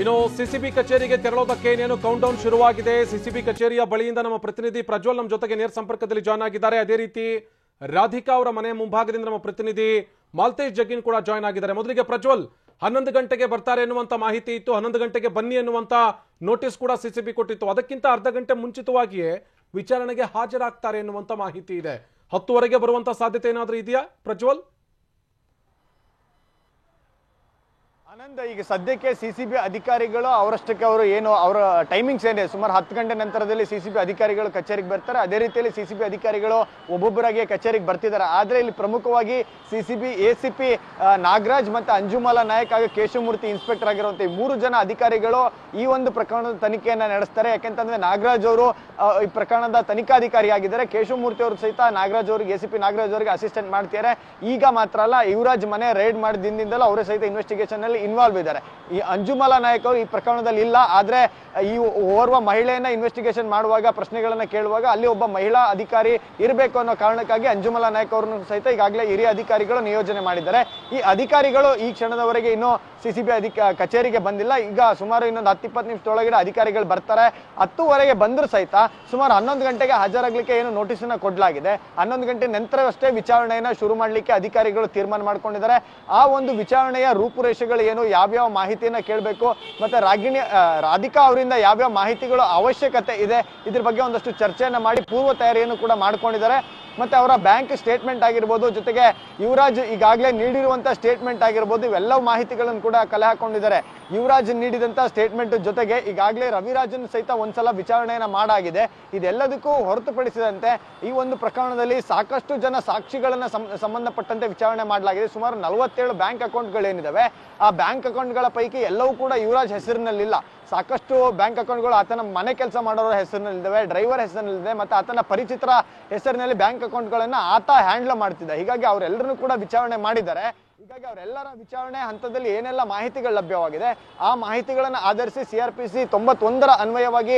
Speaker 1: ಇನ್ನು ಸಿಸಿಬಿ ಕಚೇರಿಗೆ ತೆರಳೋದಕ್ಕೆ ಇನ್ನೇನು ಕೌಂಟ್ ಡೌನ್ ಶುರುವಾಗಿದೆ. ಸಿಸಿಬಿ ಕಚೇರಿಯ ಬಳಿಯಿಂದ ನಮ್ಮ ಪ್ರತಿನಿಧಿ ಪ್ರಜ್ವಲ್ ನಮ್ಮ ಜೊತೆಗೆ ನೇರ ಸಂಪರ್ಕದಲ್ಲಿ ಜಾಯ್ನ್ ಆಗಿದ್ದಾರೆ. ಅದೇ ರೀತಿ ರಾಧಿಕಾ ಅವರ ಮನೆ ಮುಂಭಾಗದಿಂದ ನಮ್ಮ ಪ್ರತಿನಿಧಿ ಮಾಲ್ತೇಶ್ ಜಗ್ಗಿನ್ ಕೂಡ ಜಾಯ್ನ್ ಆಗಿದ್ದಾರೆ. ಮೊದಲಿಗೆ ಪ್ರಜ್ವಲ್, 11 ಗಂಟೆಗೆ ಬರ್ತಾರೆ ಎನ್ನುವಂತ ಮಾಹಿತಿ ಇತ್ತು, 11 ಗಂಟೆಗೆ ಬನ್ನಿ ಎನ್ನುವಂತ ನೋಟಿಸ್ ಕೂಡ ಸಿಸಿಬಿ ಕೊಟ್ಟಿತ್ತು. ಅದಕ್ಕಿಂತ ಅರ್ಧ ಗಂಟೆ ಮುಂಚಿತವಾಗಿಯೇ ವಿಚಾರಣೆಗೆ ಹಾಜರಾಗ್ತಾರೆ ಎನ್ನುವಂತ ಮಾಹಿತಿ ಇದೆ. 10ವರೆಗೆ ಬರುವಂತ ಸಾಧ್ಯತೆ ಏನಾದ್ರೂ ಇದೆಯಾ ಪ್ರಜ್ವಲ್?
Speaker 10: ಆನಂದ್, ಈಗ ಸದ್ಯಕ್ಕೆ ಸಿಸಿಬಿ ಅಧಿಕಾರಿಗಳು ಅವರಷ್ಟಕ್ಕೆ ಅವರು ಏನು ಅವರ ಟೈಮಿಂಗ್ಸ್ ಏನಿದೆ, ಸುಮಾರು 10 ಗಂಟೆ ನಂತರದಲ್ಲಿ ಸಿಸಿಬಿ ಅಧಿಕಾರಿಗಳು ಕಚೇರಿಗೆ ಬರ್ತಾರೆ. ಅದೇ ರೀತಿಯಲ್ಲಿ ಸಿಸಿಬಿ ಅಧಿಕಾರಿಗಳು ಒಬ್ಬೊಬ್ಬರಾಗಿ ಕಚೇರಿಗೆ ಬರ್ತಿದ್ದಾರೆ. ಆದರೆ ಇಲ್ಲಿ ಪ್ರಮುಖವಾಗಿ ಸಿಸಿಬಿ ACP ನಾಗರಾಜ್ ಮತ್ತು ಅಂಜುಮಾಲಾ ನಾಯಕ್ ಹಾಗೂ ಕೇಶವಮೂರ್ತಿ ಇನ್ಸ್ಪೆಕ್ಟರ್ ಆಗಿರುವಂಥ ಈ 3 ಜನ ಅಧಿಕಾರಿಗಳು ಈ ಒಂದು ಪ್ರಕರಣದ ತನಿಖೆಯನ್ನ ನಡೆಸ್ತಾರೆ. ಯಾಕೆಂತಂದ್ರೆ ನಾಗರಾಜ್ ಅವರು ಈ ಪ್ರಕರಣದ ತನಿಖಾಧಿಕಾರಿ ಆಗಿದ್ದಾರೆ. ಕೇಶವಮೂರ್ತಿ ಅವರು ಸಹಿತ ನಾಗರಾಜ್ ಅವರಿಗೆ ACP ನಾಗರಾಜ್ ಅವರಿಗೆ ಅಸಿಸ್ಟೆಂಟ್ ಮಾಡ್ತಿದ್ದಾರೆ. ಈಗ ಮಾತ್ರ ಅಲ್ಲ, ಯುವರಾಜ್ ಮನೆ ರೈಡ್ ಮಾಡಿದ ದಿನದಿಂದಲೂ ಅವರೇ ಸಹಿತ ಇನ್ವೆಸ್ಟಿಗೇಷನ್ ಅಲ್ಲಿ ಇನ್ವಾಲ್ವ್ ಇದ್ದಾರೆ. ಈ ಅಂಜುಮಾಲಾ ನಾಯಕ್ ಅವರು ಈ ಪ್ರಕರಣದಲ್ಲಿ ಇಲ್ಲ. ಆದ್ರೆ ಈ ಓರ್ವ ಮಹಿಳೆಯನ್ನ ಇನ್ವೆಸ್ಟಿಗೇಷನ್ ಮಾಡುವಾಗ ಪ್ರಶ್ನೆಗಳನ್ನ ಕೇಳುವಾಗ ಅಲ್ಲಿ ಒಬ್ಬ ಮಹಿಳಾ ಅಧಿಕಾರಿ ಇರಬೇಕು ಅನ್ನೋ ಕಾರಣಕ್ಕಾಗಿ ಅಂಜುಮಾಲಾ ನಾಯಕ್ ಅವರನ್ನು ಸಹಿತ ಈಗಾಗಲೇ ಹಿರಿಯ ಅಧಿಕಾರಿಗಳು ನಿಯೋಜನೆ ಮಾಡಿದ್ದಾರೆ. ಈ ಅಧಿಕಾರಿಗಳು ಈ ಕ್ಷಣದವರೆಗೆ ಇನ್ನೂ ಸಿಸಿಬಿ ಕಚೇರಿಗೆ ಬಂದಿಲ್ಲ. ಈಗ ಸುಮಾರು ಇನ್ನೊಂದು 10-20 ನಿಮಿಷದೊಳಗಡೆ ಅಧಿಕಾರಿಗಳು ಬರ್ತಾರೆ. 10ವರೆಗೆ ಬಂದರೂ ಸಹಿತ ಸುಮಾರು 11 ಗಂಟೆಗೆ ಹಾಜರಾಗಲಿಕ್ಕೆ ಏನು ನೋಟಿಸ್ ಅನ್ನ ಕೊಡಲಾಗಿದೆ. 11 ಗಂಟೆ ನಂತರವಷ್ಟೇ ವಿಚಾರಣೆಯನ್ನ ಶುರು ಮಾಡಲಿಕ್ಕೆ ಅಧಿಕಾರಿಗಳು ತೀರ್ಮಾನ ಮಾಡ್ಕೊಂಡಿದ್ದಾರೆ. ಆ ಒಂದು ವಿಚಾರಣೆಯ ರೂಪುರೇಷೆಗಳು ಏನು, ಯಾವ್ಯಾವ ಮಾಹಿತಿಯನ್ನ ಕೇಳಬೇಕು, ಮತ್ತೆ ರಾಧಿಕಾ ಅವರಿಂದ ಯಾವ್ಯಾವ ಮಾಹಿತಿಗಳು ಅವಶ್ಯಕತೆ ಇದೆ, ಇದ್ರ ಬಗ್ಗೆ ಒಂದಷ್ಟು ಚರ್ಚೆಯನ್ನ ಮಾಡಿ ಪೂರ್ವ ತಯಾರಿಯನ್ನು ಕೂಡ ಮಾಡ್ಕೊಂಡಿದ್ದಾರೆ. ಮತ್ತೆ ಅವರ ಬ್ಯಾಂಕ್ ಸ್ಟೇಟ್ಮೆಂಟ್ ಆಗಿರ್ಬೋದು, ಜೊತೆಗೆ ಯುವರಾಜ್ ಈಗಾಗಲೇ ನೀಡಿರುವಂತ ಸ್ಟೇಟ್ಮೆಂಟ್ ಆಗಿರ್ಬೋದು, ಇವೆಲ್ಲವೂ ಮಾಹಿತಿಗಳನ್ನು ಕೂಡ ಕಲೆ ಹಾಕೊಂಡಿದ್ದಾರೆ. ಯುವರಾಜ್ ನೀಡಿದಂತ ಸ್ಟೇಟ್ಮೆಂಟ್ ಜೊತೆಗೆ ಈಗಾಗಲೇ ರವಿರಾಜನ್ ಸಹಿತ ಒಂದ್ಸಲ ವಿಚಾರಣೆಯನ್ನ ಮಾಡಾಗಿದೆ. ಇದೆಲ್ಲದಕ್ಕೂ ಹೊರತುಪಡಿಸಿದಂತೆ ಈ ಒಂದು ಪ್ರಕರಣದಲ್ಲಿ ಸಾಕಷ್ಟು ಜನ ಸಾಕ್ಷಿಗಳನ್ನ ಸಂಬಂಧಪಟ್ಟಂತೆ ವಿಚಾರಣೆ ಮಾಡಲಾಗಿದೆ. ಸುಮಾರು 47 ಬ್ಯಾಂಕ್ ಅಕೌಂಟ್ಗಳೇನಿದಾವೆ, ಆ ಬ್ಯಾಂಕ್ ಅಕೌಂಟ್ಗಳ ಪೈಕಿ ಎಲ್ಲವೂ ಕೂಡ ಯುವರಾಜ್ ಹೆಸರಿನಲ್ಲಿಲ್ಲ. ಸಾಕಷ್ಟು ಬ್ಯಾಂಕ್ ಅಕೌಂಟ್ಗಳು ಆತನ ಮನೆ ಕೆಲಸ ಮಾಡೋರ ಹೆಸರಿನಲ್ಲಿದ್ದಾವೆ, ಡ್ರೈವರ್ ಹೆಸರಿನಲ್ಲಿದೆ, ಮತ್ತೆ ಆತನ ಪರಿಚಿತರ ಹೆಸರಿನಲ್ಲಿ ಬ್ಯಾಂಕ್ ಅಕೌಂಟ್ಗಳನ್ನ ಆತ ಹ್ಯಾಂಡಲ್ ಮಾಡ್ತಿದ್ದ. ಹೀಗಾಗಿ ಅವರೆಲ್ಲರನ್ನು ಕೂಡ ವಿಚಾರಣೆ ಮಾಡಿದ್ದಾರೆ. ಹೀಗಾಗಿ ಅವರೆಲ್ಲರ ವಿಚಾರಣೆ ಹಂತದಲ್ಲಿ ಏನೆಲ್ಲ ಮಾಹಿತಿಗಳು ಲಭ್ಯವಾಗಿದೆ ಆ ಮಾಹಿತಿಗಳನ್ನು ಆಧರಿಸಿ CRPC 91ರ ಅನ್ವಯವಾಗಿ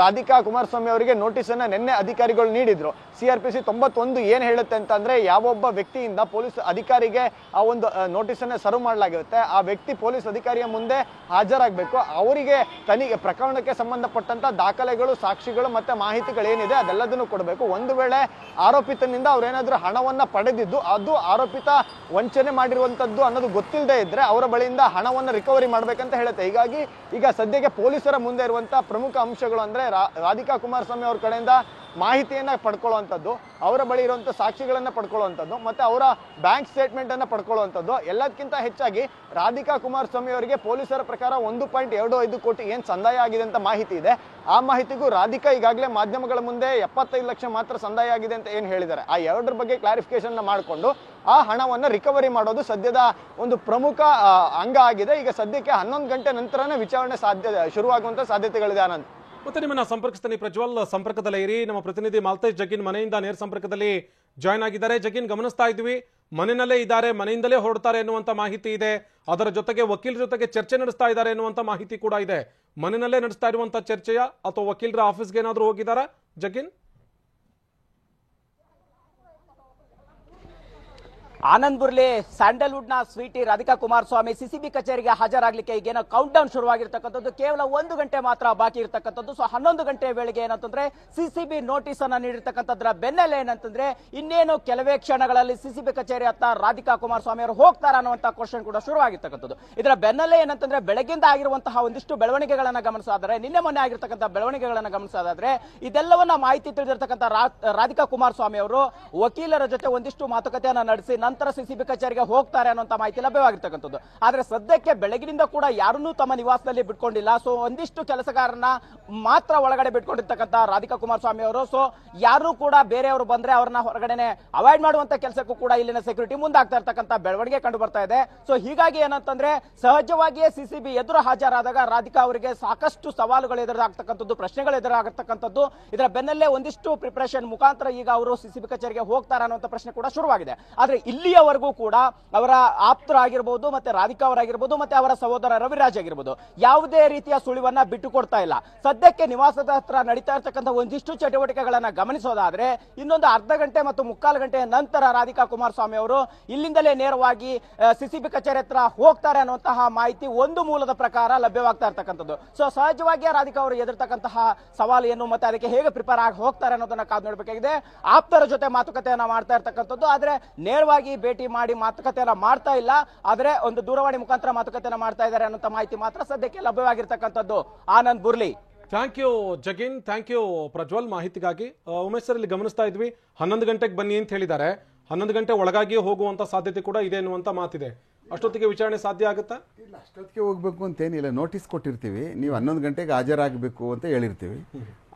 Speaker 10: ರಾಧಿಕಾ ಕುಮಾರಸ್ವಾಮಿ ಅವರಿಗೆ ನೋಟಿಸ್ ಅನ್ನ ನಿನ್ನೆ ಅಧಿಕಾರಿಗಳು ನೀಡಿದ್ರು. CRPC 91 ಏನ್ ಹೇಳುತ್ತೆ ಅಂತಂದ್ರೆ, ಯಾವೊಬ್ಬ ವ್ಯಕ್ತಿಯಿಂದ ಪೊಲೀಸ್ ಅಧಿಕಾರಿಗೆ ಆ ಒಂದು ನೋಟಿಸ್ ಅನ್ನ ಸರ್ವ್ ಮಾಡಲಾಗಿರುತ್ತೆ. ಆ ವ್ಯಕ್ತಿ ಪೊಲೀಸ್ ಅಧಿಕಾರಿಯ ಮುಂದೆ ಹಾಜರಾಗಬೇಕು. ಅವರಿಗೆ ಪ್ರಕರಣಕ್ಕೆ ಸಂಬಂಧಪಟ್ಟಂತ ದಾಖಲೆಗಳು, ಸಾಕ್ಷಿಗಳು ಮತ್ತೆ ಮಾಹಿತಿಗಳು ಏನಿದೆ ಅದೆಲ್ಲದನ್ನು ಕೊಡಬೇಕು. ಒಂದು ವೇಳೆ ಆರೋಪಿತನಿಂದ ಅವ್ರೇನಾದ್ರೂ ಹಣವನ್ನ ಪಡೆದಿದ್ದು ಅದು ಆರೋಪಿತ ವಂಚನೆ ಮಾಡಿರುವಂತದ್ದು ಅನ್ನೋದು ಗೊತ್ತಿಲ್ಲದೆ ಇದ್ರೆ ಅವರ ಬಳಿಯಿಂದ ಹಣವನ್ನು ರಿಕವರಿ ಮಾಡ್ಬೇಕಂತ ಹೇಳುತ್ತೆ. ಹೀಗಾಗಿ ಈಗ ಸದ್ಯಕ್ಕೆ ಪೊಲೀಸರ ಮುಂದೆ ಇರುವಂತಹ ಪ್ರಮುಖ ಅಂಶಗಳು ಅಂದ್ರೆ ರಾಧಿಕಾ ಕುಮಾರಸ್ವಾಮಿ ಅವ್ರ ಕಡೆಯಿಂದ ಮಾಹಿತಿಯನ್ನ ಪಡ್ಕೊಳ್ಳುವಂಥದ್ದು, ಅವರ ಬಳಿ ಇರುವಂತಹ ಸಾಕ್ಷಿಗಳನ್ನ ಪಡ್ಕೊಳ್ಳುವಂಥದ್ದು, ಮತ್ತೆ ಅವರ ಬ್ಯಾಂಕ್ ಸ್ಟೇಟ್ಮೆಂಟ್ ಅನ್ನ ಪಡ್ಕೊಳ್ಳುವಂಥದ್ದು. ಎಲ್ಲದಕ್ಕಿಂತ ಹೆಚ್ಚಾಗಿ ರಾಧಿಕಾ ಕುಮಾರಸ್ವಾಮಿ ಅವರಿಗೆ ಪೊಲೀಸರ ಪ್ರಕಾರ 1.25 ಕೋಟಿ ಏನ್ ಸಂದಾಯ ಆಗಿದೆ ಅಂತ ಮಾಹಿತಿ ಇದೆ. ಆ ಮಾಹಿತಿಗೂ ರಾಧಿಕಾ ಈಗಾಗಲೇ ಮಾಧ್ಯಮಗಳ ಮುಂದೆ 75 ಲಕ್ಷ ಮಾತ್ರ ಸಂದಾಯ ಆಗಿದೆ ಅಂತ ಏನ್ ಹೇಳಿದ್ದಾರೆ. ಆ ಎರಡರ ಬಗ್ಗೆ ಕ್ಲಾರಿಫಿಕೇಶನ್ ಮಾಡಿಕೊಂಡು ಆ ಹಣವನ್ನ ರಿಕವರಿ ಮಾಡೋದು ಸದ್ಯದ ಒಂದು ಪ್ರಮುಖ ಅಂಗ ಆಗಿದೆ. ಈಗ ಸದ್ಯಕ್ಕೆ 11 ಗಂಟೆ ನಂತರನೇ ವಿಚಾರಣೆ ಶುರುವಾಗುವಂತ ಸಾಧ್ಯತೆಗಳಿದೆ. ಆನಂದ್,
Speaker 1: ಮತ್ತೆ ನಿಮ್ಮನ್ನ ಸಂಪರ್ಕಿಸ್ತೀನಿ ಪ್ರಜ್ವಲ್, ಸಂಪರ್ಕದಲ್ಲೇ ಇರಿ. ನಮ್ಮ ಪ್ರತಿನಿಧಿ ಮಾಲ್ತೇಶ್ ಜಗ್ಗಿನ್ ಮನೆಯಿಂದ ನೇರ ಸಂಪರ್ಕದಲ್ಲಿ ಜಾಯ್ನ್ ಆಗಿದ್ದಾರೆ. ಜಗ್ಗಿನ್, ಗಮನಿಸ್ತಾ ಇದ್ವಿ ಮನೆಯಲ್ಲೇ ಇದ್ದಾರೆ, ಮನೆಯಿಂದಲೇ ಹೊರಡ್ತಾರೆ ಎನ್ನುವಂತ ಮಾಹಿತಿ ಇದೆ. ಅದರ ಜೊತೆಗೆ ವಕೀಲರ ಜೊತೆಗೆ ಚರ್ಚೆ ನಡೆಸ್ತಾ ಇದ್ದಾರೆ ಎನ್ನುವಂತ ಮಾಹಿತಿ ಕೂಡ ಇದೆ. ಮನೆಯಲ್ಲೇ ನಡೆಸ್ತಾ ಇರುವಂತ ಚರ್ಚೆಯ ಅಥವಾ ವಕೀಲರ ಆಫೀಸ್ಗೆ ಏನಾದರೂ ಹೋಗಿದ್ದಾರಾ ಜಗ್ಗಿನ್?
Speaker 5: ಆನಂದ್ ಬುರ್ಲಿ, ಸ್ಯಾಂಡಲ್ವುಡ್ ನ ಸ್ವೀಟಿ ರಾಧಿಕಾ ಕುಮಾರಸ್ವಾಮಿ ಸಿಸಿಬಿ ಕಚೇರಿಗೆ ಹಾಜರಾಗಲಿಕ್ಕೆ ಈಗೇನೋ ಕೌಂಟ್ ಡೌನ್ ಶುರುವಾಗಿರ್ತಕ್ಕಂಥದ್ದು, ಕೇವಲ 1 ಗಂಟೆ ಮಾತ್ರ ಬಾಕಿ ಇರತಕ್ಕಂಥದ್ದು. ಸೊ 11 ಗಂಟೆ ವೇಳೆಗೆ ಏನಂತಂದ್ರೆ ಸಿಸಿಬಿ ನೋಟಿಸ್ ಅನ್ನ ನೀಡಿರ್ತಕ್ಕಂಥದ್ರ ಬೆನ್ನಲ್ಲೇ ಏನಂತಂದ್ರೆ ಇನ್ನೇನು ಕೆಲವೇ ಕ್ಷಣಗಳಲ್ಲಿ ಸಿಸಿಬಿ ಕಚೇರಿ ಹತ್ತ ರಾಧಿಕಾ ಕುಮಾರಸ್ವಾಮಿ ಅವರು ಹೋಗ್ತಾರ ಅನ್ನುವಂತ ಕ್ವಶನ್ ಕೂಡ ಶುರುವಾಗಿರ್ತಕ್ಕಂಥದ್ದು. ಇದರ ಬೆನ್ನಲ್ಲೇ ಏನಂತಂದ್ರೆ ಬೆಳಗ್ಗಿಂದ ಆಗಿರುವಂತಹ ಒಂದಿಷ್ಟು ಬೆಳವಣಿಗೆಗಳನ್ನ ಗಮನಿಸೋದಾದ್ರೆ, ನಿನ್ನೆ ಮೊನ್ನೆ ಆಗಿರ್ತಕ್ಕಂಥ ಬೆಳವಣಿಗೆಗಳನ್ನ ಗಮನಿಸೋದಾದ್ರೆ, ಇದೆಲ್ಲವನ್ನ ಮಾಹಿತಿ ತಿಳಿದಿರ್ತಕ್ಕಂಥ ರಾಧಿಕಾ ಕುಮಾರಸ್ವಾಮಿ ಅವರು ವಕೀಲರ ಜೊತೆ ಒಂದಿಷ್ಟು ಮಾತುಕತೆಯನ್ನ ನಡೆಸಿ ನಂತರ ಸಿಸಿಬಿ ಕಚೇರಿಗೆ ಹೋಗ್ತಾರೆ ಅನ್ನುವಂತ ಮಾಹಿತಿ ಲಭ್ಯವಾಗಿರ್ತಕ್ಕಂಥದ್ದು. ಆದ್ರೆ ಸದ್ಯಕ್ಕೆ ಬೆಳಗಿನಿಂದ ಕೂಡ ಯಾರನ್ನೂ ತಮ್ಮ ನಿವಾಸದಲ್ಲಿ ಬಿಟ್ಕೊಂಡಿಲ್ಲ. ಸೊ ಒಂದಿಷ್ಟು ಕೆಲಸಗಾರನ ಮಾತ್ರ ಒಳಗಡೆ ಬಿಟ್ಕೊಂಡಿರ್ತಕ್ಕಂಥ ರಾಧಿಕಾ ಕುಮಾರಸ್ವಾಮಿ ಅವರು. ಸೊ ಯಾರು ಕೂಡ ಬೇರೆಯವರು ಬಂದ್ರೆ ಅವ್ರನ್ನ ಹೊರಗಡೆನೆ ಅವಾಯ್ಡ್ ಮಾಡುವಂತ ಕೆಲಸಕ್ಕೂ ಕೂಡ ಇಲ್ಲಿನ ಸೆಕ್ಯೂರಿಟಿ ಮುಂದಾಗ್ತಾ ಇರ್ತಕ್ಕಂಥ ಬೆಳವಣಿಗೆ ಕಂಡು ಬರ್ತಾ ಇದೆ. ಸೊ ಹೀಗಾಗಿ ಏನಂತಂದ್ರೆ ಸಹಜವಾಗಿಯೇ ಸಿಸಿಬಿ ಎದುರು ಹಾಜರಾದಾಗ ರಾಧಿಕಾ ಅವರಿಗೆ ಸಾಕಷ್ಟು ಸವಾಲುಗಳು ಎದುರಾಗ್ತಕ್ಕಂಥದ್ದು, ಪ್ರಶ್ನೆಗಳು ಎದುರಾಗತಕ್ಕಂಥದ್ದು. ಇದರ ಬೆನ್ನಲ್ಲೇ ಒಂದಿಷ್ಟು ಪ್ರಿಪರೇಷನ್ ಮುಖಾಂತರ ಈಗ ಅವರು ಸಿಸಿಬಿ ಕಚೇರಿಗೆ ಹೋಗ್ತಾರೆ ಅನ್ನುವಂಥ ಪ್ರಶ್ನೆ ಕೂಡ ಶುರುವಾಗಿದೆ. ಆದ್ರೆ ಇಲ್ಲಿಯವರೆಗೂ ಕೂಡ ಅವರ ಆಪ್ತರಾಗಿರ್ಬೋದು, ಮತ್ತೆ ರಾಧಿಕಾ ಅವರಾಗಿರ್ಬೋದು, ಮತ್ತೆ ಅವರ ಸಹೋದರ ರವಿರಾಜ್ ಆಗಿರ್ಬೋದು ಯಾವುದೇ ರೀತಿಯ ಸುಳಿವನ್ನ ಬಿಟ್ಟು ಕೊಡ್ತಾ ಇಲ್ಲ. ಸದ್ಯಕ್ಕೆ ನಿವಾಸದ ಹತ್ರ ನಡೀತಾ ಇರ್ತಕ್ಕಂಥ ಒಂದಿಷ್ಟು ಚಟುವಟಿಕೆಗಳನ್ನ ಗಮನಿಸೋದಾದ್ರೆ ಇನ್ನೊಂದು ಅರ್ಧ ಗಂಟೆ ಮತ್ತು 3/4 ಗಂಟೆ ನಂತರ ರಾಧಿಕಾ ಕುಮಾರಸ್ವಾಮಿ ಅವರು ಇಲ್ಲಿಂದಲೇ ನೇರವಾಗಿ ಸಿಸಿಬಿ ಕಚೇರಿ ಹತ್ರ ಹೋಗ್ತಾರೆ ಅನ್ನುವಂತಹ ಮಾಹಿತಿ ಒಂದು ಮೂಲದ ಪ್ರಕಾರ ಲಭ್ಯವಾಗ್ತಾ ಇರ್ತಕ್ಕಂಥದ್ದು. ಸೊ ಸಹಜವಾಗಿ ರಾಧಿಕಾ ಅವರು ಎದುರ್ತಕ್ಕಂತಹ ಸವಾಲು ಏನು, ಮತ್ತೆ ಅದಕ್ಕೆ ಹೇಗೆ ಪ್ರಿಪೇರ್ ಆಗಿ ಹೋಗ್ತಾರೆ ಅನ್ನೋದನ್ನ ಕಾದು ನೋಡಬೇಕಾಗಿದೆ. ಆಪ್ತರ ಜೊತೆ ಮಾತುಕತೆಯನ್ನ ಮಾಡ್ತಾ ಇರ್ತಕ್ಕಂಥದ್ದು, ಆದ್ರೆ ನೇರವಾಗಿ ಭೇಟಿ ಮಾಡಿ ಮಾತುಕತೆಯನ್ನ ಮಾಡ್ತಾ ಇಲ್ಲ. ಆದ್ರೆ ಒಂದು ದೂರವಾಣಿ ಮುಖಾಂತರ ಮಾತುಕತೆಯನ್ನ ಮಾಡ್ತಾ ಇದ್ದಾರೆ ಅನ್ನೋ ಮಾಹಿತಿ ಮಾತ್ರ ಸದ್ಯಕ್ಕೆ ಲಭ್ಯವಾಗಿರ್ತಕ್ಕಂಥದ್ದು. Anand Burli.
Speaker 1: Thank you Jagin, thank you Prajwal ಮಾಹಿತಿಗಾಗಿ. ಉಮೇಶ್ ಸರ್, ಇಲ್ಲಿ ಗಮನಿಸ್ತಾ ಇದ್ವಿ 11 ಗಂಟೆಗೆ ಬನ್ನಿ ಅಂತ ಹೇಳಿದ್ದಾರೆ. 11 ಗಂಟೆ ಒಳಗಾಗಿ ಹೋಗುವಂತ ಸಾಧ್ಯತೆ ಕೂಡ ಇದೆ ಅನ್ನುವಂತ ಮಾತಿದೆ. ಅಷ್ಟೊತ್ತಿಗೆ ವಿಚಾರಣೆ ಸಾಧ್ಯ ಆಗುತ್ತಾ?
Speaker 8: ಇಲ್ಲ, ಅಷ್ಟೊತ್ತಿಗೆ ಹೋಗ್ಬೇಕು ಅಂತೇನಿಲ್ಲ. ನೋಟಿಸ್ ಕೊಟ್ಟಿರ್ತೀವಿ, ನೀವು 11 ಗಂಟೆಗೆ ಹಾಜರಾಗಬೇಕು ಅಂತ ಹೇಳಿರ್ತೀವಿ.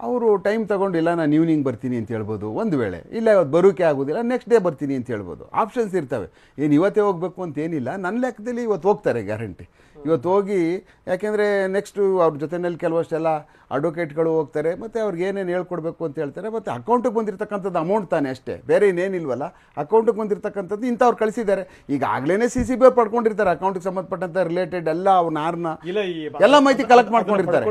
Speaker 8: ಅವರು ಟೈಮ್ ತಗೊಂಡಿಲ್ಲ, ನಾನು ಈವ್ನಿಂಗ್ ಬರ್ತೀನಿ ಅಂತ ಹೇಳ್ಬೋದು. ಒಂದು ವೇಳೆ ಇಲ್ಲ ಇವತ್ತು ಬರೋಕೆ ಆಗೋದಿಲ್ಲ, ನೆಕ್ಸ್ಟ್ ಡೇ ಬರ್ತೀನಿ ಅಂತ ಹೇಳ್ಬೋದು. ಆಪ್ಷನ್ಸ್ ಇರ್ತವೆ. ಏನು ಇವತ್ತೇ ಹೋಗಬೇಕು ಅಂತ ಏನಿಲ್ಲ. ನನ್ನ ಲೆಕ್ಕದಲ್ಲಿ ಇವತ್ತು ಹೋಗ್ತಾರೆ ಗ್ಯಾರಂಟಿ. ಇವತ್ತು ಹೋಗಿ, ಯಾಕೆಂದರೆ ನೆಕ್ಸ್ಟು ಅವ್ರ ಜೊತೆಯಲ್ಲಿ ಕೆಲವಷ್ಟೆಲ್ಲ ಅಡ್ವೊಕೇಟ್ಗಳು ಹೋಗ್ತಾರೆ, ಮತ್ತು ಅವ್ರಿಗೆ ಏನೇನು ಹೇಳ್ಕೊಡ್ಬೇಕು ಅಂತ ಹೇಳ್ತಾರೆ. ಮತ್ತು ಅಕೌಂಟಿಗೆ ಬಂದಿರತಕ್ಕಂಥದ್ದು ಅಮೌಂಟ್ ತಾನೇ ಅಷ್ಟೇ, ಬೇರೆ ಇನ್ನೇನಿಲ್ವಲ್ಲ. ಅಕೌಂಟಿಗೆ ಬಂದಿರತಕ್ಕಂಥದ್ದು ಇಂಥವ್ರು ಕಳಿಸಿದ್ದಾರೆ. ಈಗಾಗಲೇ CCB ಪಡ್ಕೊಂಡಿರ್ತಾರೆ ಅಕೌಂಟಿಗೆ ಸಂಬಂಧಪಟ್ಟಂಥ ರಿಲೇಟೆಡ್ ಎಲ್ಲ ಅವ್ರನ್ನ ಎಲ್ಲ ಮಾಹಿತಿ ಕಲೆಕ್ಟ್ ಮಾಡ್ಕೊಂಡಿರ್ತಾರೆ.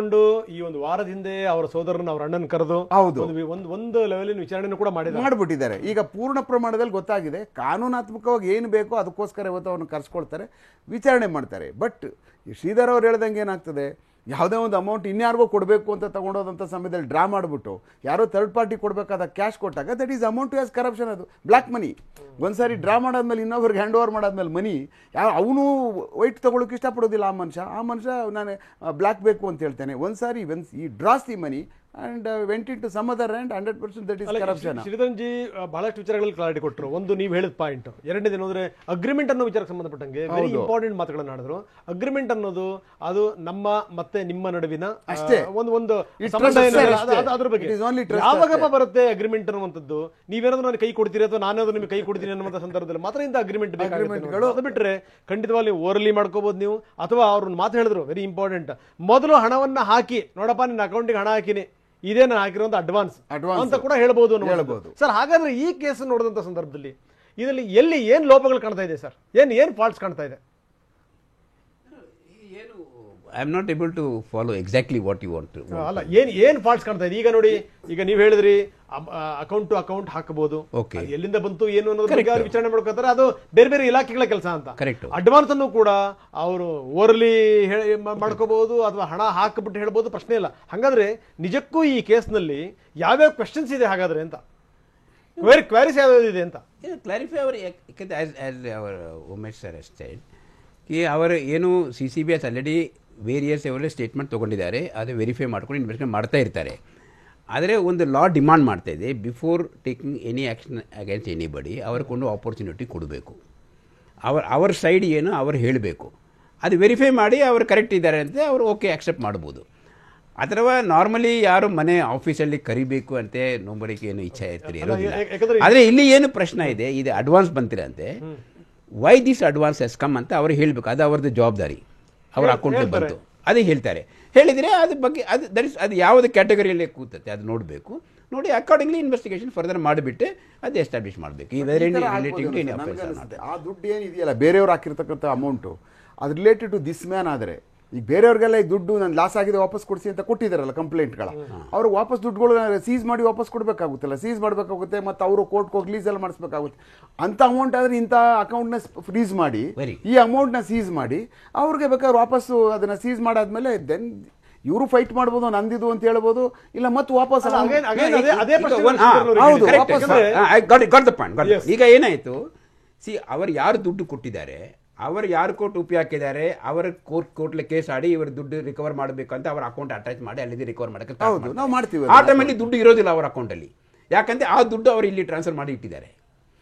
Speaker 2: ಈ ಒಂದು ವಾರದ ಹಿಂದೆ ಅವರ ಸೋದರನ ಅವ್ರ ಅಣ್ಣನ ಕರೆದು
Speaker 8: ಹೌದು
Speaker 2: ಒಂದು ಲೆವೆಲಿನ ವಿಚಾರಣೆ ಕೂಡ
Speaker 8: ಮಾಡಿಬಿಟ್ಟಿದ್ದಾರೆ. ಈಗ ಪೂರ್ಣ ಪ್ರಮಾಣದಲ್ಲಿ ಗೊತ್ತಾಗಿದೆ. ಕಾನೂನಾತ್ಮಕವಾಗಿ ಏನು ಬೇಕೋ ಅದಕ್ಕೋಸ್ಕರ ಇವತ್ತು ಅವ್ರನ್ನ ಕರ್ಸ್ಕೊಳ್ತಾರೆ, ವಿಚಾರಣೆ ಮಾಡ್ತಾರೆ. ಬಟ್ ಶ್ರೀಧರ್ ಅವ್ರು ಹೇಳ್ದಂಗೆ ಏನಾಗ್ತದೆ, ಯಾವುದೇ ಒಂದು ಅಮೌಂಟ್ ಇನ್ಯಾರಿಗೋ ಕೊಡಬೇಕು ಅಂತ ತಗೊಂಡೋದಂಥ ಸಮಯದಲ್ಲಿ ಡ್ರಾ ಮಾಡಿಬಿಟ್ಟು ಯಾರೋ ಥರ್ಡ್ ಪಾರ್ಟಿ ಕೊಡಬೇಕಾದ ಕ್ಯಾಶ್ ಕೊಟ್ಟಾಗ that is amount to as corruption. ಅದು ಬ್ಲ್ಯಾಕ್ ಮನಿ. ಒಂದ್ಸಾರಿ ಡ್ರಾ ಮಾಡಾದ್ಮೇಲೆ ಇನ್ನೊಬ್ರಿಗೆ ಹ್ಯಾಂಡ್ ಓವರ್ ಮಾಡಾದ್ಮೇಲೆ ಮನಿ ಅವನು ವೈಟ್ ತೊಗೊಳಕ್ಕೆ ಇಷ್ಟಪಡೋದಿಲ್ಲ. ಆ ಮನುಷ್ಯ ನಾನು ಬ್ಲ್ಯಾಕ್ ಬೇಕು ಅಂತ ಹೇಳ್ತಾನೆ. ಒಂದ್ಸಾರಿ ಈ draws the money and went into some other hand, 100% that is corruption.
Speaker 2: ಶ್ರೀಧರನ್ಜಿ ಬಹಳಷ್ಟು ವಿಚಾರಗಳಲ್ಲಿ ಕ್ಲಾರಿಟಿ ಕೊಟ್ಟರು. ಒಂದು ನೀವು ಹೇಳಿದ ಪಾಯಿಂಟ್. ಎರಡನೇದು ಏನಂದ್ರೆ ಅಗ್ರಿಮೆಂಟ್ ಅನ್ನೋ ವಿಚಾರಕ್ಕೆ ಸಂಬಂಧಪಟ್ಟಂಗೆ ವೆರಿ ಇಂಪಾರ್ಟೆಂಟ್ ಮಾತುಗಳನ್ನು ಆಡಿದ್ರು. ಅಗ್ರಿಮೆಂಟ್ ಅನ್ನೋದು ಅದು ನಮ್ಮ ಮತ್ತೆ ನಿಮ್ಮ ನಡುವಿನ ಒಂದು ಅದ್ರ ಬಗ್ಗೆ ಯಾವಾಗಪ್ಪ ಬರುತ್ತೆ ಅಗ್ರಿಮೆಂಟ್ ಅನ್ನುವಂಥದ್ದು. ನೀವೇನಾದ್ರೂ ನಾನು ಕೈ ಕೊಡ್ತೀರಿ ಅಥವಾ ನಾನಾದ್ರೂ ನಿಮಗೆ ಕೈ ಕೊಡ್ತೀನಿ ಅನ್ನುವಂಥ ಸಂದರ್ಭದಲ್ಲಿ ಮಾತ್ರ ಇಂಥ ಅಗ್ರಿಮೆಂಟ್ ಬೇಕಾಗುತ್ತೆ. ಅದು ಬಿಟ್ಟರೆ ಖಂಡಿತವಾಗಿ ನೀವು ಓರಲಿ ಮಾಡ್ಕೋಬಹುದು ನೀವು. ಅಥವಾ ಅವ್ರನ್ನ ಮಾತು ಹೇಳಿದ್ರು ವೆರಿ ಇಂಪಾರ್ಟೆಂಟ್, ಮೊದಲು ಹಣವನ್ನ ಹಾಕಿ ನೋಡಪ್ಪ ನಿನ್ನ ಅಕೌಂಟಿಗೆ ಹಣ ಹಾಕಿನಿ, ಇದೇ ನಾನು ಹಾಕಿರುವಂತ ಅಡ್ವಾನ್ಸ್ ಅಂತ ಕೂಡ ಹೇಳ್ಬೋದು. ಸರ್, ಹಾಗಾದ್ರೆ ಈ ಕೇಸ್ ನೋಡಿದಂತ ಸಂದರ್ಭದಲ್ಲಿ ಇದರಲ್ಲಿ ಎಲ್ಲಿ ಏನ್ ಲೋಪಗಳು ಕಾಣ್ತಾ ಇದೆ ಸರ್? ಏನ್ ಫಾಲ್ಟ್ಸ್ ಕಾಣ್ತಾ ಇದೆ?
Speaker 6: I am not able to follow exactly what you want.
Speaker 2: ಅಲ್ಲ, ಏನ್ ಫಾಲ್ಟ್ಸ್ ಕಾಣ್ತಾ ಇದೆ? ಈಗ ನೋಡಿ, ಈಗ ನೀವು ಹೇಳಿದ್ರಿ ಅಕೌಂಟ್ ಟು ಅಕೌಂಟ್ ಹಾಕಬಹುದು, ಎಲ್ಲಿಂದ ಬಂತು ಏನು ಅನ್ನೋದ್ರ ಬಗ್ಗೆ ಅವ್ರು ವಿಚಾರಣೆ ಮಾಡ್ಕೋತಾರೆ. ಅದು ಬೇರೆ ಬೇರೆ ಇಲಾಖೆಗಳ ಕೆಲಸ ಅಂತ. ಅಡ್ವಾನ್ಸ್ ಅನ್ನು ಕೂಡ ಅವರು ಓರ್ಲಿ ಮಾಡ್ಕೋಬಹುದು ಅಥವಾ ಹಣ ಹಾಕಿಬಿಟ್ಟು ಹೇಳ್ಬೋದು, ಪ್ರಶ್ನೆ ಇಲ್ಲ. ಹಾಗಾದ್ರೆ ನಿಜಕ್ಕೂ ಈ ಕೇಸ್ನಲ್ಲಿ ಯಾವ್ಯಾವ ಕ್ವೆಶ್ಚನ್ಸ್ ಇದೆ ಹಾಗಾದ್ರೆ ಅಂತ, ಕ್ವಾರೀಸ್ ಯಾವ್ಯಾವ್ದಿದೆ ಅಂತ
Speaker 6: ಕ್ಲಾರಿಫೈ ಅವರು. ಯಾಕಂದ್ರೆ ಉಮೇಶ್ ಸರ್ ಅಷ್ಟೇ ಅವರು ಏನು CCB ಆಲ್ರೆಡಿ ವೇರಿಯಸ್ ಅವರೇ ಸ್ಟೇಟ್ಮೆಂಟ್ ತೊಗೊಂಡಿದ್ದಾರೆ. ಅದು ವೆರಿಫೈ ಮಾಡ್ಕೊಂಡು ಇನ್ವೆಸ್ಟಿಗೇಷನ್ ಮಾಡ್ತಾ ಇರ್ತಾರೆ. ಆದರೆ ಒಂದು ಲಾ ಡಿಮಾಂಡ್ ಮಾಡ್ತಾ ಇದೆ, before taking any action against anybody ಅವ್ರಿಗೊಂದು ಆಪರ್ಚುನಿಟಿ ಕೊಡಬೇಕು. ಅವ್ರ ಸೈಡ್ ಏನು ಅವ್ರು ಹೇಳಬೇಕು. ಅದು ವೆರಿಫೈ ಮಾಡಿ ಅವರು ಕರೆಕ್ಟ್ ಇದ್ದಾರೆ ಅಂತ ಅವರು ಓಕೆ ಆಕ್ಸೆಪ್ಟ್ ಮಾಡ್ಬೋದು. ಅಥವಾ ನಾರ್ಮಲಿ ಯಾರು ಮನೆ ಆಫೀಸಲ್ಲಿ ಕರಿಬೇಕು ಅಂತ ನೋಂಬರಿಗೆ ಏನು ಇಚ್ಛೆ ಇರೋದಿಲ್ಲ. ಆದರೆ ಇಲ್ಲಿ ಏನು ಪ್ರಶ್ನೆ ಇದೆ, ಇದು ಅಡ್ವಾನ್ಸ್ ಬಂತಿರಂತೆ, why this advance is come ಅಂತ ಅವ್ರು ಹೇಳಬೇಕು. ಅದು ಅವ್ರದ್ದು ಜವಾಬ್ದಾರಿ, ಅವ್ರ ಅಕೌಂಟ್ಗೆ ಬಂತು ಅದೇ ಹೇಳ್ತಾರೆ. ಹೇಳಿದರೆ ಅದ್ರ ಬಗ್ಗೆ ಅದು ಯಾವುದು ಕ್ಯಾಟಗರಿಯಲ್ಲೇ ಕೂತತ್ತೆ ಅದು ನೋಡಬೇಕು. ನೋಡಿ ಅಕಾರ್ಡಿಂಗ್ಲಿ ಇನ್ವೆಸ್ಟಿಗೇಷನ್ ಫರ್ದರ್ ಮಾಡಿಬಿಟ್ಟು ಅದು ಎಸ್ಟಾಬ್ಲಿಷ್ ಮಾಡಬೇಕು.
Speaker 8: ಆ ದುಡ್ಡು ಏನಿದೆಯಲ್ಲ ಬೇರೆಯವ್ರು ಹಾಕಿರ್ತಕ್ಕಂಥ ಅಮೌಂಟು, ಅದು ರಿಲೇಟೆಡ್ ಟು ದಿಸ್ ಮ್ಯಾನ್ ಆದರೆ ಈಗ ಬೇರೆಯವ್ರಿಗೆಲ್ಲ ಈ ದುಡ್ಡು ನಾನು ಲಾಸ್ ಆಗಿದೆ ವಾಪಸ್ ಕೊಡಿಸಿ ಅಂತ ಕೊಟ್ಟಿದ್ದಾರಲ್ಲ ಕಂಪ್ಲೇಂಟ್ಗಳ, ಅವ್ರು ವಾಪಸ್ ದುಡ್ಡುಗಳು ಸೀಸ್ ಮಾಡಿ ವಾಪಸ್ ಕೊಡಬೇಕಾಗುತ್ತಲ್ಲ, ಸೀಸ್ ಮಾಡಬೇಕಾಗುತ್ತೆ. ಮತ್ತು ಅವರು ಕೋರ್ಟ್ಗೆ ಹೋಗಿ ಲೀಸ್ ಎಲ್ಲ ಮಾಡಿಸ್ಬೇಕಾಗುತ್ತೆ. ಅಂಥ ಅಮೌಂಟ್ ಆದರೆ ಇಂಥ ಅಕೌಂಟ್ನ ಫ್ರೀಸ್ ಮಾಡಿ, ಈ ಅಮೌಂಟ್ನ ಸೀಸ್ ಮಾಡಿ ಅವ್ರಿಗೆ ಬೇಕಾದ್ರೆ ವಾಪಸ್ಸು ಅದನ್ನು ಸೀಸ್ ಮಾಡಾದ್ಮೇಲೆ ದೆನ್ ಇವರು ಫೈಟ್ ಮಾಡ್ಬೋದು, ನಂದಿದು ಅಂತ ಹೇಳ್ಬೋದು. ಇಲ್ಲ ಮತ್ತೆ ವಾಪಸ್
Speaker 6: ಈಗ ಏನಾಯ್ತು, ಅವರು ಯಾರು ದುಡ್ಡು ಕೊಟ್ಟಿದ್ದಾರೆ, ಅವರು ಯಾರು ಕೋರ್ಟ್ ಉಪಿ ಹಾಕಿದ್ದಾರೆ, ಅವರ ಕೋರ್ಟ್ಲೆ ಕೇಸ್ ಆಡಿ ಇವರು ದುಡ್ಡು ರಿಕವರ್ ಮಾಡಬೇಕು ಅಂತ ಅವ್ರ ಅಕೌಂಟ್ ಅಟ್ಯಾಚ್ ಮಾಡಿ ಅಲ್ಲಿದೆ ರಿಕವರ್ ಮಾಡಕ್ಕೆ ನಾವು ಮಾಡ್ತೀವಿ. ಆ ಟೈಮಲ್ಲಿ ದುಡ್ಡು ಇರೋದಿಲ್ಲ ಅವ್ರ ಅಕೌಂಟಲ್ಲಿ, ಯಾಕಂದ್ರೆ ಆ ದುಡ್ಡು ಅವರು ಇಲ್ಲಿ ಟ್ರಾನ್ಸ್ಫರ್ ಮಾಡಿ ಇಟ್ಟಿದ್ದಾರೆ.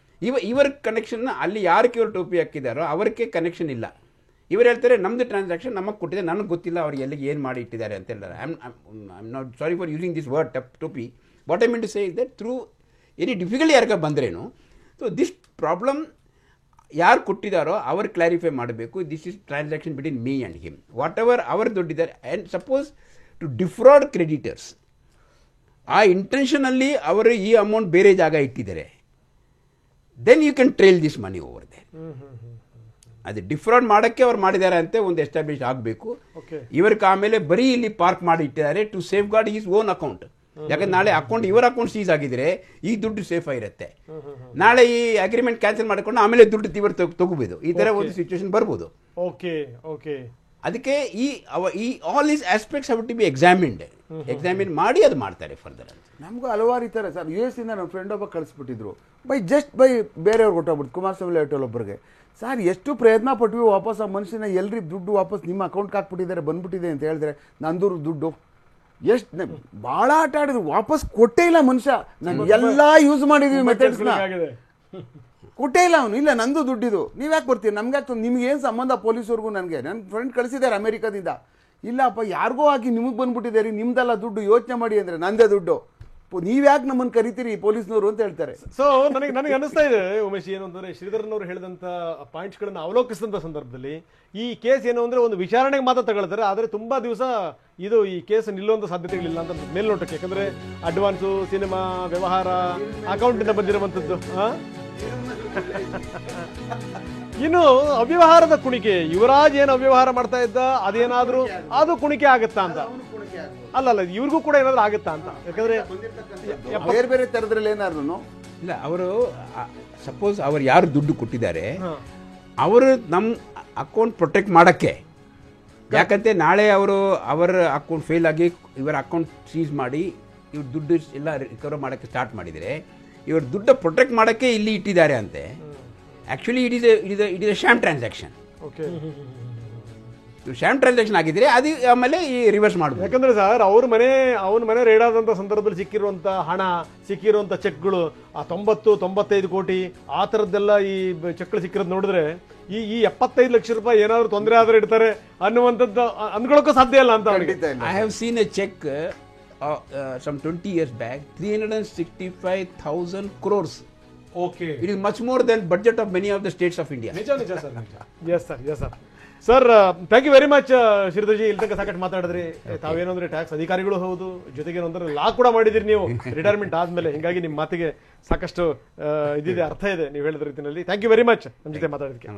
Speaker 6: ಇವರ ಕನೆಕ್ಷನ್ ಅಲ್ಲಿ ಯಾರಕ್ಕೆ ಇವರು ಟೋಪಿ ಹಾಕಿದಾರೋ ಅವರಿಗೆ ಕನೆಕ್ಷನ್ ಇಲ್ಲ. ಇವರು ಹೇಳ್ತಾರೆ ನಮ್ದು ಟ್ರಾನ್ಸಾಕ್ಷನ್ ನಮಗೆ ಕೊಟ್ಟಿದೆ, ನನಗೆ ಗೊತ್ತಿಲ್ಲ ಅವ್ರು ಎಲ್ಲಿಗೆ ಏನು ಮಾಡಿ ಇಟ್ಟಿದ್ದಾರೆ ಅಂತ ಹೇಳ್ತಾರೆ. I am not sorry for using this word ಟೋಪಿ. What I mean to say is that through any difficulty ಯಾರಿಗೆ ಬಂದ್ರೇನು, ಸೊ ದಿಸ್ ಪ್ರಾಬ್ಲಮ್ ಯಾರು ಕೊಟ್ಟಿದ್ದಾರೋ ಅವರು ಕ್ಲಾರಿಫೈ ಮಾಡಬೇಕು. This is transaction between me and him. Whatever ಅವರು ದುಡ್ಡಿದ್ದಾರೆ and suppose to defraud creditors, ಆ intentionally ಅವರು ಈ ಅಮೌಂಟ್ ಬೇರೆ ಜಾಗ ಇಟ್ಟಿದ್ದಾರೆ, then you can trail this money over they. ಅದು ಡಿಫ್ರಾಡ್ ಮಾಡೋಕ್ಕೆ ಅವ್ರು ಮಾಡಿದ್ದಾರೆ ಅಂತ ಒಂದು ಎಸ್ಟಾಬ್ಲಿಷ್ ಆಗಬೇಕು. ಇವರಿಗೆ ಆಮೇಲೆ ಬರೀ ಇಲ್ಲಿ ಪಾರ್ಕ್ ಮಾಡಿ ಇಟ್ಟಿದ್ದಾರೆ to safeguard his own account. ಯಾಕಂದ್ರೆ ನಾಳೆ ಅಕೌಂಟ್ ಇವರ ಅಕೌಂಟ್ ಸೀಸ್ ಆಗಿದ್ರೆ ಈ ದುಡ್ಡು ಸೇಫ್ ಆಗಿರುತ್ತೆ. ನಾಳೆ ಈ ಅಗ್ರಿಮೆಂಟ್ ಕ್ಯಾನ್ಸಲ್ ಮಾಡಿಕೊಂಡು ಆಮೇಲೆ ದುಡ್ಡು ಇವರು ತಗೋಬಹುದು. ಈ ತರ ಒಂದು ಸಿಚುವೇಶನ್ ಬರ್ಬೋದು. ಅದಕ್ಕೆ ಈ all these aspects have to be examine ಮಾಡಿ ಅದು ಮಾಡ್ತಾರೆ ಫರ್ದರ್.
Speaker 8: ನಮಗೂ ಹಲವಾರು ಈ ಥರ ಸರ್, US ಇಂದ ನಮ್ಮ ಫ್ರೆಂಡ್ ಒಬ್ಬ ಕಳಿಸ್ಬಿಟ್ಟಿದ್ರು ಬೈ ಬೇರೆಯವ್ರು ಕೊಟ್ಟೋಗ್ಬಿಟ್ಟು ಕುಮಾರಸ್ವಾಮಿ ಒಬ್ಬರಿಗೆ. ಸರ್ ಎಷ್ಟು ಪ್ರಯತ್ನ ಪಟ್ವಿ, ವಾಪಸ್ ಆ ಮನುಷ್ಯನ ಎಲ್ರಿ ದುಡ್ಡು ವಾಪಸ್ ನಿಮ್ಮ ಅಕೌಂಟ್ಗೆ ಹಾಕ್ಬಿಟ್ಟಿದ್ದಾರೆ ಬಂದ್ಬಿಟ್ಟಿದೆ ಅಂತ ಹೇಳಿದ್ರೆ ನಂದು ದುಡ್ಡು ಎಷ್ಟು ಭಾಳ ಆಟ ಆಡಿದ್ರು, ವಾಪಸ್ ಕೊಟ್ಟೇ ಇಲ್ಲ ಮನುಷ್ಯ. ನಾನು ಎಲ್ಲ ಯೂಸ್ ಮಾಡಿದೀವಿ ಮೆಥಡ್ಸ್ನ, ಕೊಟ್ಟೇ ಇಲ್ಲ ಅವನು. ಇಲ್ಲ ನಂದು ದುಡ್ಡಿದು, ನೀವು ಯಾಕೆ ಬರ್ತೀರಿ, ನಮ್ಗೆ ಯಾಕೆ, ನಿಮ್ಗೆ ಏನು ಸಂಬಂಧ ಪೊಲೀಸವ್ರಿಗೂ? ನನಗೆ ನನ್ನ ಫ್ರೆಂಡ್ ಕಳಿಸಿದ್ದಾರೆ ಅಮೆರಿಕದಿಂದ. ಇಲ್ಲಪ್ಪ ಯಾರಿಗೋ ಹಾಕಿ ನಿಮಗೆ ಬಂದ್ಬಿಟ್ಟಿದ್ದೀರಿ, ನಿಮ್ದೆಲ್ಲ ದುಡ್ಡು, ಯೋಚನೆ ಮಾಡಿ ಅಂದರೆ ನಂದೇ ದುಡ್ಡು, ನೀವ್ಯಾಕೆ ನಮ್ಮನ್ನು ಕರಿತೀರಿ ಪೊಲೀಸ್ನವರು ಅಂತ ಹೇಳ್ತಾರೆ.
Speaker 2: ಸೊ ನನಗೆ ಅನಿಸ್ತಾ ಇದೆ ಉಮೇಶ್, ಏನು ಅಂತಂದ್ರೆ ಶ್ರೀಧರನವರು ಹೇಳಿದಂಥ ಪಾಯಿಂಟ್ಸ್ಗಳನ್ನು ಅವಲೋಕಿಸಿದಂಥ ಸಂದರ್ಭದಲ್ಲಿ ಈ ಕೇಸ್ ಏನು ಅಂದ್ರೆ ಒಂದು ವಿಚಾರಣೆಗೆ ಮಾತ್ರ ತಗೊಳ್ತಾರೆ, ಆದರೆ ತುಂಬಾ ದಿವಸ ಇದು ಈ ಕೇಸ್ ನಿಲ್ಲುವಂಥ ಸಾಧ್ಯತೆಗಳಿಲ್ಲ ಅಂತ ಮೇಲ್ನೋಟಕ್ಕೆ. ಯಾಕಂದ್ರೆ ಅಡ್ವಾನ್ಸು, ಸಿನಿಮಾ ವ್ಯವಹಾರ, ಅಕೌಂಟಿಂದ ಬಂದಿರುವಂಥದ್ದು. ಇನ್ನು ಅವ್ಯವಹಾರದ ಕುಣಿಕೆ, ಯುವರಾಜ್ ಏನು ಅವ್ಯವಹಾರ ಮಾಡ್ತಾ ಇದ್ದ ಅದೇನಾದ್ರೂ ಅದು ಕುಣಿಕೆ ಆಗುತ್ತಾ ಅಂತ. ಅಲ್ಲ ಇವ್ರಿಗೂ ಕೂಡ ಏನಾದ್ರು ಆಗುತ್ತಾ ಅಂತ, ಯಾಕಂದ್ರೆ
Speaker 8: ಬೇರೆ ಬೇರೆ ತರದ್ರಲ್ಲಿ ಏನಾದ್ರು
Speaker 6: ಇಲ್ಲ. ಅವರು ಸಪೋಸ್ ಅವ್ರು ಯಾರು ದುಡ್ಡು ಕೊಟ್ಟಿದ್ದಾರೆ ಅವರು ನಮ್ಮ ಅಕೌಂಟ್ ಪ್ರೊಟೆಕ್ಟ್ ಮಾಡೋಕ್ಕೆ, ಯಾಕಂತೆ ನಾಳೆ ಅವರ ಅಕೌಂಟ್ ಫೇಲ್ ಆಗಿ ಇವರ ಅಕೌಂಟ್ ಸೀಸ್ ಮಾಡಿ ಇವ್ರ ದುಡ್ಡು ಎಲ್ಲ ರಿಕವರ್ ಮಾಡೋಕ್ಕೆ ಸ್ಟಾರ್ಟ್ ಮಾಡಿದರೆ ಇವ್ರ ದುಡ್ಡು ಪ್ರೊಟೆಕ್ಟ್ ಮಾಡೋಕ್ಕೆ ಇಲ್ಲಿ ಇಟ್ಟಿದ್ದಾರೆ ಅಂತೆ. Actually it is A Shyam transaction.
Speaker 2: Okay,
Speaker 6: Shyam transaction ಆಗಿದ್ರೆ ಅದು ಆಮೇಲೆ ಈ ರಿವರ್ಸ್ ಮಾಡ್ಬೋದು.
Speaker 2: ಯಾಕಂದ್ರೆ ಸರ್ ಅವನ ಮನೆ ರೇಡ್ ಆದಂಥ ಸಂದರ್ಭದಲ್ಲಿ ಸಿಕ್ಕಿರುವಂಥ ಹಣ, ಸಿಕ್ಕಿರುವಂಥ ಚೆಕ್ಗಳು, ಆ 90-95 ಕೋಟಿ ಆ ಥರದ್ದೆಲ್ಲ ಈ ಚೆಕ್ಗಳು ಸಿಕ್ಕಿರೋದು ನೋಡಿದ್ರೆ ಈ 75 ಲಕ್ಷ ರೂಪಾಯಿ ಏನಾದ್ರು ತೊಂದರೆ ಆದ್ರೆ ಇಡ್ತಾರೆ ಅನ್ನುವಂಥದ್ದು ಅಂದ್ಕೊಳ್ಳೋಕ್ಕೂ ಸಾಧ್ಯ ಇಲ್ಲ ಅಂತ.
Speaker 6: I have seen a cheque some 20 years back, 365,000 crores.
Speaker 2: Okay.
Speaker 6: It is much more than budget of many of the states of India.
Speaker 2: ನಿಜ sir. Yes sir. Sir thank you very much Shridharji. ಇಲ್ಲಿ ತನಕ ಸಾಕಷ್ಟು ಮಾತಾಡಿದ್ರಿ. ತಾವೇನಂದ್ರೆ tax ಅಧಿಕಾರಿಗಳು ಹೌದು, ಜೊತೆಗೆ ಏನಂದ್ರೆ ಲಾ ಕೂಡ ಮಾಡಿದಿರಿ ನೀವು ರಿಟೈರ್ಮೆಂಟ್ ಆದ್ಮೇಲೆ. ಹಿಂಗಾಗಿ ನಿಮ್ಮ ಮಾತಿಗೆ ಸಾಕಷ್ಟು ಇದಿದೆ, ಅರ್ಥ ಇದೆ ನೀವು ಹೇಳಿದ ರೀತಿಯಲ್ಲಿ. ಥ್ಯಾಂಕ್ ಯು ವೆರಿ ಮಚ್ ನಮ್ಮ ಜೊತೆ ಮಾತಾಡೋದಕ್ಕೆ.